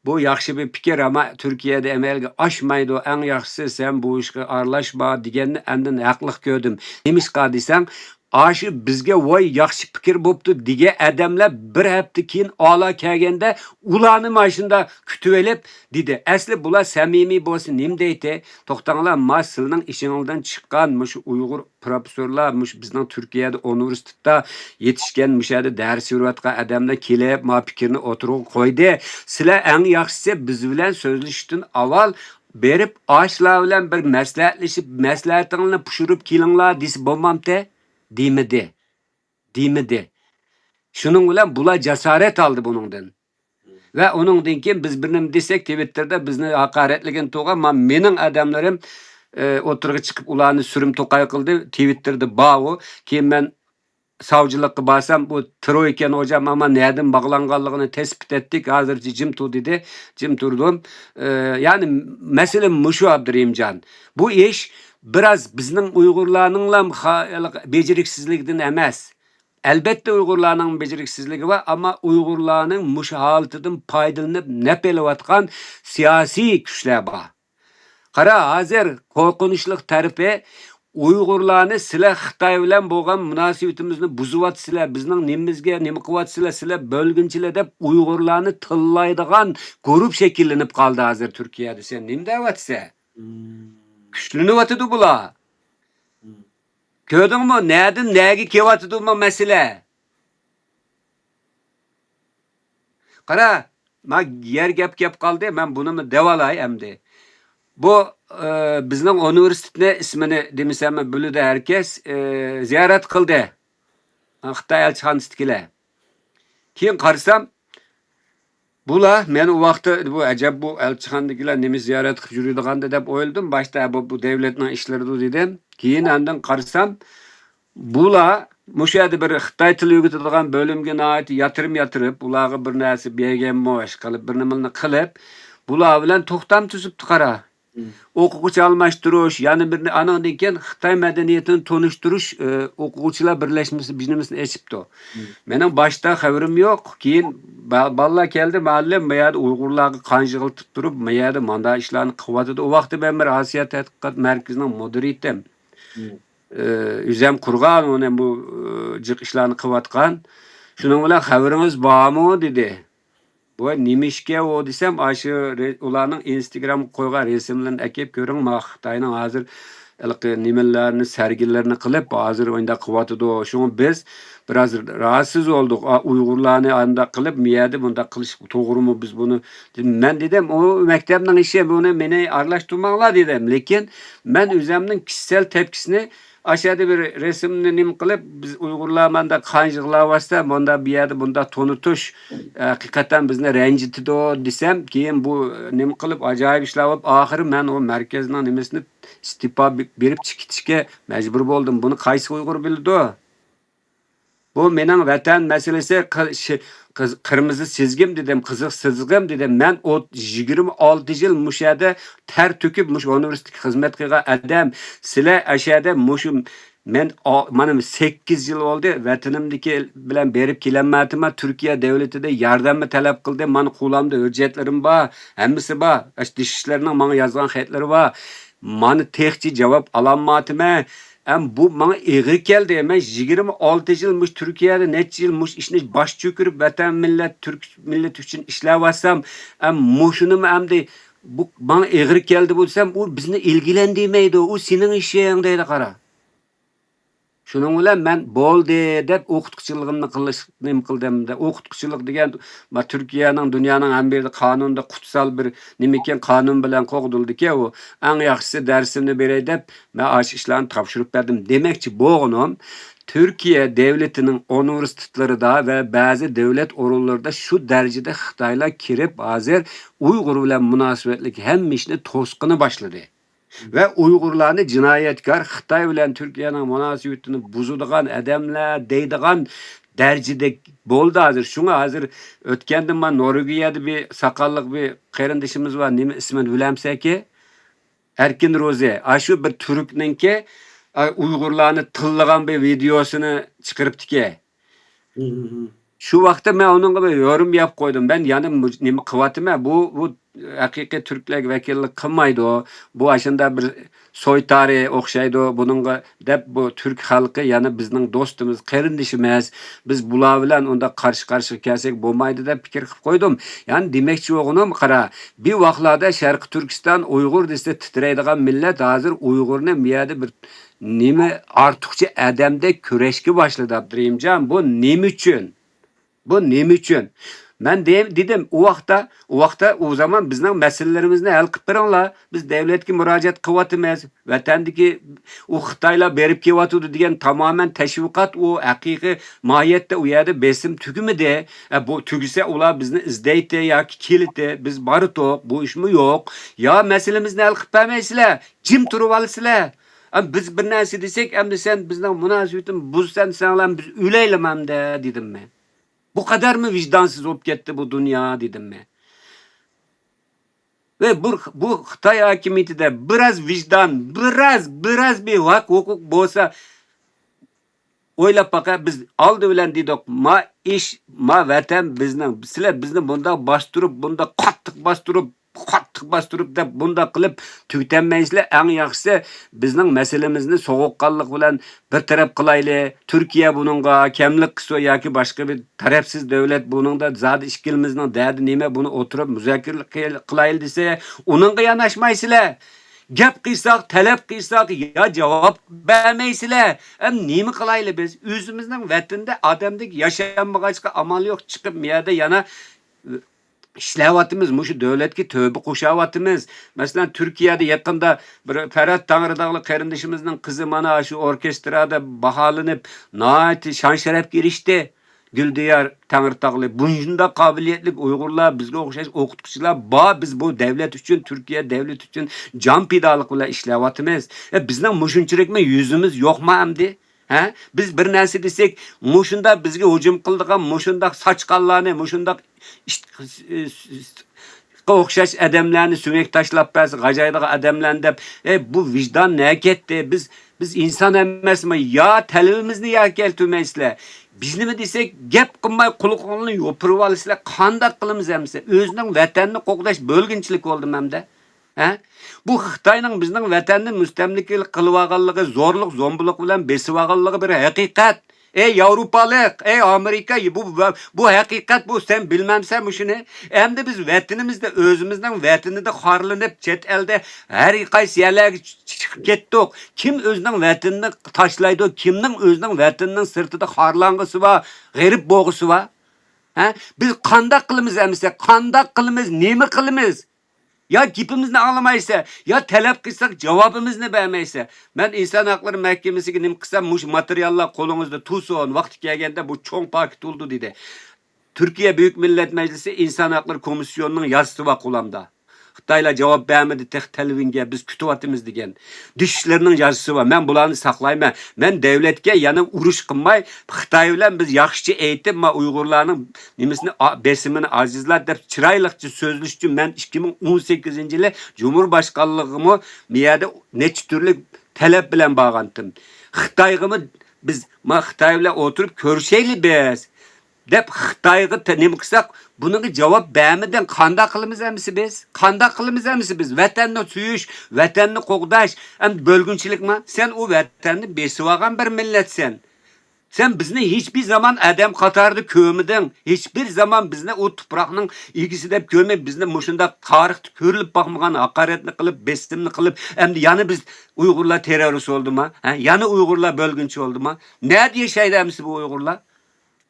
bu yaxshi bir fikr ama Turkiyada amalga oshmaydi. Eng yaxshisi sen bu ishga aralashma deganni andin haqliq ko'rdim. Nemishqa desang, aşı bizge voy yaxshi fikir boptu dige adamlar bir hafta keyin ola kelganda ularni maşında kütüp elip dedi. Asli bular samimiy bolsa nim deydi? To'xtanglar, ma sizning ishingizdan chiqqan mush Uyg'ur professorlar, mush bizning Turkiyada universitetda yetishgan mushada dars berayotgan adamlar kelib ma fikrni o'tirib qo'ydi. Sizlar eng yaxshisi biz bilan so'zlashishdan avval berip ağaçlar bilen bir maslahatlashib maslahatinglarni pishirib kelinglar desa bo'lmamdi demidi. Shuning bilan bular jasorat oldi buningdan. Ve onundan keyin biz bir nima desek Twitterda bizni haqoratlagan to'g'a mening adamlarim o'tirg'i chiqib ularni surim to'qay qildi. Twitterda bavu keyin men savcılıkka barsam bu troyken hocam ama nereden bağlanganlığını tespit ettik. Hazırcı jim tur dedi. Jim turdum. Yani mesele muşu Abdurrahimcan. Bu iş biraz bizning Uyg'urlarningla beceriksizlikdan emas. Elbette Uyg'urlarning beceriksizligi var ama Uyg'urlarning mush holatidan foydalanib nepelayotgan siyosiy kuchlar bor. Qara, hozir qo'rqinchli tarafi Uyg'urlarni sizlar Xitoy bilan bo'lgan munosabatimizni buzyapsizlar, bizning nimamizga nima qilyapsizlar, sizlar bo'lginchilar deb Uyg'urlarni tillaydigan guruh shakllanib qoldi hozir Turkiyada. Sen nima deyapsan? Kuchlanyapti bular. Ko'rdingmi? Nereden nega kelyapti bu masala? Qara, men yer gap qoldi, men buni davolay endi. Bu bizning universitetni ismini demisam bo'ladi herkes ziyorat qildi. Xitoy elchixonasidagilar. Keyin qarasam bular men u vaqtda bu ajab bu elchixonadagilar nima ziyorat qilib yuradigan deb o'yladim. Boshda bu davlatning ishlari dedim. Keyin andan qarasam bular mushu yerda bir Xitoy tili o'rgatadigan bo'limga oid yatırıp ularga bir narsa bergan maosh qilib bir nimani qilib bular bilan to'xtam tuzibdi qara. O'quvchi almashtirish, yana bir anandan keyin Xitoy madaniyatini tonishtirish o'quvchilar birlashmasi biznesini ochibdi. Mening boshda xabarim yo'q. Keyin bolalar keldi, muallim bu yerda Uyg'urlarga qanjig'iltib turib, bu yerda manda ishlarni qilyapti. O vaqtda men bir Osiyo tadqiqot markazining mudiri edim. Üzem qurgan uni bu jiq ishlarni qilyotgan. Shuning bilan xabaringiz bormi dedi. Bu nimishga o desem aşı ularning Instagram qo'ygan resimlarini akib ko'ring, ma Xitoyning hozir nimalarni sergilarini qilib hozir o'ynda qilyapti. Shuni biz biraz rahatsız olduk. Uyg'urlarni anda qilib, miyada bunda qilish to'g'rimi biz bunu? Men dedim, o maktabning ishi buni meni aralashtirmanglar dedim. Lekin men o'zimning kishisel tepkisini aşağıda bir resimni nim qilib biz Uyg'urlar manda qanjiqlayapsa, bunda bir yerda bunda tonutish haqiqatan bizni ranjitdi desam, keyin bu nim qilib ajoyib ishlar olib, oxiri men o markazning nimasini istifa berib chiqishga majbur bo'ldim. Buni qaysi Uyg'ur bildi? Bu mening vatan masalasi kırmızı çizgim dedim, kızıl çizgim dedim. Men 26 yıl muşada ter töküp muş üniversite hizmet kılgan adam. Sizler aşağıda muşum men benim 8 yıl oldu vatanımdaki bilen berip kelenmetima Türkiye devleti de yardımı talep kıldı. Men kulamda hüccetlerim var, hemmisi var. Dışişlerinin bana yazgan xatları var. Mani tekçi cevap alanmatıma. Bu bana ağır geldi. Ben 26 yılmış Türkiye'de neç yılmış işini baş çökürüp vatan millet Türk millet için işlevasam muşunum hem de bu bana ağır geldi bu desem o bizni ilgilendirmeydi. O senin işin qara. Şunun bilan men bo'ldi deb o'qituvchiligimni qildim. O'qituvchilik degan Turkiyaning dunyoning ham bir qonunda qutsal bir nima ekan qonun bilan qo'g'dildi-ki, u eng yaxshisi darsimni beray deb men ash ishlarni topshirib berdim. Demakchi bo'g'inim Türkiye devletinin universitetlerida ve bazı devlet organlarida şu derecede Xitoylar kirib hozir Uyg'ur bilan munosabatlik hamma ishni to'sqini boshladi. Ve Uyg'urlarni jinoyatkor Xitoy bilan Turkiyaning munosabatini buzadigan adamlar deydigan derecede bo'ldi hozir. Shunga hozir o'tganda men Norvegiyada bir sakallık bir qarindishimiz var. Nima ismini bilamsaki? Erkin Roze. Aşu bir Türkninki Uyg'urlarni tillagan bir videosini chiqaribdi-ki. Şu vaqtda men onunga bir yorum yapıp qo'ydim. Ben yani nima qilyapman? Bu haqiqiy Türklarga vakillik qilmaydi. Bu aşında bir soytari okşaydı bununla dep bu Türk halkı yani bizning dostumuz, qarindishimiz. Biz bular bilan onda qarshi kelsak bo'lmaydi deb fikr qilib qo'ydim. Yani demekçi o'g'lim qara, bir vaqtlarda Sharqi Turkiston Uyg'ur desa titraydigan millat hozir Uyg'urni bu yerda bir nima ortiqcha adamdek kurashga boshladi Abdurimjon. Bu nima uchun? Bu nima uchun? Ben dedim o vaqtda o zaman bizning masalalarimizni hal qilib beringlar. Biz davlatga murojaat qilyapmiz. Vatandagi o Xitoylar berib kelyapti degan tamoman tashviqot u haqiqiy mohiyatda u yerda besim tugimidi. Bu tugisa ular bizni izlaydi yoki keladi. Biz boritok, bu ishmi yo'q. Yo masalamizni hal qilib bermaysizlar. Jim turib olsizlar. Biz bir narsa desak, endi sen bizning munosabatimizni buzsan, senlar biz o'laylik hamda dedim men. Bu kadar mı vicdansız olup gitti bu dünya dedim mi? Ve bu Xitay hakimiyeti de biraz vicdan, biraz bir hak hukuk bolsa oylap baka biz aldı bilen dedik ma iş ma vatan bizning sizlar bizni bunda bastırıp da bunda qilib tügtenmeysizlar. En yaxşısı bizning meselemizni soğuqqanlik bilan bir taraf qilayli. Türkiye bununla kemlik qilsa yoki boshqa bir tarafsiz davlat buningda zodi ishkilimizning derdi nima bunu oturup muzokara qilayli desa, uningga yanaşmaysizlar. Gap qilsak, talab qilsak ya javob bermaysizlar. Nima qilayli biz? O'zimizning vatanda odamdek yashanmag'achqa amal yo'q, chiqib bu yerda yana işlevvatimiz, muşu devletki tövbe koşavatimiz. Mesela Türkiye'de yakında bir Ferhat Tanrıdağlı kardeşimizin kızı mana şu orkestrada bahalanıp naati şan şeref girişti. Güldiyar Tanrıdağlı. Bunjunda kabiliyetlik Uygurlar, bizge okşaş okutkucular biz bu devlet için, Türkiye devlet için can pidalıkla işlevvatimiz. Bizden muşunçurek yüzümüz yok mu amdi? He? Biz bir narsa desek, muşunda bizge hücum kıldıgan, muşunda saçkallarını, muşunda okşaş adamlarını sünek taşlap bersin, gacaydığı adamlarını dep, bu vicdan ne ketdi? Biz insan emasmi? Ya talibimizni ya keltirmeysizlar. Bizni mi desek, gap qilmay quluqni yopirib olsizlar, qanday qilamiz hamsa? O'zining vatanini qo'g'dash bo'lginchilik bo'ldi hamda. Ha? Bu Xitoyning bizning vatanni mustamlika qilib olganligi, zo'rlik, zo'mbilik bilan besib olganligi bir haqiqat. Ey Avrupalik, ey Amerika, bu haqiqat bu, sen bilmemsen şunu. Hem de biz vatanimizde, özümüzden vatanida xorlanıp, chet elde her qaysi yerlerge çıkıp ketdik. Kim özünün vatanini taşlaydı, kimning özünün vataninin sırtida xorlangısı var, g'arib bo'g'isi var. Ha? Biz qanday qilamiz emsa, qanday qilamiz, nima qilamiz? Ya gipimizni ağlamaysa, ya talep kılsak cevabımızını vermeyse. Ben insan hakları mahkemesiga nim kılsam, muş materyallar kolunuzda tutsun, vakti gelgende bu çoğun paket oldu dedi. Türkiye Büyük Millet Meclisi İnsan Hakları Komisyonu'nun yazısı var kulağımda. Xitaylar cevap vermedi tek televinge biz kütüvatımız degen. Dişlerinin yazısı var. Ben bularını saklayma. Ben devletke yani uruş kılmay. Xitay bilen biz yaxşıcı eğitim ma Uygurlarının nimisini besimini azizler dep çıraylıkçı sözlüşçü ben 2018 yılı Cumhurbaşkanlığımı miyade neç türlü talep bilen bağlantım. Xitay'ımı biz ma Xitay bilen oturup körşeyli biz. Dep Xitayga nima qilsak, bunga javob bermeden qanday qilamiz emisi biz? Qanday qilamiz emisi biz? Vatanni suyish, vatanni qo'g'dash, bo'lgunchilikmi? Sen o vatanni besib olgan bir millatsan. Sen bizni hiçbir zaman adam qatarida ko'miding. Hiçbir zaman bizni o tuproqning egisi deb ko'rmay, bizni mushunda tarixda ko'rilib boqmagan haqoratni qilib, besimni qilib, endi yana biz Uyg'urlar terrorist oldimi? Ha? Yana Uyg'urlar bo'lgunchi oldimi? Ne diye şeylerimiz bu Uyg'urlar?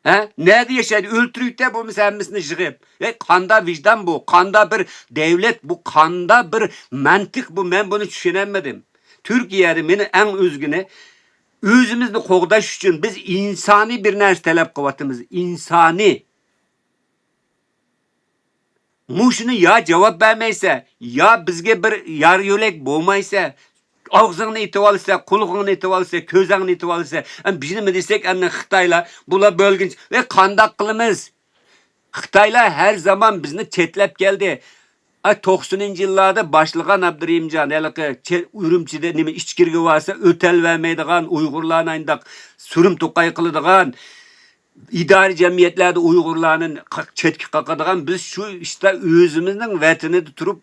He? Nerede yaşaydı? Öldürükte bu meselesini jığıp. Kanda vicdan bu. Kanda bir devlet bu. Kanda bir mantık bu. Ben bunu düşünemedim. Türkiye'de beni en üzgünü özümüzni qo'g'dash uchun biz insani bir narsa talab qilyapmiz. İnsani. Muşunu ya cevap vermeyse, ya bizge bir yar yo'lak bo'lmaysa, ağzını itib olsa, qulog'ini itib olsa, ko'zingni itib olsa, bizni mi desek, endi Xitoylar bular bo'lginchi ve qanday qilamiz? Xitoylar her zaman bizni chetlab keldi. 90'ncı yıllarda başlagan Abdurimjon, Urumchida nima ichkirga varsa o'tal vermeydigan, Uyg'urlarni ayndaq surum to'qay qiladigan idari cemiyetlerde Uygurlarının çetki kakadığan biz şu işte özümüzün vatini tutup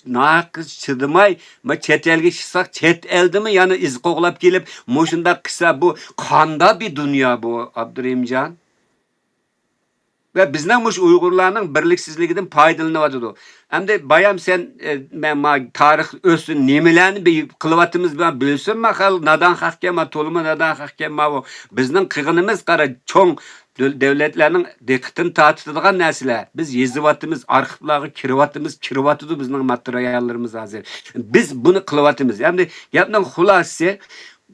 nakız çıdımay ma çet elge çıksak çet elde mi yani iz koklap gelip moşunda kısa bu kanda bir dünya bu Abdurrahimcan. Ve bizden muş Uygurlarının birliksizliğinden faydalanıvadı. Hem de bayam sen tarih özsün nemelerini bir kılıvatımız ben bilsin makal nadan hakkema toluma nadan hakkema o bizden kıgınımız kara çoğun devletlerin dikkatini tartıdığan nesile. Biz yezivatımız, arxivlarga kirivatıdı bizden materyallarımız hazır. Biz bunu kılıvatımız. Hem de yapının hulası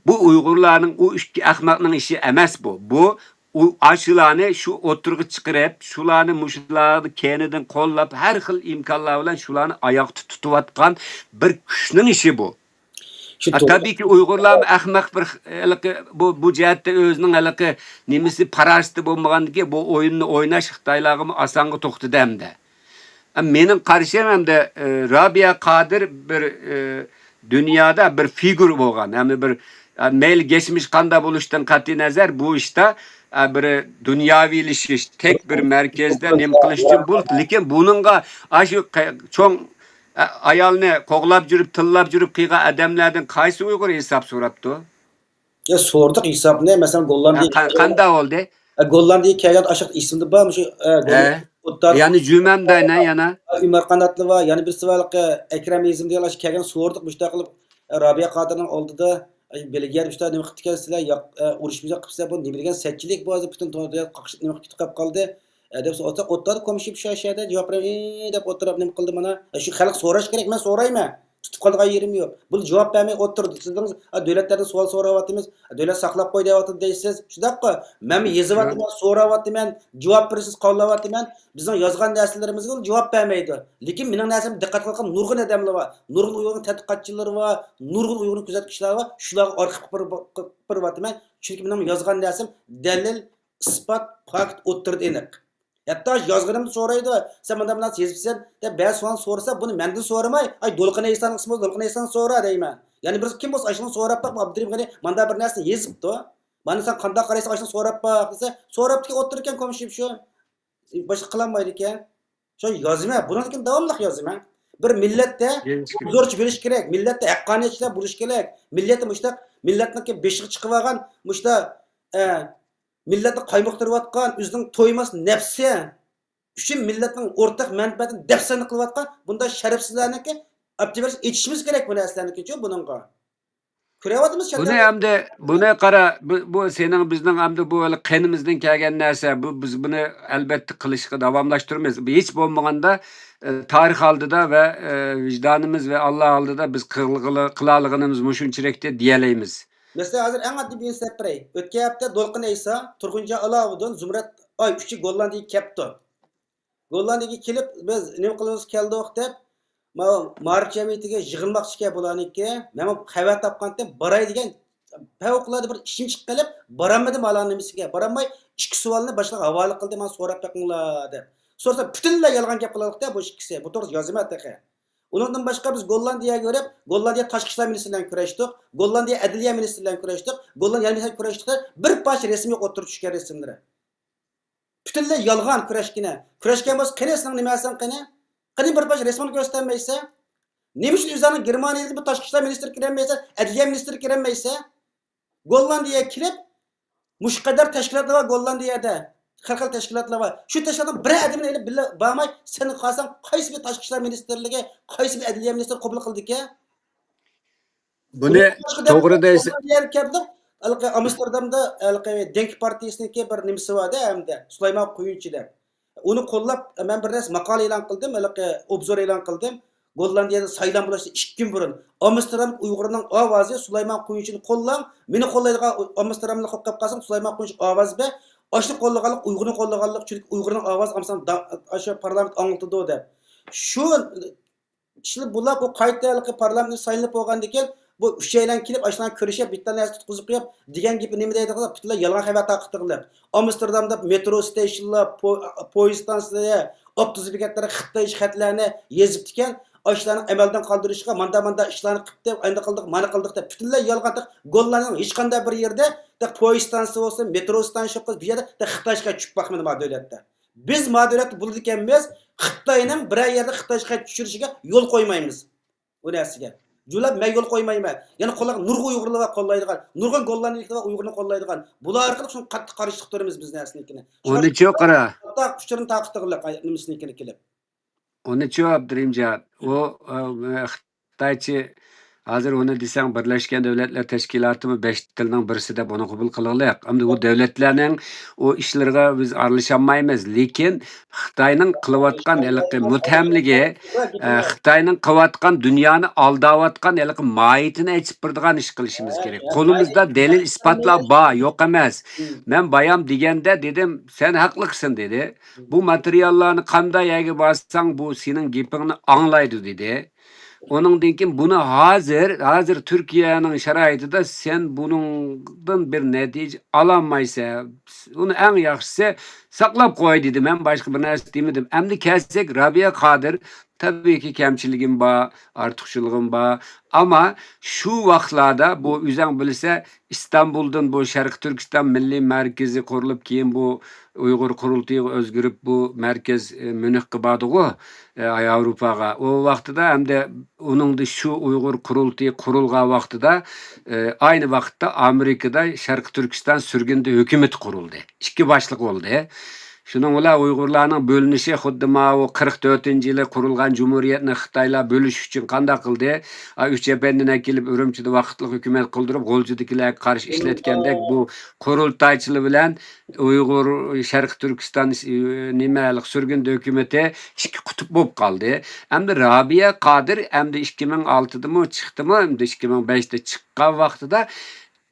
bu Uygurların o ahmakның işi emas bu. Bu aşılarını şu oturgu çıkarıp, şularını muşlarını kendiden kollap, her xil imkanlar bilen şularını ayakta tutuvatkan bir güçnün işi bu. Şu Tabii ki Uygurlar ahmak bir bu cihette özünün nemisi parasiti bolmagan ki bu oyununu oynaş Xitaylarga asanga toxtu demde. Menin karşım hem de Rabia Kadir bir dünyada bir figür bolgan. Yani bir meyl geçmiş kanda buluştan kat'i nazar bu işte bir dünyavi ilişki tek bir merkezde nem kılışçı bul. Lekin bununla aşı çoğun ayalını koglap jürüp tıllap jürüp kıyga adamlardan kaysı Uygur hesap soraptı? ya sorduk hesap ne mesela Kanda oldu? Gollandiya kelgan aşık isimli var mı şu Yani cümlemde ne yana? Ömer Kanatlı var yani bir sıvalık Ekrem İzim diye aşık kelgan sorduk müştakil Rabia Kadir'nin olduda belgiyer işte nima qilib sizlar urushimiz qilsa bu nima degan setchilik bu hozir butun to'g'ri qaqishib nima qilib qoldi deb o'tadi komishib shu ashada javob deb o'tirib nima qildi mana shu xalq so'rash kerak men so'rayman tutib qolgan yerim yo'q bu javob bermay o'tirdi sizdingiz davlatlardan savol so'rayapmiz davlat saqlab qo'y deyapti deysiz shundaqmi men yozyapman so'rayapman javob berasiz qollayapman bizning yozgan narsalarimizga javob bermaydi lekin mening narsamga diqqat qilgan nurg'un odamlar bor nurg'un uyg'ur tadqiqotchilar bor nurg'un uyg'ur kuzatuvchilar bor shularga orqa qilib beryapman chunki mening yozgan narsam dalil isbot fakt o'tirdi aniq hatto yozganimni so'raydi sen bunday bilan sezibsan deb ba'zi savol so'rasa buni mendan so'ramay ay Do'lqin Ayson ismi Do'lqin Ayson so'ra deyman ya'ni bir kim bo'lsa ashuni so'rab baq Abdurim qani manda bir narsa yezibdi mana sen qanday qaraysan ashuni so'rab baq desa so'rabdi o'tirib ekan komishib shu boshqa qilolmaydi ekan shu yozma buni lekin davomli yozma bir millatda huzurchi bo'lish kerak millatda haqqoniyatchilar bo'lish kerak millatda mushtaq millatniki beshig'i chiqib olgan mushtaq millatni qaymoqtirayotgan o'zining to'ymas nafsi uchun millatning o'rtaq manfaatini dafsana qilayotgan bunday sharafsizlarniki abtibars etishimiz kerak bu narsalarniki buningga ko'ryapmiz buni qara bu sening bizning hamda bu qanimizdan kelgan narsa bu biz buni albatta qilishga davomlashtiramiz hech bo'lmaganda tarix oldida va vijdonimiz va Alloh oldida biz qilalig'imiz mushunchilikda deyalaymiz. Mesela hazır en adli bir insep birey. Ötke hafta Do'lqin Ayson, Turg'unjon Alovudin, Zumrat Oy üçü Gollandiyaga kelibdi. Gollandiyaga kelib biz nima qilamiz keldik deb ma'rif jamiyatiga yig'ilmoqchi ekan bularniki. Men xabar topgandim, boray degan favqulodda bir ishim chiqib qolib, borolmadim alan nimasiga. Borolmay ikki savolni boshqa havola qildi, men so'rab beqinglar deb. So'rasa butunlay yolg'on gap qilardik-da bu ikkisi. Bu to'g'ri yozma taqa. Ondan başka biz Gollandiyaga görüp, Gollandiya Tashqi ishlar ministriyle kurashdik, Gollandiya Adliya ministriyle kurashdik, Gollandiya ministriyle kurashdik. Bir parça resim yok oturup tushgan resimlari. Butunlay yolg'on kurashgina. Kurashgan bo'lsa, qanisining nimasidan qani? Qani bir parça resmini ko'rsatmaysa, nima uchun o'zini Germaniyaga bu Tashqi ishlar ministri kirolmaysa, Adliya ministri kirolmaysa, Gollandiyaga kirib, mush qadar tashkilotlar bor Gollandiyada. Xalqaro tashkilotlar var. Şu tashkilotdan bir adamni elib billa bormay, sen qalsang qaysi bir tashqi ishlar ministrligi, qaysi bir adliya ministri qabul qildi-ki? Buni to'g'ri deysiz. Amsterdamda Denk partiyasiniki bir nimasi bor-da, hamda Sulaymon Quyunchi deb. Uni qo'llab men bir narsa maqola e'lon qildim, obzor e'lon qildim. Gollandiyada saylan bo'lishdan 2 kun burun Amsterdam Uyg'urining ovozi Sulaymon Quyunchini qo'llang, meni qo'llaydigan Amsterdamni qo'llab qolsam Sulaymon Quyunchi ovoz be Aşlı qo'llaganlik, Uyg'urni qo'llaganlik, chunki Uyg'urning ovozi amsan o'sha parlament anglitdi deb. Shu ishni bular bu qaytalikqa parlament saylanib bo'lgandan keyin bu uchaylan kelib ashlan ko'rishib bitta narsa tutqizib qo'yib degan gapni nima deydi qilib butunlay yolg'on xabar taqdirlab. Amsterdamda metro stationlar, poyezd stansiyalari, avtobus bekatlari Xitoy xatlarni yezib ekan, o ishlarni amaldan qoldirishga manda ishlarni qilib deb, endi qildik, mana qildik deb butunlay yolg'on deb gollarning hech qanday bir yerda poyezd stansiyasi bo'lsin, metro stansiyasi bo'lsin, bu yerda Xitoyga tushib bakmadi bu davlatda. Biz bu davlatda bo'ldi ekanmiz, Xitoyning bir yerda Xitoyga tushirishiga yo'l qo'ymaymiz. Bu narsaga. Julab men yo'l qo'ymayman. Yana qo'llar nurg'un Uyg'urlar qo'llaydigan, nurg'un gollarni va Uyg'urni qo'llaydigan. Bular orqali shuni qattiq qarshi turamiz biz narsanikini. Onu çok qara. Hatta kuchlarni taqtirlik nimasnikini kelib. Onu çok Abdurimjon. O Xitoychi hozir onu desang Birlashgan Davlatlar Tashkilotimi 5 tilning birisi deb uni qabul qilaylik. Endi u davlatlarning o ishlarga biz aralashmaymiz, lekin Xitoyning qilayotgan haliqi mutamligi, Xitoyning qilayotgan dunyoni aldayotgan haliqi moyitini aytib birdigan ish qilishimiz kerak. Qo'limizda dalil isbotlar bor, yo'q emas. Men bayam deganda dedim, sen haqliqsan dedi. Bu materiallarni qanday yerga borsang bu sening gapingni anglaydi dedi. Onundan keyin bunu hazır Türkiye'nin şaraitida sen bundan bir natija alamaysa, onu en yaxşısı saqlab qo'y dedi. Men boshqa bir narsa demedim. Endi kelsak Rabia Qodir tabii ki kemçiligim bor, ortiqchiligim bor, ama şu vaqtlarda bu o'zing bilsa İstanbul'dan bu Sharq Turkiston Milliy Markazi qurilib keyin bu Uyg'ur qurultiyi o'zgarib bu markaz Münihga bordi-ku, Avropaga. O vaqtida hamda uningda shu Uyg'ur qurultiyi qurilgan vaqtida aynı vaqtda Amerikada Sharq Turkiston surgunda hukumat qurildi. Ikki boshliq bo'ldi. Şunun bilan Uyg'urlarning bo'linishi xuddi o 44-yili qurilgan Cumhuriyetni Xitoylar bo'lish uchun qanday qildi? Uchtepandan kelib Urumchida vaqtli hukumat qildirib, G'o'ljidagilarga qarshi ishlatgandek bu qurultaychilik bilan Uyg'ur Sharq Turkiston nimalik surgun hukumati ikki qutb bo'lib qoldi. Endi Rabia Qodir endi 2006da chiqdimi, endi 2005da chiqqan vaqtida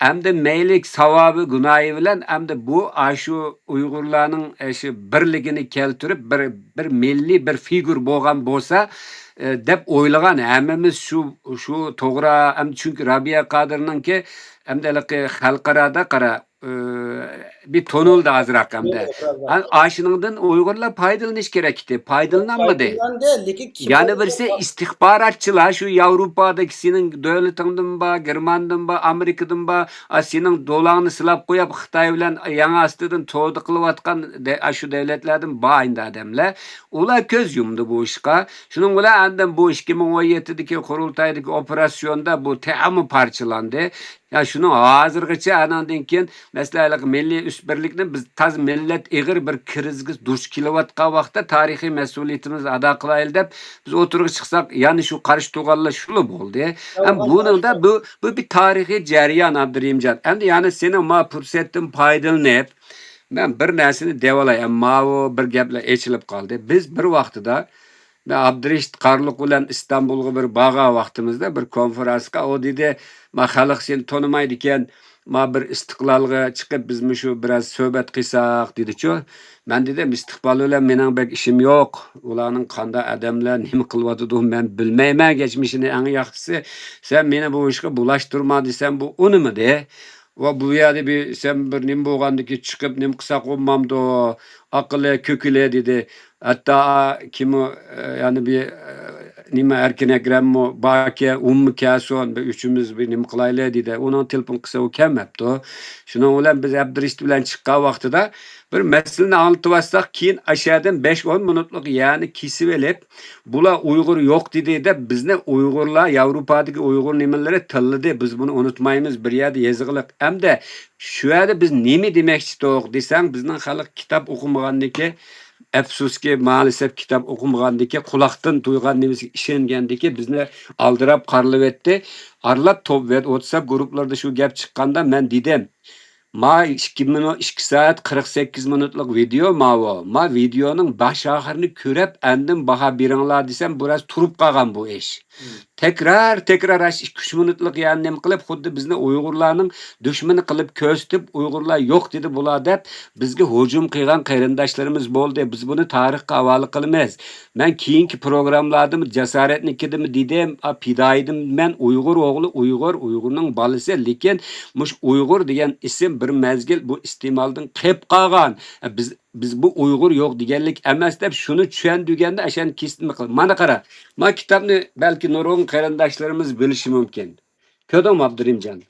Emde meylik savabı günahı bilen emde bu aşı Uygurlarının birligini keltirip bir milli bir figür boğan bolsa dep oylagan hemmimiz şu toğra em çünkü Rabia Qodir'nin ki emde xalqarada qara bir tonul da azırak emde. Aşınından Uygurlar paydalanış gerekti. Paydalanmadı. Yani birisi istihbaratçılar şu Avrupa'daki senin devletinden ba, Germandan ba, Amerika'dan ba, senin dolanını silap koyup Xitay bilen yana astıdan toğdu kılıvatkan şu devletlerden bağında adamlar. Ola köz yumdu bu işe. Şunun bile andan bu 2017'deki kurultaydaki operasyonda bu teamı parçalandı. Ya şunu hazırgıça anandan keyin mesela milli üst birlikni biz taz millet ig'ir bir krizga duch kelayotgan vaqtda tarixiy mas'uliyatimizni ado qilaylik deb biz o'tirib chiqsak, ya'ni shu qarshi to'g'onlar shuli bo'ldi. Ham buningda bu bir tarixiy jarayon Abdurimjon. Endi ya'ni sening ma fursatdan foydalanib men bir narsani devolay, ammo bir gaplar echilib qoldi. Biz bir vaqtida Abdurishit Qarliq bilan Istanbulga bir baga vaqtimizda bir konferansga o dedi, "Ma xalq seni tonimaydi ekan, ma bir istiqlolga chiqib biz shu biraz suhbat qilsak" dedi-chu. Men dedim, istiqbol bilan mening bek ishim yo'q. Ularning qanday odamlar nima qilyotidi men bilmayman, geçmişini eng yaxshisi sen meni bu ishga bulashtirma desam bu unimi de. Va bu yerda bir sen bir nim bo'lgandiki chiqib nim qilsak bo'lmamdi, aqli ko'kile dedi. Hatta kim yani bir nima erkin Ekremmi baki kason bir üçümüz bir nim qilaylik dedi. Onun telefon qilsa u kelmabdi. Shuning bilan biz Abdurishit bilan chiqqan vaqtida bir masalani anlatib olsak, keyin aşağıdan 5-10 minutlik yani kesib elib, bular Uyg'ur yo'q dedi deb bizni Uyg'urlar Yevropadagi Uyg'ur nimalari tilladi. Biz buni unutmaymiz. Bir yerda yezig'liq. Hamda shu yerda biz nima demoqchi to'q desang, bizning xalq kitob o'qimaganligi Afsuski maalesef kitap okumagandaki, kulaktan duyganımız işengandaki bizni aldırap qarlab etdi. Arlap top ve WhatsApp gruplarda şu gap çıkkanda men dedim. Ma 2 saat 48 minutluk video ma videonun baş ahırını körep endim baha biringlar desem biraz turup qalgan bu iş. Tekrar 2 minutluk yani nem qilib xuddi bizni Uyg'urlarning dushmani qilib ko'stib Uyg'urlar yo'q dedi bular deb bizga hujum qilgan qarindoshlarimiz bo'ldi. Biz buni tarixga havola qilamiz. Men keyingi programlarda jasoratnikidimi dedim, fidoydim men Uyg'ur o'g'li Uyg'urning bolasi, lekin mush Uyg'ur degan ism lekin bir mezgil bu iste'moldan qolib qolgan. Biz bu Uyg'ur yo'q deganlik emas deb shuni tushundiganda ashani kesitma qil. Mana qara. Ma kitobni balki nurg'un qarindoshlarimiz bilishi mumkin. Ko'rdingmi Abdurimjon?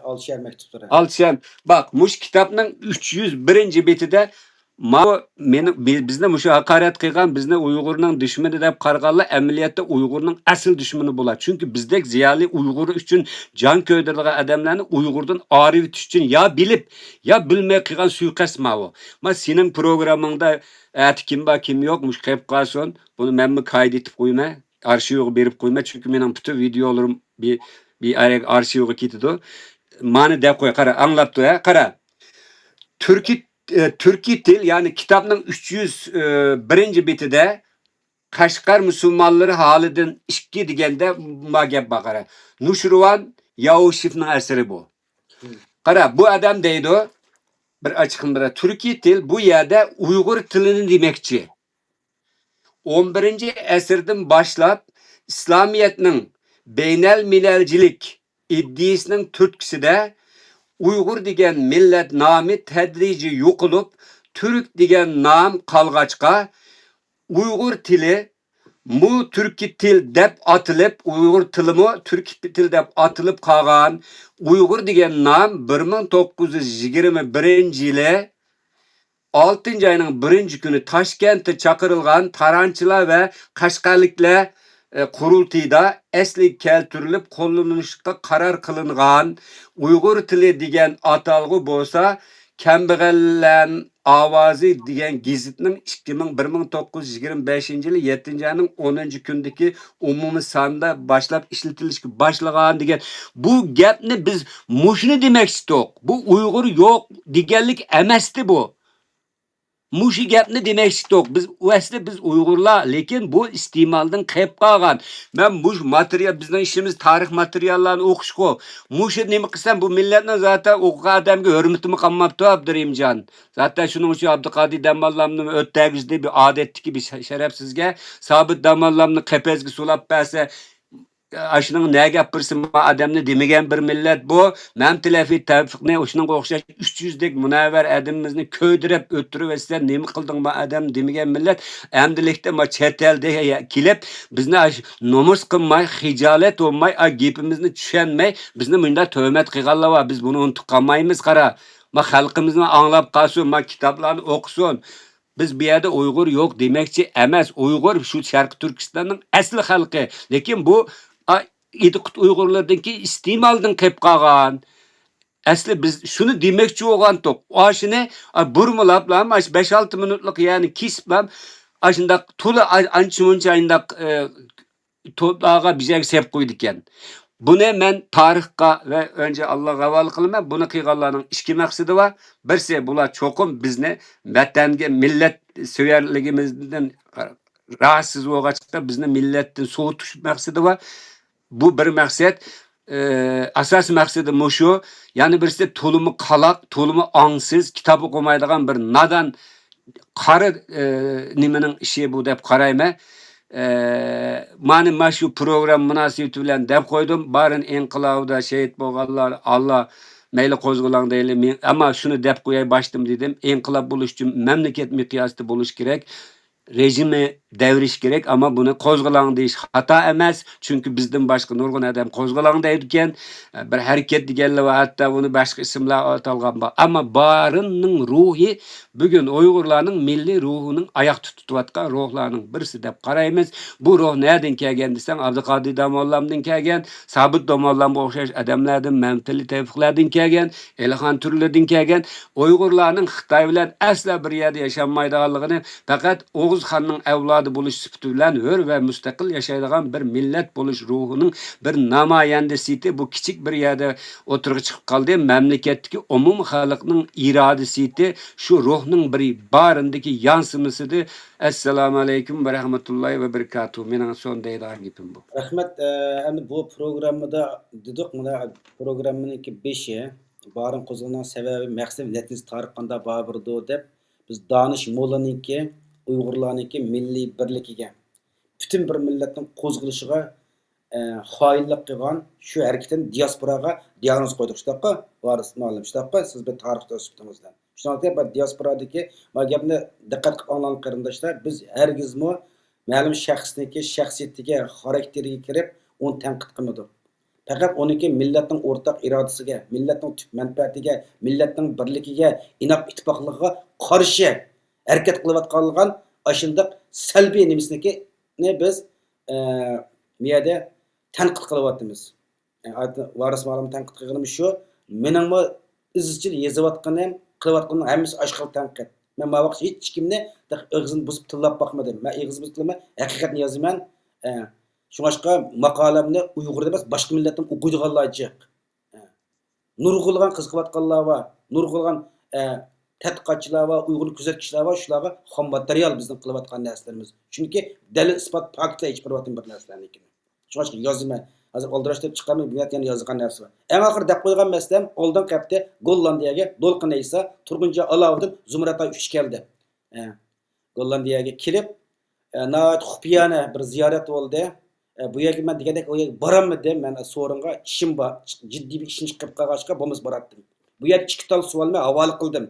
Alşer mektupları. Alsam bak mush kitobning 301 betida bizni mushu haqorat qilgan bizni Uyg'urning dushmani deb qarag'anlar amaliyotda Uyg'urning asl dushmani bo'ladi. Chunki bizdek ziyoli Uyg'ur uchun jon ko'ydirgan odamlarni Uyg'urdan arif etish uchun ya bilib ya bilmay qilgan suiqasd bu. Ma sening programmangda kim yo'q mush qilib qolsin. Buni menmi qayd etib qo'yma, arxivga berib qo'yma chunki mening bütün videolarim bir arxivga ketadi. Mani deb qo'y, qara, anglabdi ya, qara. Türkiy til, yani kitapның 301 betida Qashqar musulmonlari holidan 2 deganda ma gap baqara. Nushrvan Yavushevning asari bu. Qara, bu odam deydi, bir ochiqim bir Türkiy til bu yerda Uyg'ur tilini demakchi. 11-asrdan boshlab İslamiyetning beynel millalchilik iddiasining turtkisida Uyghur degan millat nomi tadrijiy yo'qolib, Türk degan nom qolg'achqa Uyg'ur tili mu Türkiy til deb atilib, Uyg'ur tilimi Türkiy til deb atilib qolgan. Uyg'ur degan nom 1921-yili 6-oyning 1-kuni Toshkentda chaqirilgan taranchilar va qashqarliklar qurultiyda asli keltirilib qo'llanishga qaror qilingan. Uyg'ur tili degan atalg'u bo'lsa, Kambag'allar ovozi degan gazetning 1925-yili 7-oyning 10-kunidagi umumiy sonda boshlab ishlatilishga boshlagan degan bu gapni biz mushuni demakchidik. Bu Uyg'ur yo'q deganlik emasdi bu. Muşi gapni demakchidik. Biz Uyg'urlar, lekin bu iste'moldan qolib qolgan. Men mush material bizning ishimiz tarix materiallarini o'qish-ku. Mushi nima qilsam bu millatning zaten o'qigan odamga hurmatimi qolmabdi Abdurimjon. Zaten shuning uchun Abduqodir Damallamni o'tagizdi bir odatdagi bir sharafsizga Sobit Damallamni qapasga sulab bersa Aşının ne gapirsin adamni demagan bir millat bu. Men Tilafi Tevfikni o'shining o'xshash 300dek munavvar adamimizni ko'ydirib o'ttirib etsa nima qilding bu adam demagan millat amdilikda ma chet elda kelib bizni nomus qilmay, hijolat bo'lmay, gapimizni tushunmay bizni bunda tuhmat qilganlar va biz buni unutib qolmaymiz qara. Ma xalqimizni anglab qolsin, ma kitoblarni o'qisin. Biz bu yerda Uyg'ur yo'q demakchi emas. Uyg'ur shu Sharq Turkistonning asli xalqi. Lekin bu İdiqut Uyg'urlardaki iste'moldan qolib qolgan. Asli biz shuni demakchi bo'lgandik. Oshini burmulablam 5-6 minutlik ya'ni kesiblam ashunda to'la ancha-muncha indaq to'plaga bizga sep qo'ydi ekan. Buni men tarixga va önce Allohga havol qilaman. Buni qilganlarning 2 maqsadi bor. Birsi bular cho'qim bizni vatanga, millat sevarligimizdan rahatsız bo'lg'achqa bizni millatdan sovutish maqsadi bor. Bu bir maqsad, asas maqsadi mushu. Yani birisi to'limi qalaq, to'limi angsiz, kitob o'qimaydigan bir nadan qari nimaning ishi bu deb qarayman. Mana shu program munosabati bilan deb qo'ydim. Barin inqilobda shahid bo'lganlar Allah mayli qo'zg'alang deyli. Ammo shuni deb qo'yay başladım dedim. Inqilob bo'lish uchun mamlakat miqyosida bo'lish kerak. Rejimi devrish kerak, ama buni qo'zg'alang deyish xato emas, chunki bizdan boshqa nurg'un odam qo'zg'alang deydi ekan. Bir harakat deganlar va hatto buni boshqa ismlar atalgan bor. Ammo barinning ruhi bugun Uyg'urlarning milliy ruhining oyoq tutayotgan ruhlarning birisi deb qaraymiz. Bu ruh nereden kelgan desang, Abduqodir Damallamdan kelgan, Sobit Damallamga o'xshash odamlardan, Mamtili Tevfiklardan kelgan, Elxon Turlardan kelgan. Uyg'urlarning Xitoy bilan asla bir yerda yashamaydiganligini faqat Oğuz xonning avlodi bo'lish sifati bilan hur va mustaqil yashaydigan bir millat bo'lish ruhining bir namoyandasiti bu kichik bir yerda o'tirib chiqib qoldi. Mamlakatdagi umum xalqning irodasiti shu ruhning bir barindagi yansımasıdır. Assalomu alaykum va rahmatullohi va barakatuh. Mening sondaydigan gapim bu. Rahmat. Endi bu programmada dedik, mana programmanniki 5i barin qo'zg'algan sababi maqsad natija tariqanda babirdi deb biz Danish Mo'laniki Uyg'urlarniki milliy birligiga, bütün bir millatning qo'zg'ilishiga xoinlik qilgan shu harakatdan diasporaga diagnoz qo'ydik shunaqa varis ma'lum shunaqa siz bir tarixda o'sibdingizlar shunaqa bu diasporadagi bu gapni diqqat qilib anglang qarindoshlar biz hargizmi ma'lum shaxsniki shaxsiyatiga xarakteriga kirib uni tanqid qilmadik faqat uniki millatning o'rtaq irodasiga millatning tub manfaatiga millatning birligiga inoq ittifoqligiga qarshi harakat qilayotganligan ashundoq salbiy nimasini biz bu yerda tanqid qilyapmiz. Varis ma'lum tanqid qilganimiz shu, meningmi izchil yozayotganim, qilayotganim hammasi oshkor tanqid. Men bu vaqt hech kimni og'zini buzib tillab boqmadim. Men og'zini buzib tillama, haqiqatni yozaman. Shunga maqolamni Uyg'ur emas, boshqa millatdan o'qiydiganlar jiq. Nurg'ulg'an qiziqayotganlar va nurg'ulg'an tadqiqotchilar va Uyg'ur kuzatuvchilar va shularga xom material bizning qilayotgan narsalarimiz. Chunki dalil isbot faktlar hech bir vatin bir narsalarni. Shunga yozaman. Hozir oldirashda chiqarmay bu yerda yozgan narsa bor. Eng oxir deb qo'ygan masalam oldin qapti Gollandiyaga Dolqin Aysa, Turg'unja Alovdin, Zumratay 3 keldi. Gollandiyaga kelib, navbat xufiyana bir ziyorat bo'ldi. Bu yerga men degandek o yerga borammidim, men so'ringa ishim bor, jiddiy bir ishim chiqib qolgachqa bo'lmas boratdim. Bu yerga 2 tal savolni havola qildim.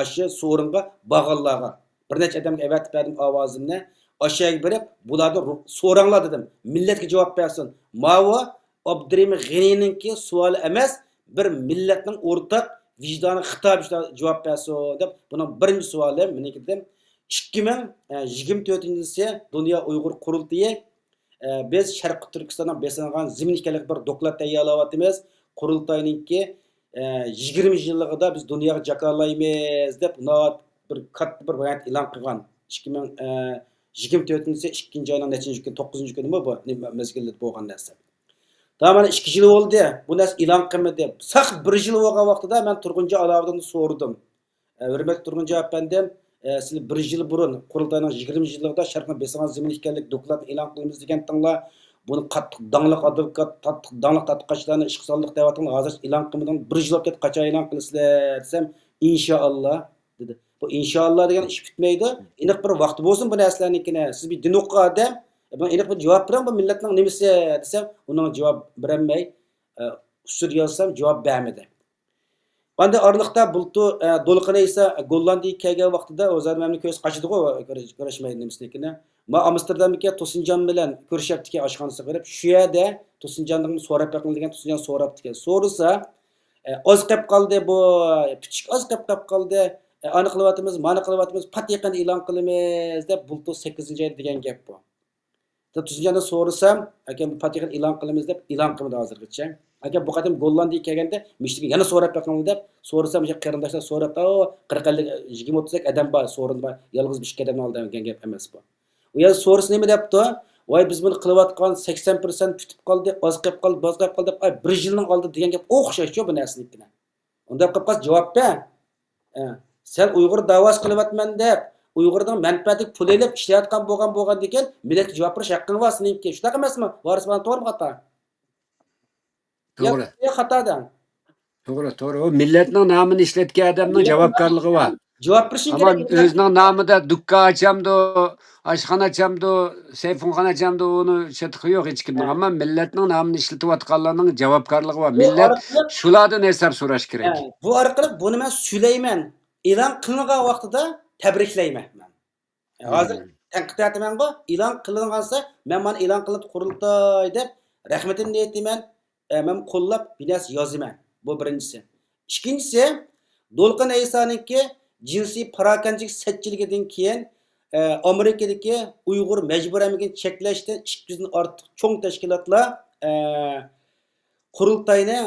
Aşı so'ringa bag'allarga bir necha odamga avatib berdim ovozimni. Aşağıya berib, bularni so'ranglar dedim. Millatga javob bersin. Mavo Abdurim G'anininki savoli emas, bir millatning o'rtaq vijdoni xitob javob bersin deb. Buning birinchi savoli meniki dedim. 2024-yil Dunyo Uyg'ur qurultiyi biz Sharqi Turkistondan beslangan zimnikalik bir doklad tayyorlayapmiz. Qurultayninki 20 yilligida biz dunyoga jakarlaymiz deb bir katta bir bayonot e'lon qilgan. 2024-yil 2-oyning nechinchi kuni 9-kunimi bu mezgilda bo'lgan narsa. Tamam 2 yil bo'ldi. Bu narsa e'lon qilmadi. Saq 1 yil bo'lgan vaqtida men Turg'unja Alovdan so'radim. Hurmatli Turg'unja apandim, siz 1 yil burun qurultayning 20 yilligida Sharqni beslangan zimnikalik doklad e'lon qilamiz degan tinglar buni qattiq dangliq advokat, qattiq dangliq tadqiqotchilarni ishqisonlik deyotgan hozir e'lon qilmadan 1 yil o'tib qachon e'lon qilasizlar desam, inshaalloh dedi. Bu inshaalloh degan ish bitmaydi. Aniq bir vaqt bo'lsin bu narsalarnikini. Siz bir din o'qigan odam, ben aniq bir javob berang bu millatning nimasi desam, uning javob bermay, usul yozsam javob bermadi. Banda orliqda bultu Dolqin esa Gollandiyaga kelgan vaqtida o'zlari memni ko'z qachidi-ku ko'rishmaydi nimasnikini. Ma Amsterdamga To'sinjon bilan ko'rishyaptiki oshxonasiga borib, shu yerda To'sinjonning so'rab degan To'sinjon so'rabdiki. So'rasa, oz qolib qoldi bu, kichik oz qolib qoldi. Aniqlayapmiz, mana qilyapmiz, pat yaqin e'lon qilamiz deb bultu 8-oy degan gap bu. To'sinjondan so'rasam, aka bu pat yaqin e'lon qilamiz deb e'lon qilmadi hozirgacha. Aka bu qadim Gollandiyaga kelganda mishtiga yana so'rab baqamdi deb so'rasam, o'sha qarindoshlar so'rabdi, 40-20-30 odam bor, so'rin bor, yolg'iz bir odamni oldan degan gap emas bu. U yer so'rasi nima debdi? Voy biz buni qilayotgan 80% tutib qoldi, oz qolib qoldi, boz qolib qoldi deb 1 yilning oldi degan gap o'xshash-ku bu narsanikini. Unda qilib javob ber. Sen Uyg'ur davos qilyapman deb, Uyg'urning manfaatiga pul elib ishlayotgan bo'lgan degan millatga javob berish haqqing bor seniki. Shunaqa emasmi? Varis bilan to'g'rimi xato? To'g'ri. Xatodan. To'g'ri. O millatning nomini ishlatgan odamning javobgarligi bor. Javob berishing Ama kerak. o'zining nomida dukka ochamdi, oshxona ochamdi, sayfunxona ochamdi, uni chetiqi yo'q hech kimning. Ammo millatning nomini ishlatayotganlarning javobgarligi bor. Millat shulardan hisob so'rash kerak. Bu orqali buni men Süleyman e'lon qilingan vaqtida tabriklayman men. Hozir tanqid etaman-ku, e'lon qilingansa, men mana e'lon qilib qurultay deb rahmatimni aytaman. Men qo'llab binas yozaman. Bu birinchisi. Ikkinchisi, Dolqin Aysaniki jinsiy parokanchilik satchiligidan keyin Amerikadagi Uyg'ur majbur emgakini cheklashdan 200 dan ortiq cho'ng tashkilotlar qurultayni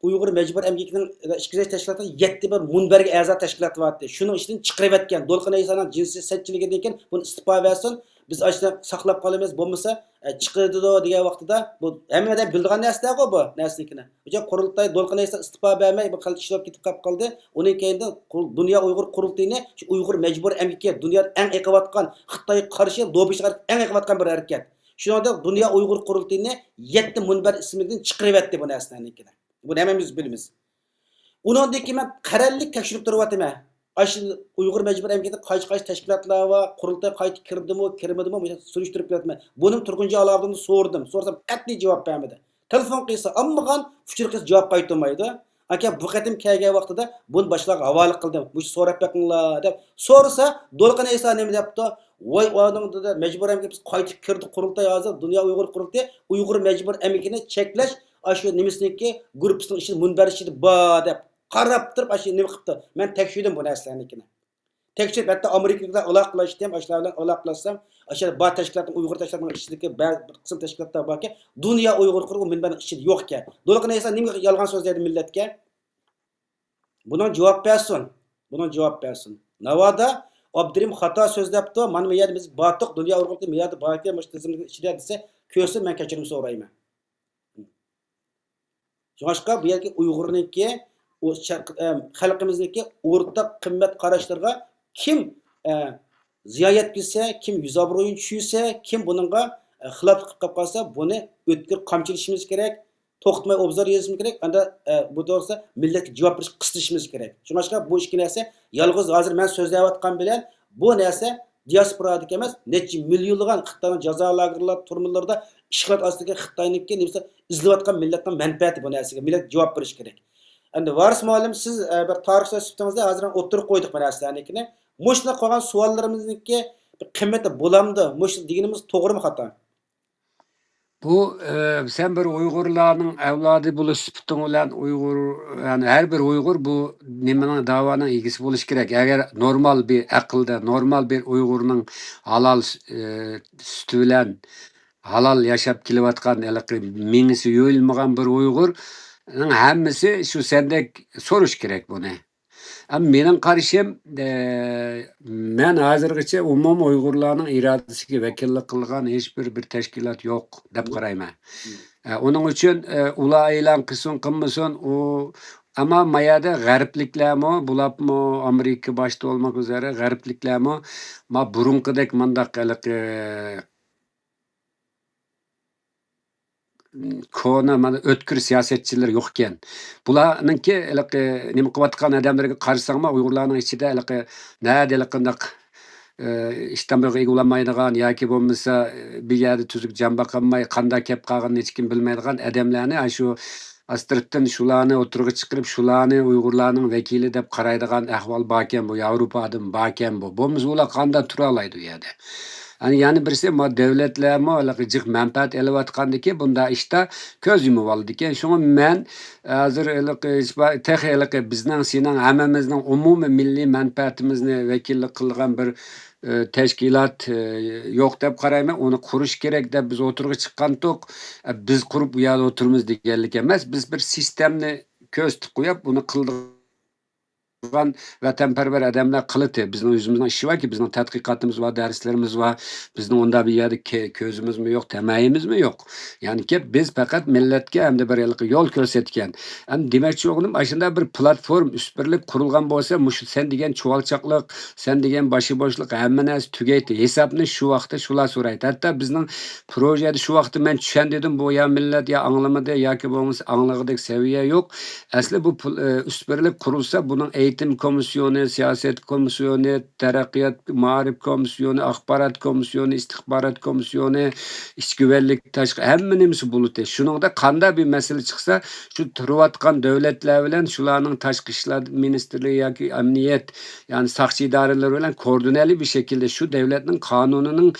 Uyg'ur majbur emgakining ishchilar tashkiloti 7 bir munbarga a'zo tashkilot bor. Shuning ichidan chiqarib etgan Dolqin Aysanning jinsiy satchiligidan keyin buni istifa bersin. Biz ashna saqlab qolamiz, bo'lmasa chiqirdi degan vaqtida bu hammadan bildigan narsa-ku bu narsanikini. O'sha qurultay Dolqin Aysan istifa bermay bir qilib ishlab ketib qoldi. Uning keyinda Dunyo Uyg'ur qurultayini shu Uyg'ur majbur emgaki dunyoda eng eqiyotgan Xitoyga qarshi lobi chiqarib eng eqiyotgan bir harakat. Shunda Dunyo Uyg'ur qurultayini 7 munbar ismidan chiqarib etdi bu narsanikini. Buni hammamiz bilamiz. Uningdan keyin men qarallik tekshirib turyapman. Aşı Uyghur Mecbur Emniyeti kaç teşkilatlar var, kurultaya kayıt kirdi mi, kirmedi mi, sürüştürüp gelme. Bunun Turkuncu alavını sordum. Sorsam katli cevap vermedi. Telefon kıysa ammagan, fuçur kıysa cevap kaytırmaydı. Aka bu katim kelgen vaqtida bunu başlarga havale qildim. Bu so'rab bakinglar deb. So'rasa Dolqin Esa nima debdi? Voy onun dedi mecbur emniyet biz qaytib kirdi qurultay hozir Dünya Uyg'ur qurultayı Uyg'ur mecbur emniyetini cheklash aşı nimisniki gruppisning ichida munbar ichida bor deb qarab turib aşı nima qilibdi. Men tekshirdim bu narsalarnikini. Tekshirib hatta Amerikaliklar aloqalashdim, ashlar bilan aloqalashsam, ashar bor tashkilotning Uyg'ur tashkilotining ichidagi bir qism tashkilotlar borki, Dünya Uyg'ur quruq munbarning ichida yo'q ekan. Dolqin Esa nima yolg'on so'zlaydi millatga? Buna cevap versin. Buna cevap versin. Navada Abdurrahim xato so'zlabdi. Mana bu yerda biz botiq Dünya Uyg'ur quruq miyadi borki, mush tizimning ichida desa, ko'rsin men kechirim so'rayman. Şoňaşqa bu yerki Uyg'urniki o xalqimizniki o'rtaq qimmat qarashlarga kim ziyon yetkazsa, kim yuz obro'yini tushirsa, kim buningga xilof qilib qolsa, buni o'tkir qamchilishimiz kerak, to'xtamay obzor yozishimiz kerak. Anda bu to'g'risida millatga javob berish qistishimiz kerak. Şoňaşqa bu ikki narsa yolg'iz hozir men so'zlayotgan bilan bu narsa diasporadagi emas, necha millionlagan Xitoyning jazo lagerlar, turmalarda ishg'ol ostidagi Xitoyniki nimasi izlayotgan millatning manfaati bu narsaga millat javob berish kerak. Endi Varis muallim siz bir tarix sifatingizda hozir o'tirib qo'ydik bu narsalarnikini. Mushuna qolgan savollarimizniki bir qimmati bo'lamdi. Mush deganimiz to'g'rimi xato? Bu sen bir Uyg'urlarning avlodi bo'lish sifating bilan Uyg'ur yani her bir Uyg'ur bu nimaning da'voning egisi bo'lish kerak. Agar normal bir aqlda, normal bir Uyg'urning halal sütü bilan halal yashab kelayotgan mingisi yo'yilmagan bir Uyg'urning hammasi shu sendek so'rash kerak buni. Ama mening qarashim men hozirgacha umumiy Uyg'urlarning irodasiga vakillik qilgan hech bir tashkilot yo'q deb qarayman. Uning uchun ular e'lon qilsin, qilmasin u ama mayada g'arbliklarmi, bularmi Amerika boshda olmak üzere g'arbliklarmi ma burunqidek mandaq kona mana o'tkir siyosatchilar yo'q ekan. Bularninki nima qilayotgan odamlarga qarasangmi Uyg'urlarning ichida qandaq ishtamga egulanmaydigan yoki bo'lmasa bir yerda tuzuk jamba qilmay qanday kep qolganini hech kim bilmaydigan odamlarni shu Astriddan shularni o'tirg'i chiqarib shularni Uyg'urlarning vakili deb qaraydigan ahvol bor ekan bu Yevropadan bor ekan bu. Bo'lmasa ular qanday tura oladi u yerda? Yani birisi devletlermi jiq manfaat elayotgandiki bunda ishda ko'z yumib oldi ekan. Shunga men hozir bizning sening hammamizning umumiy milliy manfaatimizni vakillik qilgan bir tashkilot yo'q deb qarayman. Uni qurish kerak deb biz o'tirg'i chiqqandik. Biz qurib bu yerda o'tirmiz deganlik emas. Biz bir sistemni ko'z qo'yib buni qildik. Vatanperver adamlar qiliti. Bizning o'zimizning ishi borki, bizning tadqiqotimiz var, darslarimiz var. Bizning unda bir yerda ko'zimizmi yo'q, tamayimizmi yo'q. Yani ki biz faqat millatga hamda bir yo'l ko'rsatgan. Ham demakchi o'g'lim, ashunda bir platform üstbirlik qurilgan bo'lsa, mush sen degan chuvalchaqlik, sen degan boshi-boshliq hamma narsa tugaydi. Hisobni shu vaqtda shular so'raydi. Hatto bizning projeyada shu vaqtda men tushan dedim, bu ya millat ya anglamadi yoki bo'lmasa anglag'idek saviya yo'q. Asli bu üstbirlik qurilsa, buning eğitim komisyonu, siyaset komisyonu, teraqqiyot, ma'rif komisyonu, axborot komisyonu, istihbarat komisyonu, ichki güvenlik tashqi hamma nimasi bo'ladi. Shuningda qanday bir masala chiqsa, shu turayotgan davlatlar bilan shularning tashqi ishlar ministrligi yoki amniyat, yani saqchi idoralari bilan koordinali bir şekilde shu davlatning qonunining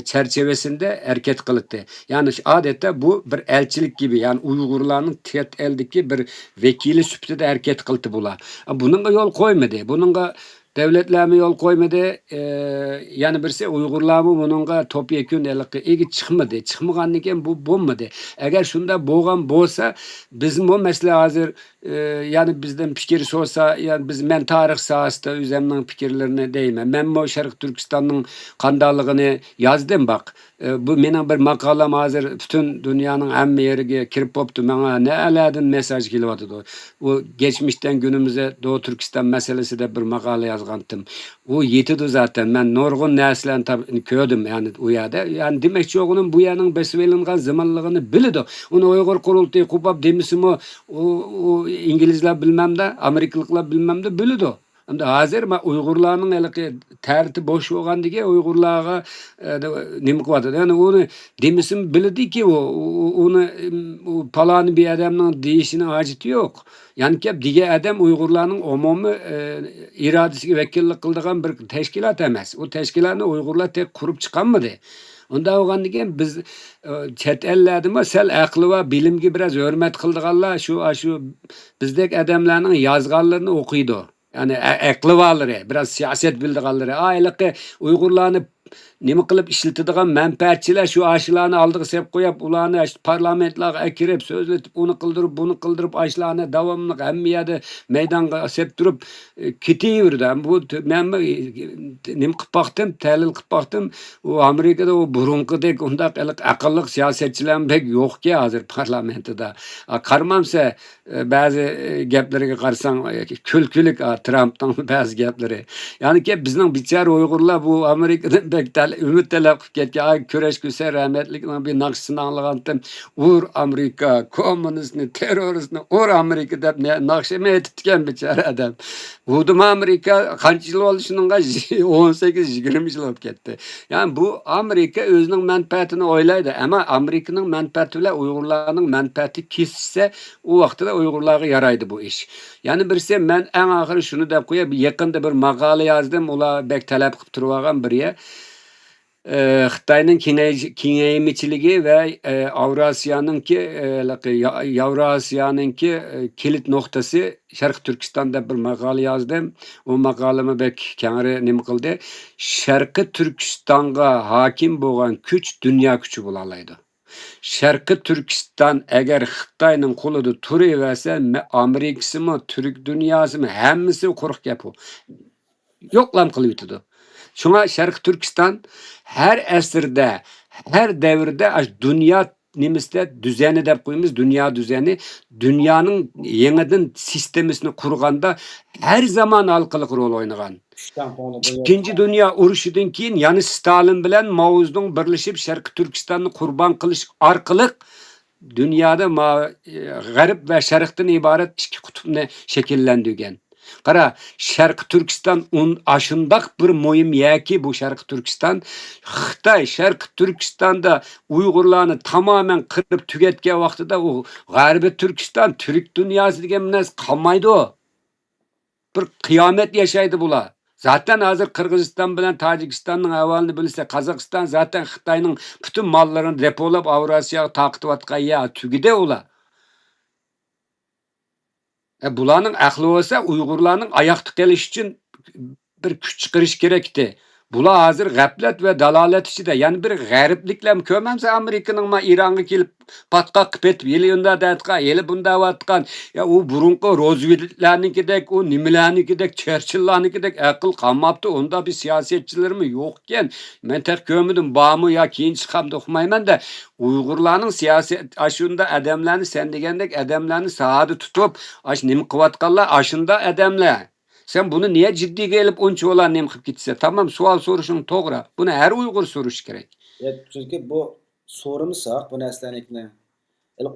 çerçevesinde hareket qiladi. Yani odatda bu bir elchilik gibi, yani Uyg'urlarning chet eldagi bir vakili sifatida hareket qildi bular. Bununla yol koymadı. Bununla devletlermi yol koymadı. Yani birisi Uyg'urlarmi bununla topyekun egi chiqmadi. Chiqmagandan bu bo'lmadi. Agar shunda bo'lgan bo'lsa, bizim o mesela hozir yani bizden fikir sorsa, yani men tarix sohasida o'zimning fikrlarini deyman. Men bu Sharq Turkistonning qandayligini yozdim bak. Bu mening bir maqolam hozir butun dunyoning hamma yeriga kirib bo'libdi. Menga ne aladin mesaj kelyapti. Bu geçmişten günümüze Doğu Türkistan meselesinde bir makale yazgandım. O yetidi zaten. Ben nurgun narsalarni ko'rdim yani u yerda. Yani demekçi o'g'lim bu yerning besvelingan zamonligini biladi. Uni Uyg'ur qurultayı qupab demisimi o İngilizler bilmem de, Amerikalıklar bilmem de biladi. Hamda hazır Uygurlarning haliqi tarti boş bo'lganligi Uygurlarga nima qilyapti. Yani onu demisin bildiki onu palani bir adamning deyishini hojati yo'q. Yani ki diye adam Uygurlarning umumiy irodasiga vakillik qiladigan bir tashkilot emas. O tashkilotni Uygurlar tek qurib chiqanmidi. Unda bo'lgandan keyin biz chet ellardimi sal aqli va bilimga biraz hurmat qildiganlar shu bizdek adamlarning yozganlarini o'qiydi. Yani aqli varlari, biraz siyaset bildiganlari, ayliqi Uygurlarni nima qilib ishlatadigan manfaatchilar shu ashlarni oldiga sep qo'yib, ularni parlamentlarga akirib, so'zlatib, uni qildirib, buni qildirib, ashlarni davomli hammiyada maydonga sep turib ketaverdi. Bu men nima qilib baqdim, tahlil qilib baqdim, u Amerikada o burunqidek undaq aqlli siyosatchilar pek yo'qki hozir parlamentida. Qarmamsa ba'zi gaplariga qarasang kulkulik Trumpning ba'zi gaplari. Yani ki bizning bichara Uyg'urlar bu Amerikadan ümit talab qilib ketgan kurash kusa rahmatlikning bir naqshini anglagandim. Ur Amerika, kommunistni, terroristni, ur Amerika deb naqshini aytibdigan bichara adam. Budim Amerika qancha yil bo'ldi shuningga 18-20 yil bo'lib ketdi. Yani bu Amerika o'zining manfaatini o'ylaydi, ammo Amerikaning manfaati bilan Uyg'urlarning manfaati kesishsa, u vaqtida Uyg'urlarga yaraydi bu ish. Yani birisi men eng oxiri shuni deb qo'yib, yaqinda bir maqola yozdim, ular bek talab qilib turib olgan biriga. Xitoyning kengaymichiligi va Avrasiyaninki kilit noktası Sharq Turkistonda bir maqola yozdim. O maqolami bek kengri nima qildi? Sharqi Turkistonga hokim bo'lgan kuch dunyo kuchi bo'la oladi. Sharqi Turkiston agar Xitoyning qo'lida turaversa, Amerikasimi, Turk dunyosimi hammasi quruq gap u. Yo'qlam qilib yutadi. Şuna Şarkı Türkistan her esirde, her devirde dünya nimiste düzeni de koymuş, dünya düzeni, dünyanın yeniden sistemisini kurganda her zaman halkalık rol oynayan. İkinci Dünya Uruşu'dan keyin yani Stalin bilen Mao'nun birleşip Şarkı Türkistan'ı kurban kılış arkalık dünyada garip ve şarkıdan ibaret iki kutupne şekillendiğen. Qara, Sharq Turkiston aşındaq bir muhim yaki bu Sharq Turkiston. Xitoy Sharq Turkistonda Uyg'urlarni tamamen qirib tugatgan vaqtida u G'arbiy Turkiston, Turk dunyosi degan narsa qolmaydi o. Bir qiyomat yashaydi bular. Zaten hozir Qirg'iziston bilan Tojikistonning ahvolini bilsa, Qozog'iston zaten Xitoyning butun mollarini depolab Avrasiyaga taqitayotgan ya tugida ular. Bularning aqli bo'lsa, Uyg'urlarning oyoqda qolish uchun bir kuch chiqarish kerakdi. Bular hozir g'aflat va dalolat ichida, ya'ni bir g'aribliklar ko'rmamsa Amerikaning Ironga kelib patqoq qilib ketib, yili unda datgan, yili bunda vatgan, ya u burunqi Roosevelt-larnikidek, u nimalarnikidek, Churchill-larnikidek aql qolmabdi. Unda bir siyosatchilarmi yo'q ekan. Men tek ko'rmadim, bormi yo keyin chiqamdi uqmayman-da. Uyg'urlarning siyosiy ashunda adamlarni sen degandek adamlarni sahada tutib, ash nima qilayotganlar ashunda adamlar. Sen bunu niye ciddiye gelip onca olan nem qilib ketsa? Tamam, sual soruşun to'g'ri. Buni her Uyg'ur so'rashi kerak. Chunki bu so'ramasak bu narsalarni,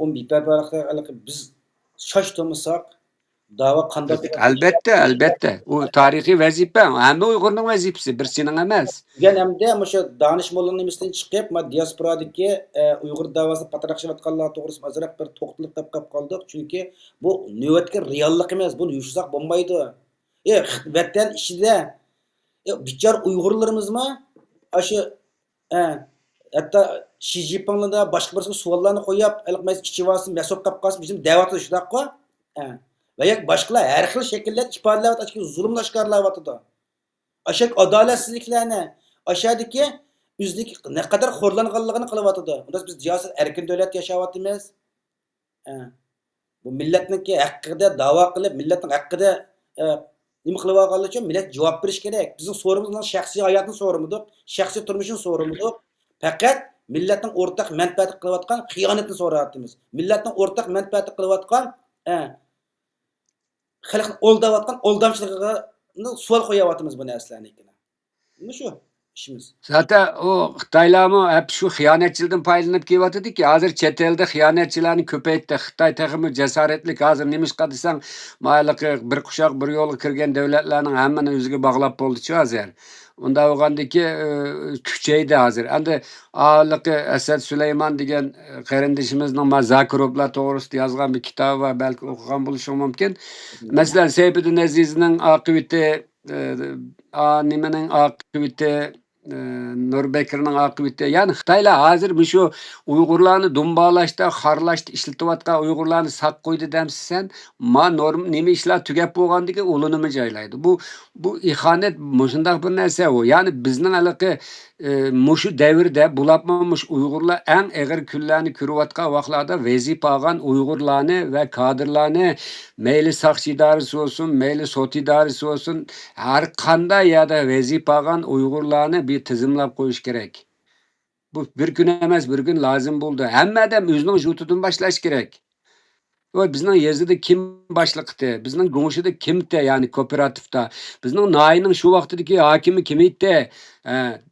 o'n biparvaraqda biz shoshtirmasak da'vo qanday Albatta. U tarixiy vazifa. Hamma Uyg'urning vazifasi, bir sening emas. Degan hamda o'sha danish mollaning nimasidan chiqib, diasporadagi Uyg'ur davosini pataraqshayotganlar to'g'risida azroq bir to'xtalib qolib qoldik. Chunki bu navbatga reallik emas, buni yursak bo'lmaydi. Vatan ichida bichar Uyg'urlarimizmi shu hatto Xi Jinpingda boshqa bir savollarni qo'yib, iliqmaysiz ichivasi mas'ul qilib qolsin, bizim da'vatda shundaqqa. Va yak boshqalar har xil shakllar ifodalayotib ashki zulmlashkarlayotdi. Ashak adolatsizliklarni, ashadiki o'zidagi ne qadar xo'rlanganligini qilyotdi. Unda biz siyosiy erkin davlat yashayapmiz. Bu millatniki haqqida da'vo qilib, millatning haqqida nima qilib olganlar uchun millat javob berish kerak. Bizning so'rimizning shaxsiy hayotini so'ramadik, shaxsiy turmushini so'ramadik. Faqat millatning o'rtaq manfaati qilayotgan xiyonatni so'rayapmiz. Millatning o'rtaq manfaati qilayotgan xalqni o'ldayotgan o'ldamchiligini savol qo'yapmiz bu narsalarni. Nima shu? işimiz. Zaten o Xitaylarmı hep şu xiyanetçilikten paylanıp kelyapatidi ki, hazır chet elde xiyanetçilerini köpeytdi. Xitay texmi cesaretlik, hazır nimişqa desaň, maýlyky bir kuşak bir ýolga kirgen döwletleriniň hemmeni özüge baglap boldyçy hazır. Unda bolgandiki küçeydi hazır. Endi ağalyky Esed Süleyman digen garyndaşymyzyň ma Zakirovlar togrusynda ýazgan bir kitaby bar, belki okugan boluşyň mümkin. Mesela Seyfettin Aziz'in akıbeti, nimenin akıbeti, Nurbekir'in akıbeti. Yani Xitaylar hazır bir şu Uygurlarını dumbalaşta, harlaşta işletivatkan Uygurlarını sak koydu demsen, ma norm nime işler tügep bolgandiki ulunumu jaylaydı. Bu ihanet muşundaq bir nerse o. Yani bizning alaki muşu devirde bulapmamış Uygurlar en eğer küllerini kürüvatkan wagtlarda vezip algan Uygurlarını ve kadırlarını meyli sakçı idaresi olsun, meyli sot idaresi olsun, her kanda ya da vezip algan Uygurlarını bir tizimlap koyuş gerek. Bu bir gün emez, bir gün lazım buldu. Hemme de özünün jutudun başlaş gerek. O bizning yezide kim başlıqtı? Bizning goňşyda kimde yani kooperatifta? Bizning naýynyň şu wagtydaki hakimi kim edi?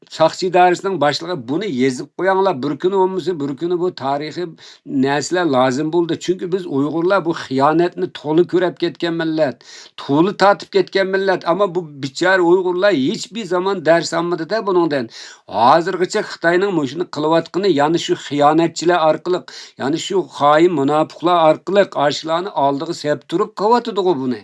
Çaqçı idaresining başlygy bunu yezip goýanlar bir gün olmasın, bir günü bu tarihi näsler lazım buldu. Çünkü biz Uygurlar bu hiyanetini tolu körep ketken millet. Tolu tatıp ketken millet. Ama bu biçare Uygurlar hiçbir zaman ders almadı da bunundan. Hazırgıça Xitayning muşunu kılıvatqını yani şu hiyanetçiler arkalı, yani şu hain münafıklar arkalı aşılarını aldığı sebep durup kavatıdı o bunu.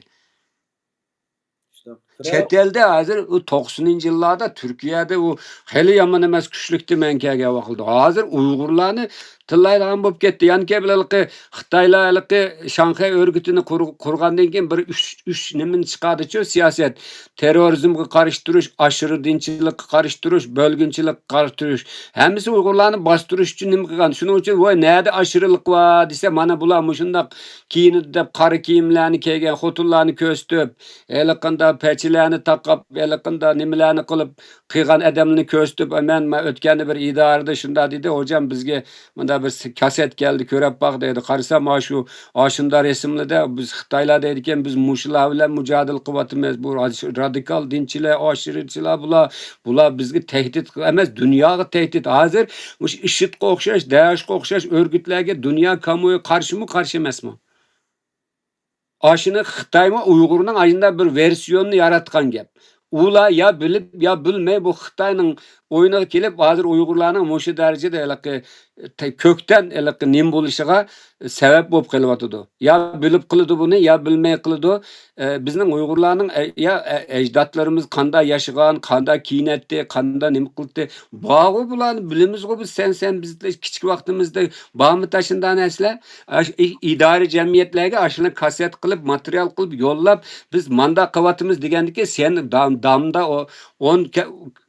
Chet elde hazır o 90-njy ýyllarda Türkiýede o heli ýaman emes güçlükdi menkäge wagtylda. Hazır Uygurlarny tyllaýan bolup ketdi. Ýani kebileliki Xitaylarlyky Şanxay örgütini kurgandan keyin bir üç nimin çykadyçy siýaset. Terrorizmge karışdyryş, aşırı dinçilik karışdyryş, bölgünçilik karışdyryş. Hemmisi Uygurlarny bastyryş üçin nima kılgan? Şuning üçin "Voy näde aşırılık var?" dese mana bular muşundaq kiyinip dep kary kiyimlerini kiygen, hotunlarny köstüp, elekanda peçilerini takap, elekanda nimelerni kılıp kıygan adamını köstüp, men ötkende bir idarada şunda dedi, hocam bizge mında bir kaset geldi, körep bak dedi. Karısam şu aşında resimli de biz Xitaylar deydiken biz muşular bilen mücadele kıvatımız, bu radikal dinçiler, aşırıçılar bular bizge tehdit emez, dünyaga tehdit. Hazır IŞİD'e okşaş, DAEŞ'e okşaş örgütlerge dünya kamuoyu karşı mı karşı emes mi? Aşını Xitay mı Uygur'un ayında bir versiyonunu yaratkan gep. Ula ya bilip ya bilmey bu Xitay'nın oyuna kelip hazır Uygurlarning muşu derecede elaki kökten elaki nim boluşyga sebep bolup kelyapdy. Ya bilip kılıdı bunu ya bilmey kılıdı. Bizning Uygurlarning ya ejdatlarımız kanda yaşagan, kanda kiyinetdi, kanda nim kıldı. Bağı bularni bilimiz go biz sen bizde kiçik wagtymyzda bağımı taşından esle idari cemiyetlerge aşını kaset kılıp material kılıp yollap biz manda kıvatımız digendiki sen damda o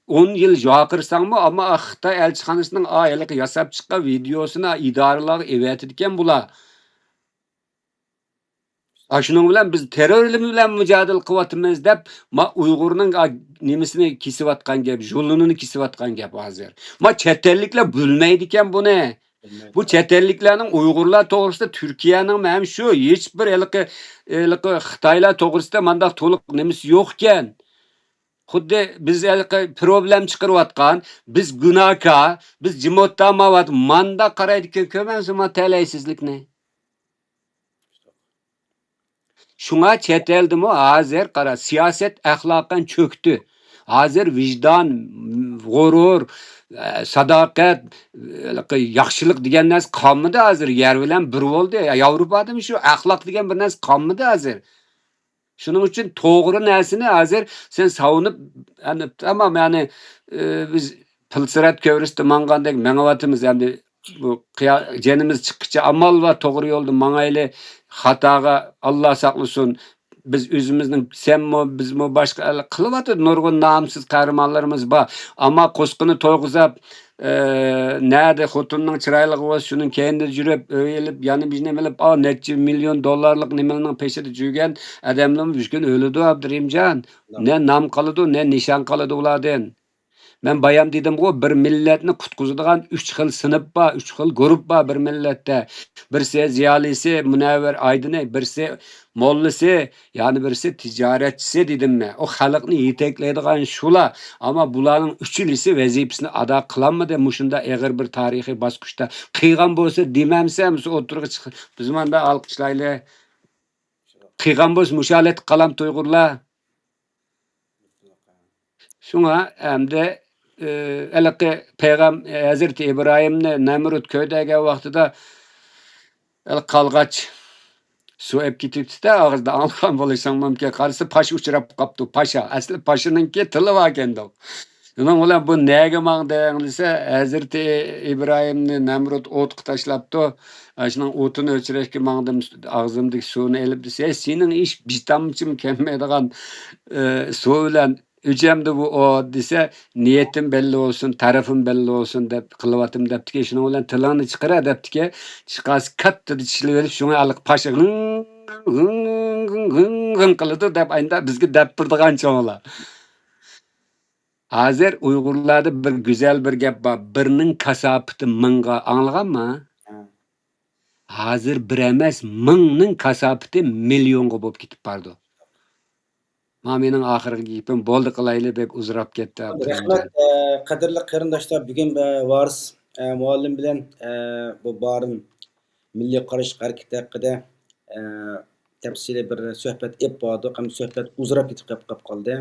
10 yıl joakırsan mı ama Xitay elçixanasının aylık yasap çıkan videosuna idaralar evetdiken bula. Şunun bilen biz terörle bilen mücadele kıvatımız dep ma Uygur'nun nimisini kisivatkan gep, jolununu kisivatkan gep hazır. Ma çetellikle bölmeydiken bu ne? Bu çetelliklerinin Uygurlar toğrusunda Türkiye'nin hem şu hiçbir eliki Xitaylar toğrusunda mandak toluk nimisi yokken xuddi biz problem çıkarıvatkan, biz günahka, biz cimotamavat, manda qaraydiken kömensima teleysizlik ne? Şuna chet eldimi hazır qara siyaset ahlakdan çöktü. Hazır vicdan, gurur, sadakat, yaxşılık degan narsa qolmadi hazır. Yer bilan bir bo'ldi. Yevropada şu ahlak degan bir narsa qolmadi hazır. Şunun için toğru narsani hazır sen savunup yani tamam yani biz Pılsırat kövrüsde mangandek meňavatymyz yani bu jenimiz çıkıça amal va toğru yolda maňaýly hataga Allah saklasın biz özümizning senmi bizmi başka kılıvatı nurgun namsız kahramanlarımız ba ama kosqını toyguzap näde hotunning çyraýlygy bolsa şunun kendi jürep öýelip yani biz nemelip neçe milyon dollarlyk nimenin peşinde jürgen adamlar düşkün ölüdü Abdurrahimcan. Ne nam kalıdı ne nişan kalıdı ulardan. Ben bayam dedim o bir milletni qutquzadigan 3 xil sinf bor, 3 xil guruh bor bir millatda. Birisi ziyolisi Munavvar Aydinay, birisi mollisi, yani birisi tijoratchisi dedim men. O xalqni yetaklaydigan shular. Ammo bularning uchilisi vazifasini ado qilolmadi. Mushunda eg'ir bir tarixiy bosqichda qiygan bo'lsa demamsam, o'tirg'i chiq. Biz manda alqishlayli. Qiygan bo'lsa mushalat qalam to'yg'urlar. Şuna hamda elaqi payg'am Hazreti İbrahimni Namrud ko'ydagan vaqtida qalg'ach suv ep ketibdi-da, og'izda olgan bo'lishing mumkin. Qarasa pasha uchrab qopti. Pasha. Asli pashaninki tili bor ekanda. Uning bilan bu nega mangdang desa, Hazreti İbrahimni Namrud o'tqa tashlabdi. Shuning o'tini o'chirishga mangdim, og'zimdagi suvni elib desa, sening ish bitamchim kelmaydigan suv bilan Üçemde bu o dese niyetim belli olsun, tarafım belli olsun dep kılıvatım deptike şunu olan tılağını çıkara deptike çıkas kattı dişli verip şunu alık paşa kılıdı dep aynda bizgi dep birdigan çoğula. Hazır Uygurlarda bir güzel bir gap var. Birinin kasapıtı mınga anlagan mı? Hazır bir emas mingning kasapıtı milyonga bo'lib ketib bardi. Mening oxirgi gapim bo'ldi qilayli deb uzrab ketdi. Rahmat, qadrli qarindoshlar, bugun Varis muallim bilan bu Barin milliy qarash harakati haqida tafsiliy bir suhbat ep bordik. Ham suhbat uzrab ketib qoldi.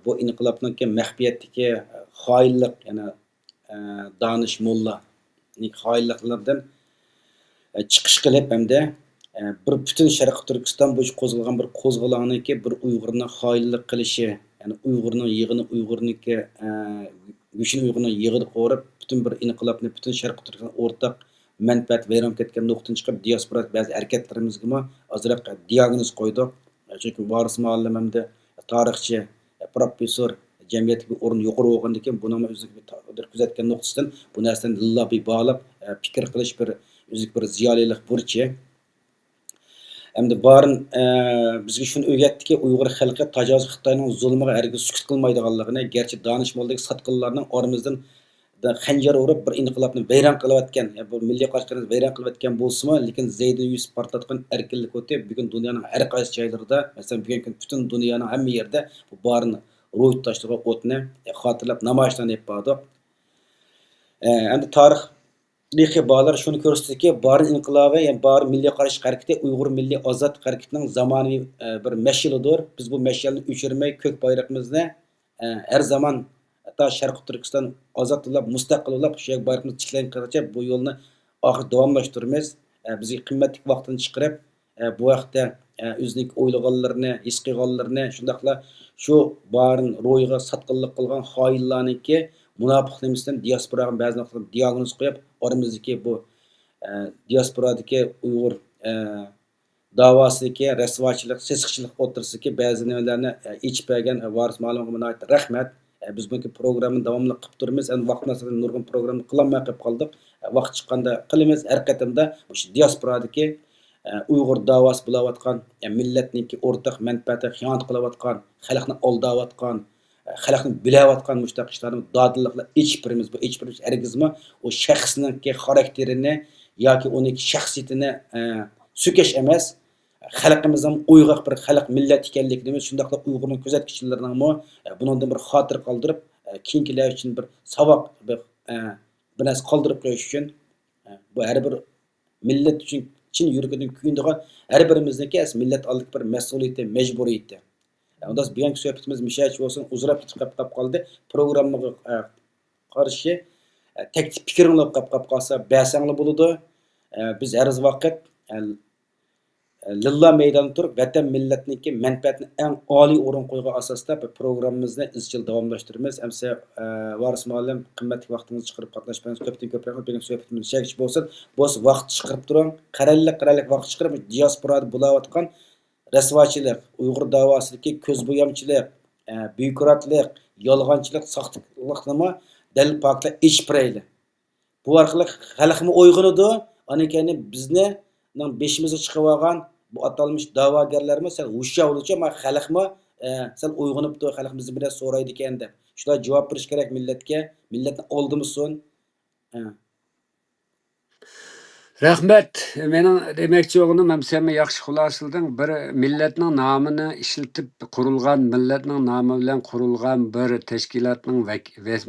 Bu inqilobning maxfiyatdagi xoinlik, ya'ni donish mulla xoinliklardan chiqish qilib hamda bir butun Sharq Turkiston bo'yicha qo'zg'algan bir qo'zg'olonniki bir Uyg'urning xoinlik qilishi, ya'ni Uyg'urning yig'ini Uyg'urniki go'shin Uyg'urning yig'ini qo'rib, butun bir inqilobni butun Sharq Turkiston o'rtaq manfaat vayron ketgan nuqtadan chiqib diaspora ba'zi harakatlarimizga ozroq diagnoz qo'ydik. Chunki Varis muallim hamda tarixchi, professor jamiyatga o'rin yuqori bo'lgandan keyin buni o'ziga kuzatgan nuqtasidan bu narsani lillabi bog'lab fikr qilish bir o'ziga bir ziyolilik burchi. Hamda Barin bizga shuni o'rgatdiki, Uyg'ur xalqi tajovuz Xitoyning zulmiga hargiz sukut qilmaydiganligini, garchi donishmoldagi satqinlarning oramizdan xanjar urib bir inqilobni vayron qilayotgan, bu milliy qarashlarni vayron qilayotgan bo'lsa-mu, lekin Zaydun Yusuf portlatgan erkinlik o'tib, bugun dunyoning har qaysi joylarida, masalan, bugungi kun butun dunyoning hamma yerida bu Barin ro'y tashlagan o'tni xotirlab namoyishlarni yapib bordik. Endi tarix bağlar şunu gösterdi ki, Barin inqilobi, yani Barin milliy qarash harakati Uyg'ur milliy ozod harakatining zamonaviy bir mash'alidir. Biz bu mash'alni o'chirmay, ko'k bayrog'imizni har zaman hatta Sharq Turkiston ozodlab, mustaqillab, shu bayrog'imizni tiklangancha bu yo'lni oxir davomlashtiramiz. Bizga qimmatli vaqtini chiqarib, bu vaqtda o'zining o'ylaganlarini, his qilganlarini, shundaqla shu Barin ro'yiga satqinlik qilgan xoinlarniki munofiqligimizdan diasporaga ba'zi nuqtalarda diagnoz qo'yib, oramizdagi bu diasporadagi Uyg'ur davosidagi rasvochilik, sesiqchilik o'tirsidagi ba'zi nimalarni ichib bergan Varis muallimga rahmat. Biz bu programmani davomli qilib turamiz. Endi vaqtdan nurg'un programma qilolmay qolib qoldik. Vaqt chiqqanda qilamiz. Har qatamda shu diasporadagi Uyg'ur davosi bo'layotgan, millatniki o'rtaq manfaati xiyonat qilayotgan, xalqni aldayotgan, xalqni bilayotgan mushtaq ishlarni dodilliklar ichib birimiz. Bu ichib birimiz hargizmi o shaxsning xarakterini yoki uning shaxsiyatini so'kish emas, xalqimizning uyg'oq bir xalq millat ekanligini, shundaqla Uyg'urning kuzatuvchilarining bundan bir xotir qoldirib, keyingilar uchun bir saboq bir narsa qoldirib qo'yish uchun bu har bir millat uchun chin yuragidan kuyinadigan har birimizniki millat oldida bir mas'uliyati, majburiyati. Ondan bugungi suhbatimiz mishachi bo'lsin, uzrab ketib qoldi. Programmaga qarshi tek fikringiz qolib qolsa, ba'sangli bo'ladi. Biz har vaqt lillah maydonida turib, vatan millatniki manfaatini eng oliy o'rin qo'ygan asosda bu programmamizni izchil davomlashtiramiz. Amsa Varis muallim qimmatli vaqtingizni chiqarib qatnashganingizga ko'pdan ko'p rahmat. Bugun suhbatimiz mishachi bo'lsin. Bo'z vaqt chiqarib turing. Qarallik vaqt chiqarib diasporada bo'layotgan rasvochilik, Uyg'ur davosidagi ko'zbo'yamchilik, byurokratlik, yolg'onchilik, soxtalikni dalil poklar ichib birayli. Bu orqali xalqni uyg'onadi, ana keyin bizni beshimizga chiqib olgan bu atalmış da'vogarlarimiz sen hushyor bo'lchi, men xalqni Sen uyg'onibdi, xalqimizni bir narsa so'raydi ekan deb. Shular javob berish kerak millatga. Millatni oldimisin. Ha, Rahmet. Mening demoqchi bo'lganim ham sen yaxshi xulosalading. Bir millatning nomini ishlatib qurilgan, millatning nomi bilan qurilgan bir tashkilotning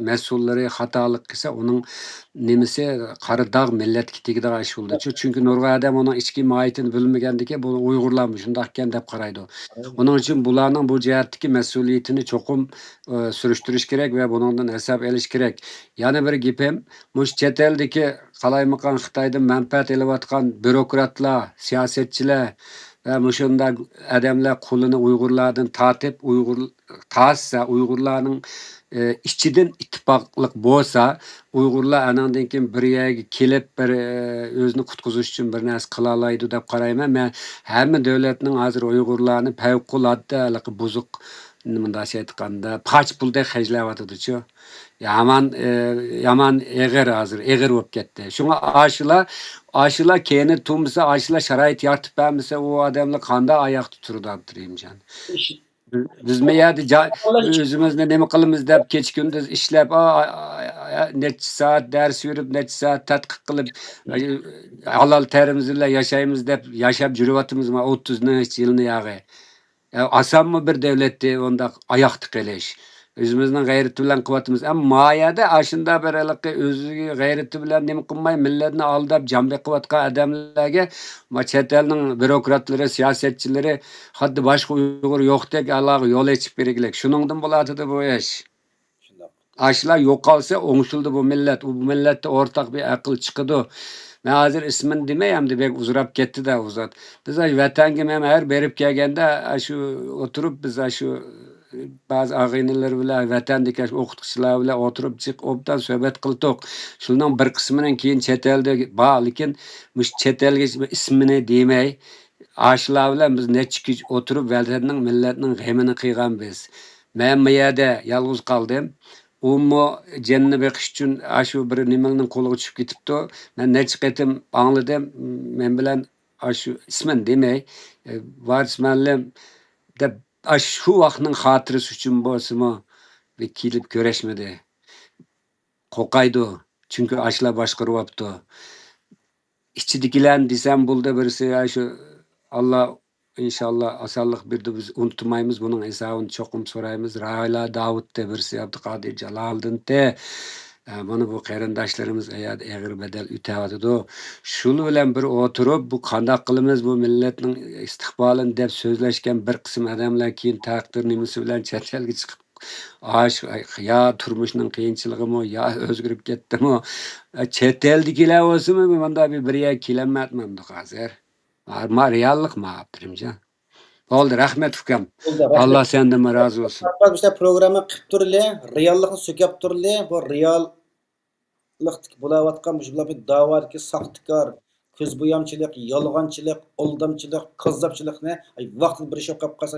mas'ullari xatolik qilsa, uning nimasi qora dog' millatga tegadigan ish bo'ldi. Chunki nurg'a odam uning ichki mohiyatini bilmagandiki, bu Uyg'urlarmi shundoq ekan deb qaraydi. Uning uchun bularning bu jihatdagi mas'uliyatini cho'qim surishtirish kerak va bundan hisob olish kerak. Yana bir gapim, mush chet eldagi qalaymaqan Xitoydan manfaat olayotgan bürokratlar, siyosatchilar va mushunday odamlar qo'lini Uyg'urlardan tortib, Uyg'urlarning ichidan ittifoqlik bo'lsa, Uyg'urlar anandan keyin bir yerga kelib bir o'zini qutqizish uchun bir narsa qila oladi deb qarayman. Men hamma davlatning hozir Uyg'urlarni favqulodda buzuq nimada aytganda pach pulda xajlayotdi-chu. Yaman eg'ir hozir, eg'ir bo'lib ketdi. Shunga aşılar keyini tumsa, aşılar sharoit yaratib bermasa, u odamlar qanday oyoqda turadi deb turayman. ish- Biz mi yerda o'zimizni nima qilamiz deb kecha kunduz ishlab, necha soat dars yurib, necha soat tadqiq qilib, halol terimiz bilan yashaymiz deb yashab yuryapmizmi 30 yilni yog'i. Osanmi bir davlatda unda oyoqda qilish? O'zimizning g'ayrati bilan qilyapmiz. Ammo moyada ashunda bir o'ziga g'ayrati bilan nima qilmay millatni aldab jambi qilayotgan odamlarga chet elning bürokratlari, siyosatchilari xuddi boshqa Uyg'ur yo'qdek alohida yo'l ochib bergilik. Shuningdan bo'ladi bu ish. shundoq. Ashlar yo'qolsa o'ngshildi bu millat. U millatda o'rtaq bir aql chiqadi. Men hozir ismini demayamdi, bek uzrab ketdi-da uzat. Biz vatanga men har berib kelganda shu o'tirib biz shu ba'zi ag'aynilar bilan vatandagi o'qituvchilar bilan o'tirib chiq obdan suhbat qildik. Shundan bir qismidan keyin chet elda bor, lekin mush chet elga ismini demay ashlar bilan biz necha kun o'tirib vatanning millatning g'amini qilgan biz. Men bu yerda yolg'iz qoldim. Ummo janni beqish uchun shu bir nimaning qo'liga tushib ketibdi. Men necha qatim angladim. Men bilan shu ismini demay varsmanlim deb shu vaqtning xotirasi uchun bo'lsa-mu kelib ko'rishmadi. Qo'rqaydi. Chunki ashlar boshqaryapti. İçidikilerini desem buldu birisi shu Allah inşallah osonlik berdi, biz unutmaymiz bunun hesabını cho'qim so'raymiz. Raila Davudda birisi Abduqodir Jaloliddinda mana bu qarindoshlarimiz eg'ir bedel o'tayotdi. Shuni bilan bir o'tirib bu qanday qilamiz bu millatning istiqbolini deb so'zlashgan bir qism odamlar keyin taqdir nimasi bilan chet elga chiqib ya turmushning qiyinchiligimi ya o'zgarib ketdimi chet eldagilar bo'lsinmi manda bir yer kelolmayapman hozir. Reallik ma'abdirimja. Bo'ldi, rahmat ukam. Allah sendan rozi bo'lsin. Biz programma qilib turli, reallikni so'kab turli, bu reallikdagi bo'layotgan bu da'vodagi saxtikor, ko'zbo'yamchilik, yolg'onchilik, aldamchilik, qozzobchilikni vaqtida bir ish qilib qolsa,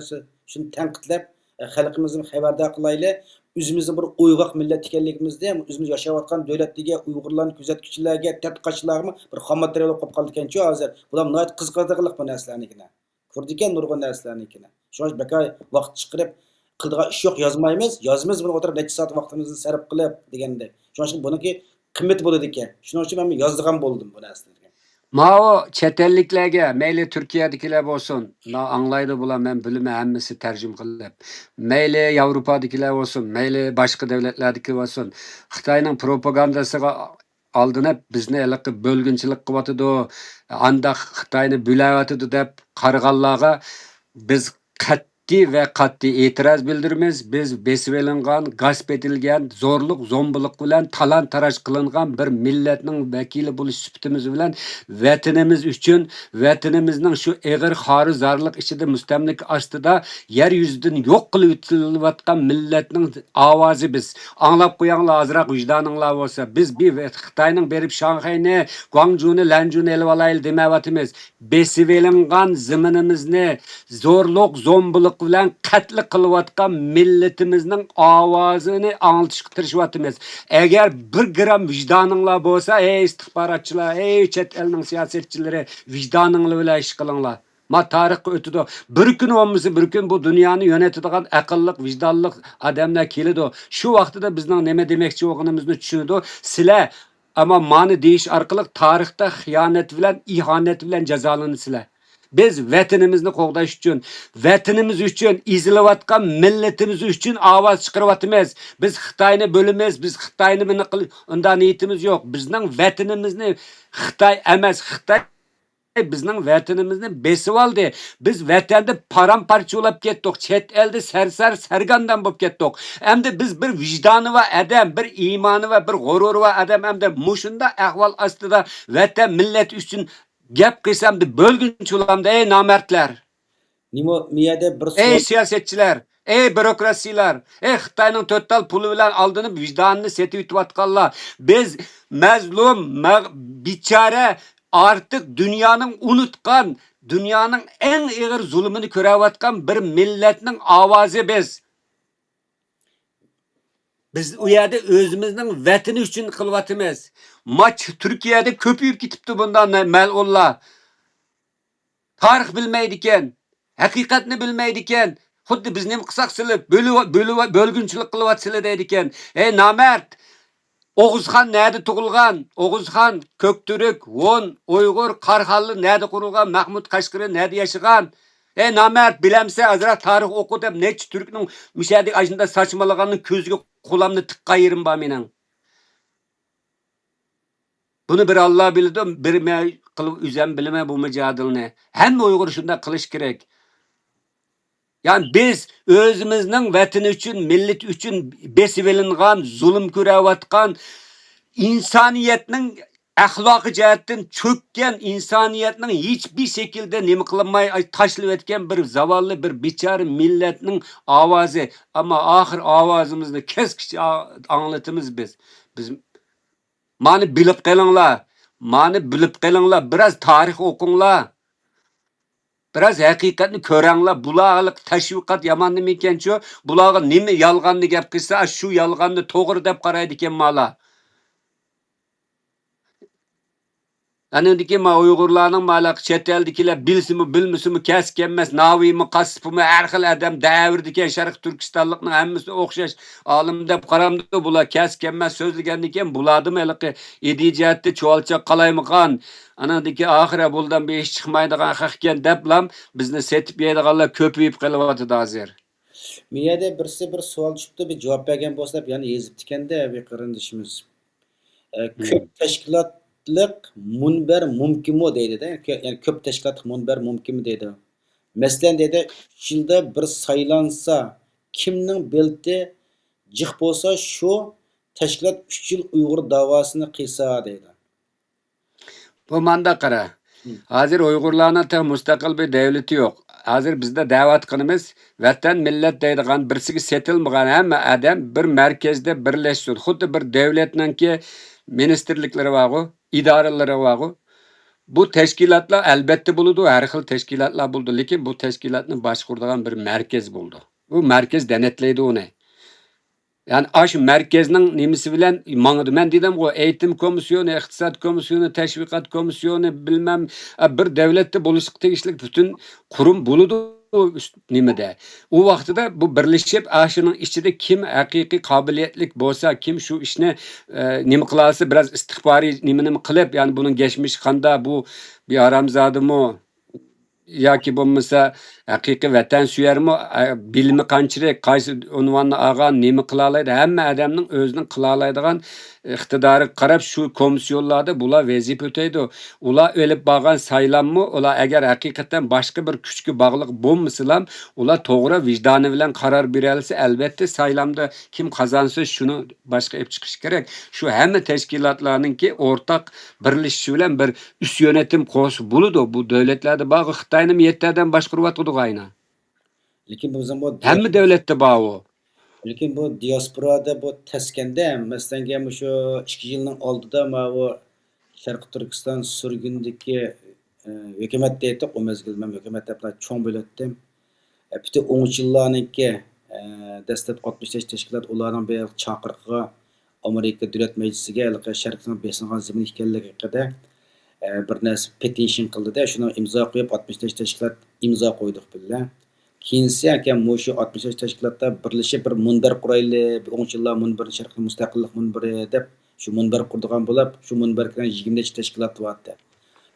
shuni tanqidlab xalqimizni xabardor qilaylik. O'zimizni bir uyg'oq millat ekanligimizni, o'zimiz yashayotgan davlatdagi Uyg'urlarning kuzatuvchilarga, tadqiqotchilarga bir xom material bo'lib qoldi ekan-ku hozir. Bular nihoyat qiziqadiganlik bu narsalarnikini. Ko'rdik ekan nurg'un narsalarnikini. Shuning bakay vaqt chiqarib qildigan ish yo'q yozmaymiz buni o'tirib necha soat vaqtimizni sarf qilib degandek. Shuning uchun buniki qimmat bo'ladi ekan. Shuning uchun men yozdigan bo'ldim bu narsalarni. Mao chet elliklarga mayli Turkiyadagilar bo'lsin, anglaydi bular men bilmay hammasi tarjima qilib. Mayli Yevropadagilar bo'lsin, mayli boshqa davlatlardagi bo'lsin. Xitoyning propagandasiga aldinib bizni eliqib bo'lginchilik qilyotdi. Anda Xitoyni bo'layotdi deb qarag'anlarga biz qat'iy e'tiroz bildiramiz. Biz besib elingan, gasp etilgan, zo'rlik, zo'mbilik bilan talon-taroj qilingan bir millatning vakili bo'lish sifatimiz bilan vatanimiz uchun, vatanimizning shu eg'ir xoruzorlik ichida mustamlik ostida yer yuzidan yo'q qilib o'tilayotgan millatning ovozi biz. Anglab qo'yinglar, azroq vijdoninglar bo'lsa, biz bir Xitoyning berib Shanxayni, Guangzhouni, Lanzhouni elib olaylik demayotimiz. Besib elingan zaminimizni zo'rlik, zo'mbilik bilan qatl qilayotgan millatimizning ovozini anglitishga tirishyapmiz. Agar 1 gram vijdoninglar bo'lsa, ey istixborotchilar, ey chet elning siyosatchilari, vijdoninglar bilan ish qilinglar. Ma tarixga ötüdü. Bir gün olmasa bir gün bu dünyanı yönetadigan aqlliq, vijdonliq odamlar keladi. Shu vaqtida bizning nima demoqchi bo'lganimizni tushunadi. Sizlar ama mani deyish orqali tarixda xiyonat bilan, ihanat bilan jazolanasizlar. Biz vatanimizni qo'g'dash uchun, vatanimiz uchun, ezilayotgan millatimiz uchun ovoz chiqaryapmiz. Biz Xitoyni bo'lamiz, biz Xitoyni buni undan niyatimiz yo'q. Bizning vatanimizni Xitoy emas, Xitoy bizning vatanimizni besib oldi. Biz vatanda paramparcha ketdik. Chet elde sarsar sargandan bo'lib ketdik. Endi biz bir vijdoni va adam, bir iymoni va bir g'ururi va adam endi mushunda ahvol ostida vatan millat uchun gap qilsam deb bo'lgunchi ulamda ey nomardlar. Nima miyada bir Ey savol siyasetçiler, ey bürokrasiler, ey Xitoyning to'rtal puli bilan aldanib vijdonini setib yutayotganlar. Biz mazlum, bichara artık dünyanın unutkan, dünyanın en ağır zulmünü ko'rayotgan bir millatning ovozi biz. Biz u yerda o'zimizning vatani uchun qilyapmiz. Turkiyada ko'payib ketibdi bundan mal'ullar. Tarix bilmaydi ekan, haqiqatni bilmaydi ekan. Xuddi bizni ham qilsak silib, bo'lgunchilik qilyapsizlar deydi ekan. Ey nomard, Oğuzhan nerede tug'ilgan? Oğuzhan, Köktürk, Von, Uyg'ur, Qarxalli nerede qurilgan? Mahmud Qashqari nerede yashagan? Ey nomard, bilamsa azroq tarix o'qi deb necha turkning mushadik ajinda saçmalaganning ko'ziga qo'lamni tiqqa yerim bor mening. Bunu bir Allah biladi, bir men qilib üzem bilme bu mücadeleni. Hamma Uyg'ur shunday qilish kerak. Yani biz özümüzün vatani uchun, millet uchun besib olingan, zulm ko'rayotgan, insoniyatning axloqi jihatdan cho'kkan, insoniyatning hiçbir şekilde nima qilmay tashlab o'tgan bir zavallı, bir bichara millatning ovozi. Ama oxir ovozimizni keskicha anglatamiz biz. Biz mani bilib qolinglar. Mani bilib qolinglar. Biraz tarix o'qinglar. Biraz haqiqatni ko'ranglar. Bularga tashviqot yomon nima ekan-chu? Bularga nima yolg'onni gap qilsa, shu yolg'onni to'g'ri deb qaraydi ekan mala. Anındaki ma Uygurlarning malaq chet eldikilar bilsimi bilmisimi kasb emas, navimi, qasbimi har xil adam davrdikan Sharq Turkistonlikning hammasi o'xshash olim deb qaramdi. Bular kasb emas so'zlagan ekan, bularni haliqi idijatni cho'lchoq qalaymigan. Anındaki oxira bo'ldan bir ish chiqmaydigan haqgan deblam bizni setib yeydiganlar ko'payib qelyapti hozir. miyada birsi bir savol tushibdi, bir javob bergan bo'lsa, ya'ni yezibdi ekanda bir qarindishimiz. Ko'p tashkilotliq munbar mumkinmi deydi-da. Ya'ni ko'p tashkilotliq munbar mumkinmi deydi. Masalan deydi, 3 yilda bir saylansa, kimning belti jiq bo'lsa, shu tashkilot 3 yil Uyg'ur davosini qilsa deydi. Bu manda qara. Hozir Uyg'urlarning tek mustaqil bir davlati yo'q. Hozir bizda da'vat qilamiz, vatan millat deydigan birsiga setilmagan hamma adam bir markazda birlashsin. Xuddi bir davlatninki ministerliklari var, idoraları var. Bu teşkilatlar elbette bulundu, her xil teşkilatlar buldu. Lekin bu teşkilatni boshqaradigan bir merkez buldu. Bu merkez denetleydi onu. Yani aş merkezning nimasi bilan mangdi. Men dedim o eğitim komisyonu, iqtisod komisyonu, teşviqat komisyonu bilmem bir devletde bo'lishga tegishli bütün kurum buludu nimada. O vaqtida bu birlashib ashuning ichida kim haqiqiy qobiliyatlik bo'lsa, kim shu ishni nima qilasa biraz istixboriy nima qilib, yani bunun geçmiş qanda bu bir aramzodimi yoki bo'lmasa haqiqiy vatan suyarmi, bilimi qanchalik, qaysi unvonni olgan, nima qila oladi, hamma odamning o'zining qila oladigan iqtidori qarab shu komissiyonlarda bular vazifa o'taydi. Ular o'lib borgan saylanmi, ular agar haqiqatan boshqa bir kuchga bog'liq bo'lmasa, ular to'g'ri vijdoni bilan qaror bera olsa, albatta saylamda kim qozonsa shuni boshqa olib chiqish kerak. Shu hamma tashkilotlarningki o'rtaq birlashishi bilan bir üst yönetim qo'shib bo'ladi. Bu davlatlarda bor, Xitoyning 7 dan boshqaryapti ayna. Lekin bu zaman Hamma davlatda bor u. lekin bu diasporada bu taskanda, masalan, shu 2 yilning oldida bu Sharq Turkiston surgundagi hukumat deydi, o mezgil men hukumat deb cho'ng bo'latdi. Bitta 10 yillarniki dastlab 65 tashkilot ularning bir chaqiriqqa Amerika Davlat Majlisiga Sharqning besingan zimin ekanligi haqida bir narsa petition qildida, shuni imzo qo'yib 65 tashkilot imzo qo'ydik billa. Keyinsi ekan mushu 65 tashkilotda birlashib bir munbar quraylik, 10 yillar munbari sharqiy mustaqillik munbari deb shu munbar qurdigan bo'lib, shu munbar bilan 20 tashkilot bo'lyapti.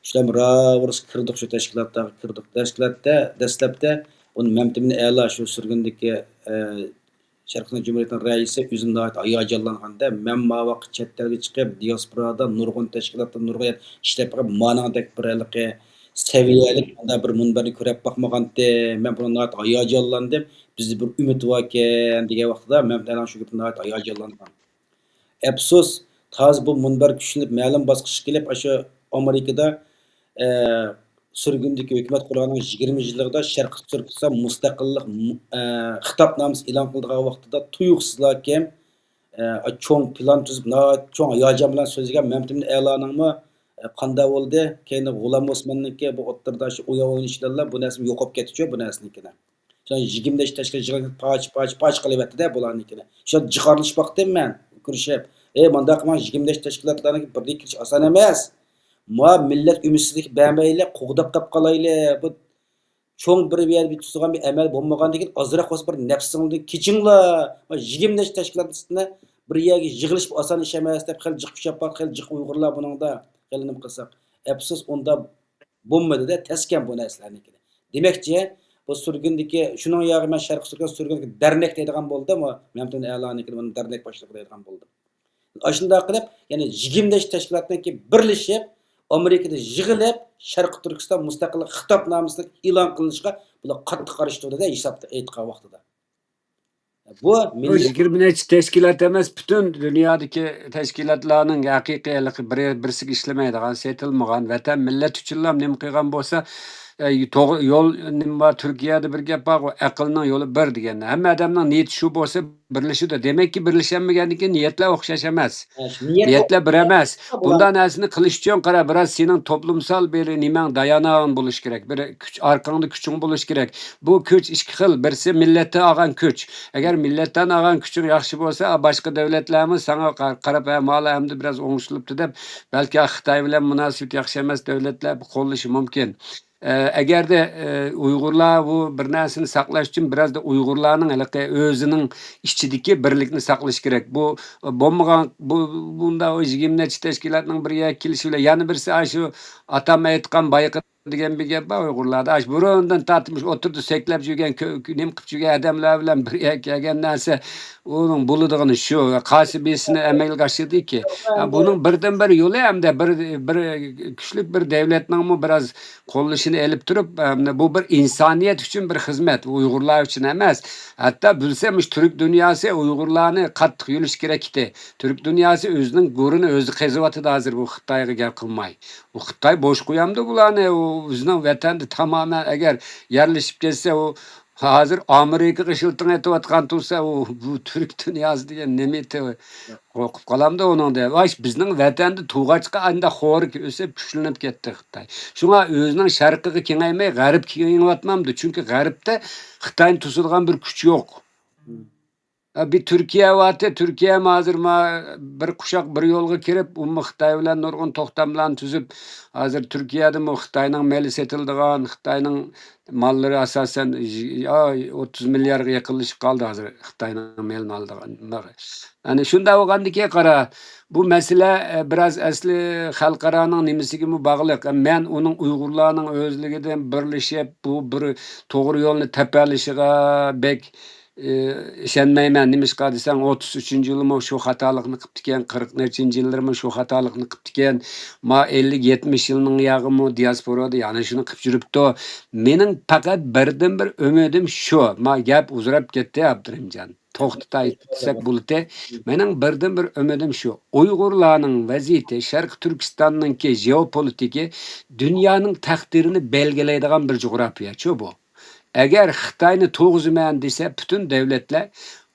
Shular ravurs kirdik shu tashkilotga kirdik. Tashkilotda dastlabda uni Mamtimni a'lo shu surgundagi Sharqiy Cumhuriyetning raisi o'zini hayajonlanganda men ma vaqt chet elga chiqib diasporada nurg'un tashkilotda nurg'un ishlab manadek bir saviyalik bir munbarni ko'rib boqmaganda men bundan hayajonlandim. Bizda bir umid bor ekan degan vaqtda men ana shu gapdan hayajonlandim. Afsus, toz bu munbar kuchlanib ma'lum bosqichga kelib, shu Amerikada surgundagi hukumat qurganining 20 yilligida Sharqiy Turkiston mustaqillik xitobnomasi e'lon qilgan vaqtida tuyuqsizlar kim cho'ng plan tuzib, cho'ng hayajon bilan so'zlagan Mamtimni a'loningmi qanday bo'ldi? Keyin G'ulom Osmonniki bu o'ttirda shu o'ya o'ynashlarlar bu narsa yo'qolib ketdi-ku bu narsanikini. Shu 20 tashkilot pach qilyapti-da bularnikini. Shu jiqarlashmoqdim men kurishib. Manda qilgan 20 tashkilotlarning birlik oson emas. Ma millat ümidsizlik bämbeyle qo'g'dab qap qalayli. Bu cho'ng bir yer bitadigan bir amal bo'lmagandan keyin ozroq o'sib bir nafsingni kechinglar. 20 tashkilotni bir yerga yig'ilish oson ish emas deb xil jiq kuchab xil jiq Uyg'urlar buningda qilinib qilsak. Afsus unda bo'lmadi-da taskan bu narsalarniki. Demakchi bu surgundagi shuning yog'i men Sharq surgundagi dernek deydigan bo'ldim, Mamtin a'loniki buni dernek boshliqi deydigan bo'ldim. Aşında qilib, ya'ni 20 tashkilotniki birlashib Amerikada yig'ilib Sharqiy Turkiston mustaqillik xitobnomasini e'lon qilinishga bular qattiq qarshi turdi-da hisobda aytgan vaqtida. Bu Bu 20 tashkilot emas, butun dunyodagi tashkilotlarning haqiqiyligi birsiga ishlamaydigan, setilmagan, vatan millat uchun nima qilgan bo'lsa, to'g'ri yo'l nima Turkiyada bir gap bor, aqlning yo'li bir degan. Hamma odamning niyati shu bo'lsa birlashudi. Demakki birlashanmagandan keyin niyatlar o'xshash emas. Niyatlar bir emas. Bundan narsani qilish uchun qara, biroz sening to'plumsal bir nimang dayanog'ing bo'lish kerak. Bir kuch arkangda kuching bo'lish kerak. Bu kuch ikki xil. Birisi millatdan olgan kuch. Agar millatdan olgan kuching yaxshi bo'lsa, boshqa davlatlarmi sana qarab ma'lum hamda biroz o'ngishilibdi deb, balki Xitoy bilan munosabat yaxshi emas davlatlar qo'llashi mumkin. Agarda Uyg'urlar bu bir narsani saqlash uchun birozda Uyg'urlarning o'zining ichidagi birlikni saqlash kerak. Bu bo'lmagan bunda 20 tashkilotning bir yerga kelishi bilan yana birisi shu atam aytgan bayqi degan bir gap bor Uyg'urlarda. Burundan tartibmiş o'tirdi seklab yurgan, nim qilib yurgan odamlar bilan bir yerga kelgan narsa uning bo'ladigan shu qasibisini amalga oshirdi-ki, buning birdan bir yo'li hamda bir kuchli bir davlatning biroz qo'llashini elib turib, bu bir insoniyat uchun bir xizmat, Uyg'urlar uchun emas. Hatto bilsamiz Turk dunyosi Uyg'urlarni qattiq yo'lish kerak edi. Turk dunyosi o'zining go'rini o'zi qazyapti hozir bu Xitoyga gap qilmay. Bu Xitoy bo'sh qo'yamdi bularni, o'zining vatanda tamoman agar yerlashib ketsa, u hozir Amerikaga shiltin etayotgan tursa, bu Turk dunyosi degan nima edi? Qo'rqib qolamda uningda. Bizning vatanda tug'achqa anda xo'rik o'sib kuchlanib ketdi Xitoy. Shunga o'zining sharqiga kengaymay g'arbga kengayyapmamdi. Chunki g'arbda Xitoyni to'sadigan bir kuch yo'q. Bir Türkiye vatı, Türkiye hazır bir kuşak bir yolga kirip, Xitoy bilan nurg'un to'xtamlarni tuzib, hozir Turkiyada Xitoyning meli setildigan, Xitoyning mollari asosan 30 milliardga yaqinlashib qoldi hozir Xitoyning melini oldigan. Ana shunda bo'lgandiki qara, bu masala biroz asli xalqaroning nimasiga bog'liq. Men uning Uyg'urlarning o'zligidan birlashib, bu bir to'g'ri yo'lni tepalishiga bek ishonmayman. Nimishqa desang 33-yilmi shu xatolikni qilib ekan, 40-yillarmi shu xatolikni qilib ekan, 50-70 yilning yog'imi diasporada yana shuni qilib yuribdi. Mening faqat birdan bir umidim shu. Gap uzrab ketdi Abdurimjon. To'xtatay desak bo'ladi. Mening birdan bir umidim shu. Uyg'urlarning vaziyati Sharq Turkistonninki geopolitiki dunyoning taqdirini belgilaydigan bir jo'g'rafiya-chu bu. Agar Xitoyni to'g'ziman desa, butun davlatlar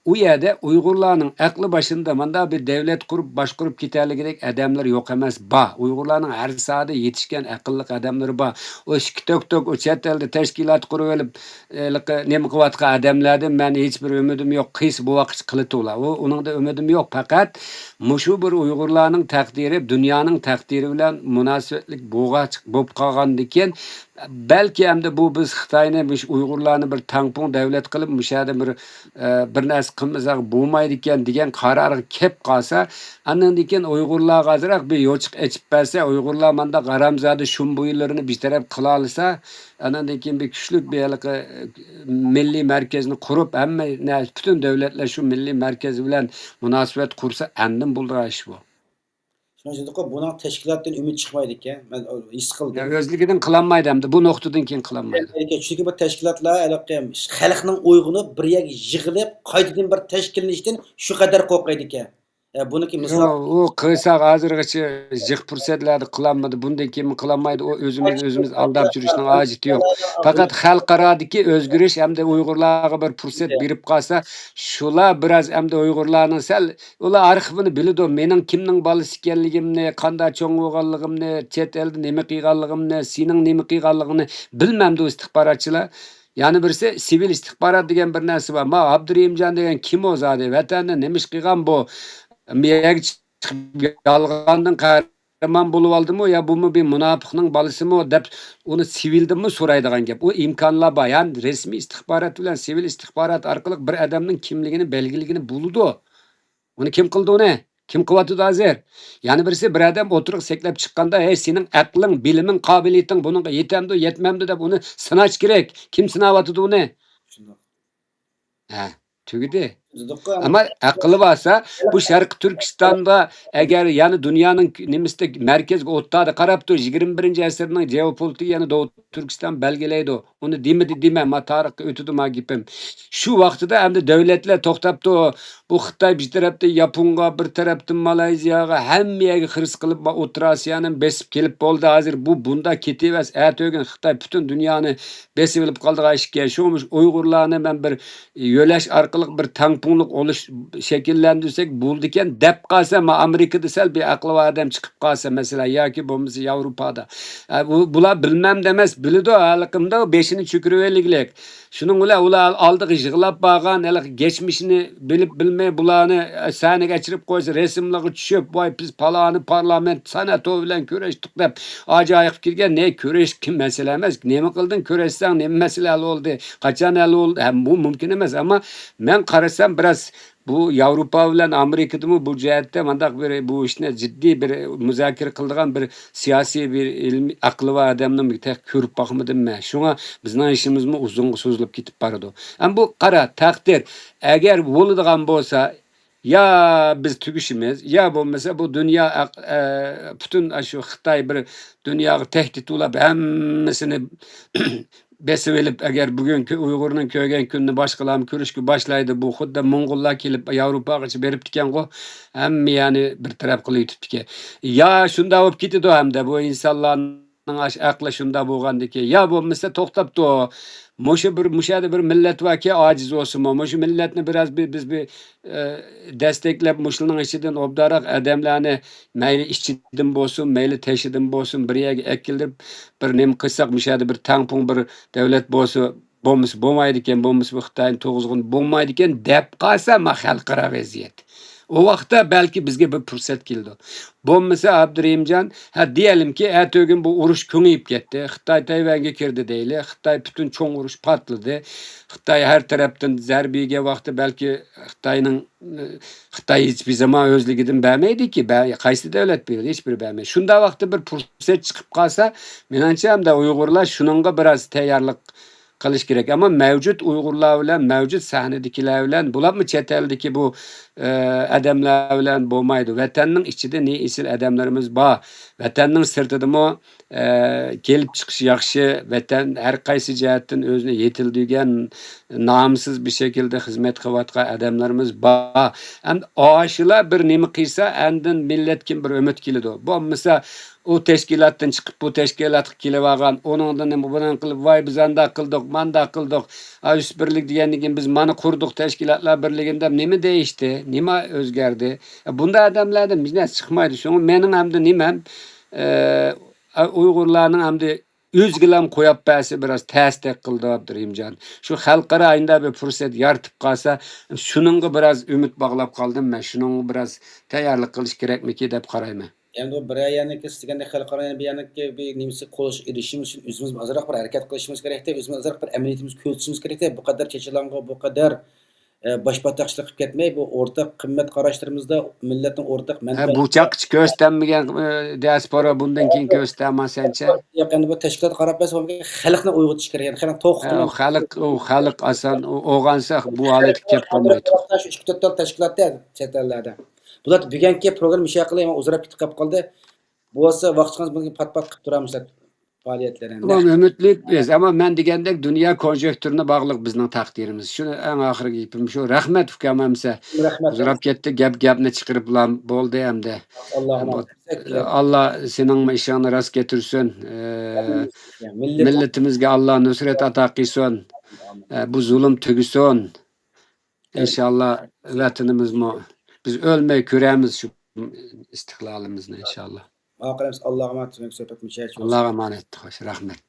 u yerda Uyg'urlarning aqli başında manda bir devlet kurup başkurup keterligidek adamlar yok emas. Uyg'urlarning har sohada yetishgan aqlli adamlar bor. O tok o chet elda tashkilot qurib olib nima qilayotgan adamlardan men hech bir umidim yo'q. Qis bu vaqt qilito'la. Uningda umidim yo'q. Faqat mushu bir Uyg'urlarning taqdiri, dunyoning taqdiri bilan munosabatlik bo'lib qolgandikan belki hem de bu biz Xitoyni Uyg'urlarni bir tampon davlat qilib mushada bir narsa qilmasak bo'lmaydi ekan degan qarorga kelib qolsa, andan keyin Uyg'urlarga azroq bir yo'chiq ichib bersa, Uyg'urlar manda qaramzada shumbuylarini bir taraf qila olsa, andan keyin bir kuchli bir milliy markazni qurib, hamma butun davlatlar shu milliy markaz bilan munosabat qursa, andan buldirash bu. Şunçılıkla buna teşkilattan ümit çıkmaydı ki. Ben his Ya kıldım. özlüğünden kılanmaydı hem de bu noktadan keyin kılanmaydı. Çünkü bu teşkilatlar halkının uygunu bir yer yığılıp qaytadan bir teşkilinişten şu kadar korkaydı ki. Buniki Yo, misal o kıysak hazırgacha jıq fursatlarda kılanmadı. Bundan keyin kılanmaydı. O özümüz aldap жүрүштүн ajiti yok. Fakat xalqaradaki özgürüş hem de Uygurlarga bir fursat berip qalsa, şular biraz hem de Uygurlarning sal ular arxivini biladi. Mening kimning balası ekanligimni, qanday cho'ng bo'lganligimni, chet elda nima qilganligimni, sening nima qilganligingni bilmamdi o istixborotchilar. Yani birisi sivil istihbarat degan bir narsa var. Ma Abdurahimjon degan kim o zade? Vatanda nima ish qilgan bu? Miyagi chiqib yolg'ondan qahramon bo'lib oldimi yo bu bir munofiqning bolasimi deb uni sivildimi so'raydigan gap. U imkonlar bor. Yani resmiy istihbarat bilan sivil istihbarat orqali bir odamning kimligini, belgiligini buladi. Uni kim qildi uni? Kim qilyapti hozir? Yani birisi bir odam o'tiriq seklab chiqqanda, "Ey, sening aqling, biliming, qobiliyating bunga yetamdi, yetmamdi" deb uni sinash kerak. Kim sinayapti uni? Ha, tugidi. Ama akıllı varsa bu Şarkı Türkistan'da eğer yani dünyanın nimisinde merkezge ottada qarab tur 21. asırning geopolitik yani Doğu Türkistan belgeleydi o. Onu demedi deme ma tarixga ötüdü ma gipim. Şu vaqtida hamda davlatlar to'xtabdi. Bu Xitoy bir tarafda Yaponga, bir tarafda Malayziyaga hammaga xiris qilib O'rta Osiyoning besib kelib bo'ldi. Hozir bu bunda ketibas. Ertog'in Xitoy butun dunyoni besib olib qoldi g'ashga. Shumush Uyg'urlarni men bir yo'lash orqali bir tanpunlik oluş şekillendirsek bulduken dep qalsa ma Amerika'da sel bir aqlı adam çıkıp qalsa mesela yoki bo'lmasa Avrupa'da. Bular bilmem demez bilido halkımda 5'ini çükürüveliglik. Şunun ular aldık yığılap bağan geçmişini bilip bilmey bularını sahne geçirip koysa resimleri düşüp vay biz palanı parlament sanato bilen köreştik dep acayip kirgen ne köreş kim mesele emez. Ne mi kıldın köreşsen ne mesele oldu. Kaçan el oldu. Hem bu mümkün emez ama ben karasam biraz bu Avrupa bilen Amerika'da mı bu cihette mandak bir bu işine ciddi bir müzakere kıldıgan bir siyasi bir ilmi aklı var adamın bir tek körüp bakmadım ben. Şuna bizden işimiz mi uzun sözlüp gidip bardı. Ama bu kara takdir eğer bulduğun bolsa ya biz tügüşümüz ya bu mesela bu dünya bütün şu Xitay bir dünyayı tehdit olup hemmisini besip eğer bugünkü Uygur'un köygen gününü başkalarım körüşkü başlaydı bu xudda Mongollar kelip Avrupa'ya geçip berip diken go hem yani bir taraf kılıp ki ya şunda olup gitti hem de bu insanların aklı şunda bo'lgandiki ya bu mesela to'xtabdi muşada bir millet var ki aciz olsun mu? Muşu milletini biraz biz bir desteklep muşlunun içinden obdarak adamlarını meyli işçiden bolsun, meyli teşiden bolsun bir yere ekilip bir nem kısak muşada bir tampon bir devlet bolsun bo'lmaydi ekan, bo'lmasa bu Xitoyning to'g'izg'in bo'lmaydi ekan deb qalsa ma xalqaro vaziyat. O vaqtda belki bizga bir fursat keldi. Bo'lmasa Abdurahimjon, diyelim ki ertog'in bu urush ko'ngayib ketdi. Xitoy Tayvanga kirdi deyli. Xitoy butun cho'ng urush patladi. Xitoy har tarafdan zarbiga vaqtda belki Xitoy hech bir zaman o'zligidan bermaydi ki. Qaysi davlat berdi? Hech biri bermaydi. Shunda vaqtda bir fursat chiqib qolsa, menimcha hamda Uyg'urlar shuningga biroz tayyorlik qilish kerak. Ama mevcut Uyg'urlar bilan, mevcut sahnadagilar bilan bularmi chet eldagi bu adamlar bilan bo'lmaydi. Vatanning ichida ne isil adamlarimiz bor. Vatanning sirtidami kelib chiqish yaxshi. Vatan har qaysi jihatdan o'zini yetildigan nomsiz bir şekilde xizmat qilayotgan adamlarimiz bor. Ham oshilar bir nima qilsa, andin millat kim bir umid keladi. Bo'lmasa o teşkilattan çıkıp bu teşkilatga kelip onundan nima bunan qilib vay biz anda qildik, manda qildik. Üst birlik degandan biz mana qurduk teşkilatlar birliginde nima değişti? Nima özgerdi? Bunda adamlardan biznes çıkmaydı. Şunu mening hamda nimam Uyg'urlarning hamda o'zgilam qo'yib bersa biraz tasdiq qildi Abdurimjon. Shu xalqaro ayında bir fursat yaratib qolsa, shuningga biraz umid bog'lab qoldim men. Shuning biraz tayyorlik qilish kerakmiki deb qarayman. Yani o bir yanaki istiganda xalqaro bir yanaki bir nimasi qo'lish erishimiz uchun o'zimiz azroq bir harakat qilishimiz kerakda, o'zimiz azroq bir amaliyotimizni ko'rsatishimiz kerakda. Bu qadar chechalanga, bu qadar boshbataqchilik qilib ketmay, bu o'rtaq qimmat qarashlarimizda millatning o'rtaq Bu chaqich ko'rsatilmagan diaspora bundan keyin ko'rsatmasancha. Yo'q, endi bu tashkilot qarab bo'lsa, xalqni uyg'otish kerak. Yani xalq to'q Xalq asan o'g'ansa bu holatga kelib qolmaydi. Shu 2-4 tal tashkilotda chet ellarda. Bular bugungi program ish haqida uzrab ketib qoldi. Bu bo'lsa vaqtingiz bunga pat-pat qilib turamiz faoliyatlarni. Tamam ümitliyiz ama men degandek dünya konjonktürüne bağlıq bizning taqdirimiz. Shuni eng oxirgi gapim shu. Rahmat ukamamsa. Rahmat. Uzrab ketdi, gapni chiqiriblar bo'ldi hamda. Allah sening ishingni rast getirsin. Millatimizga Allah nusrat ato qilsin. Bu zulm tugusin. İnşallah vatanimizmi biz ölmey ko'ramiz shu istiqlolimizni inşallah. Allah'a emanet olun. Allah'a emanet. Hoş rahmet.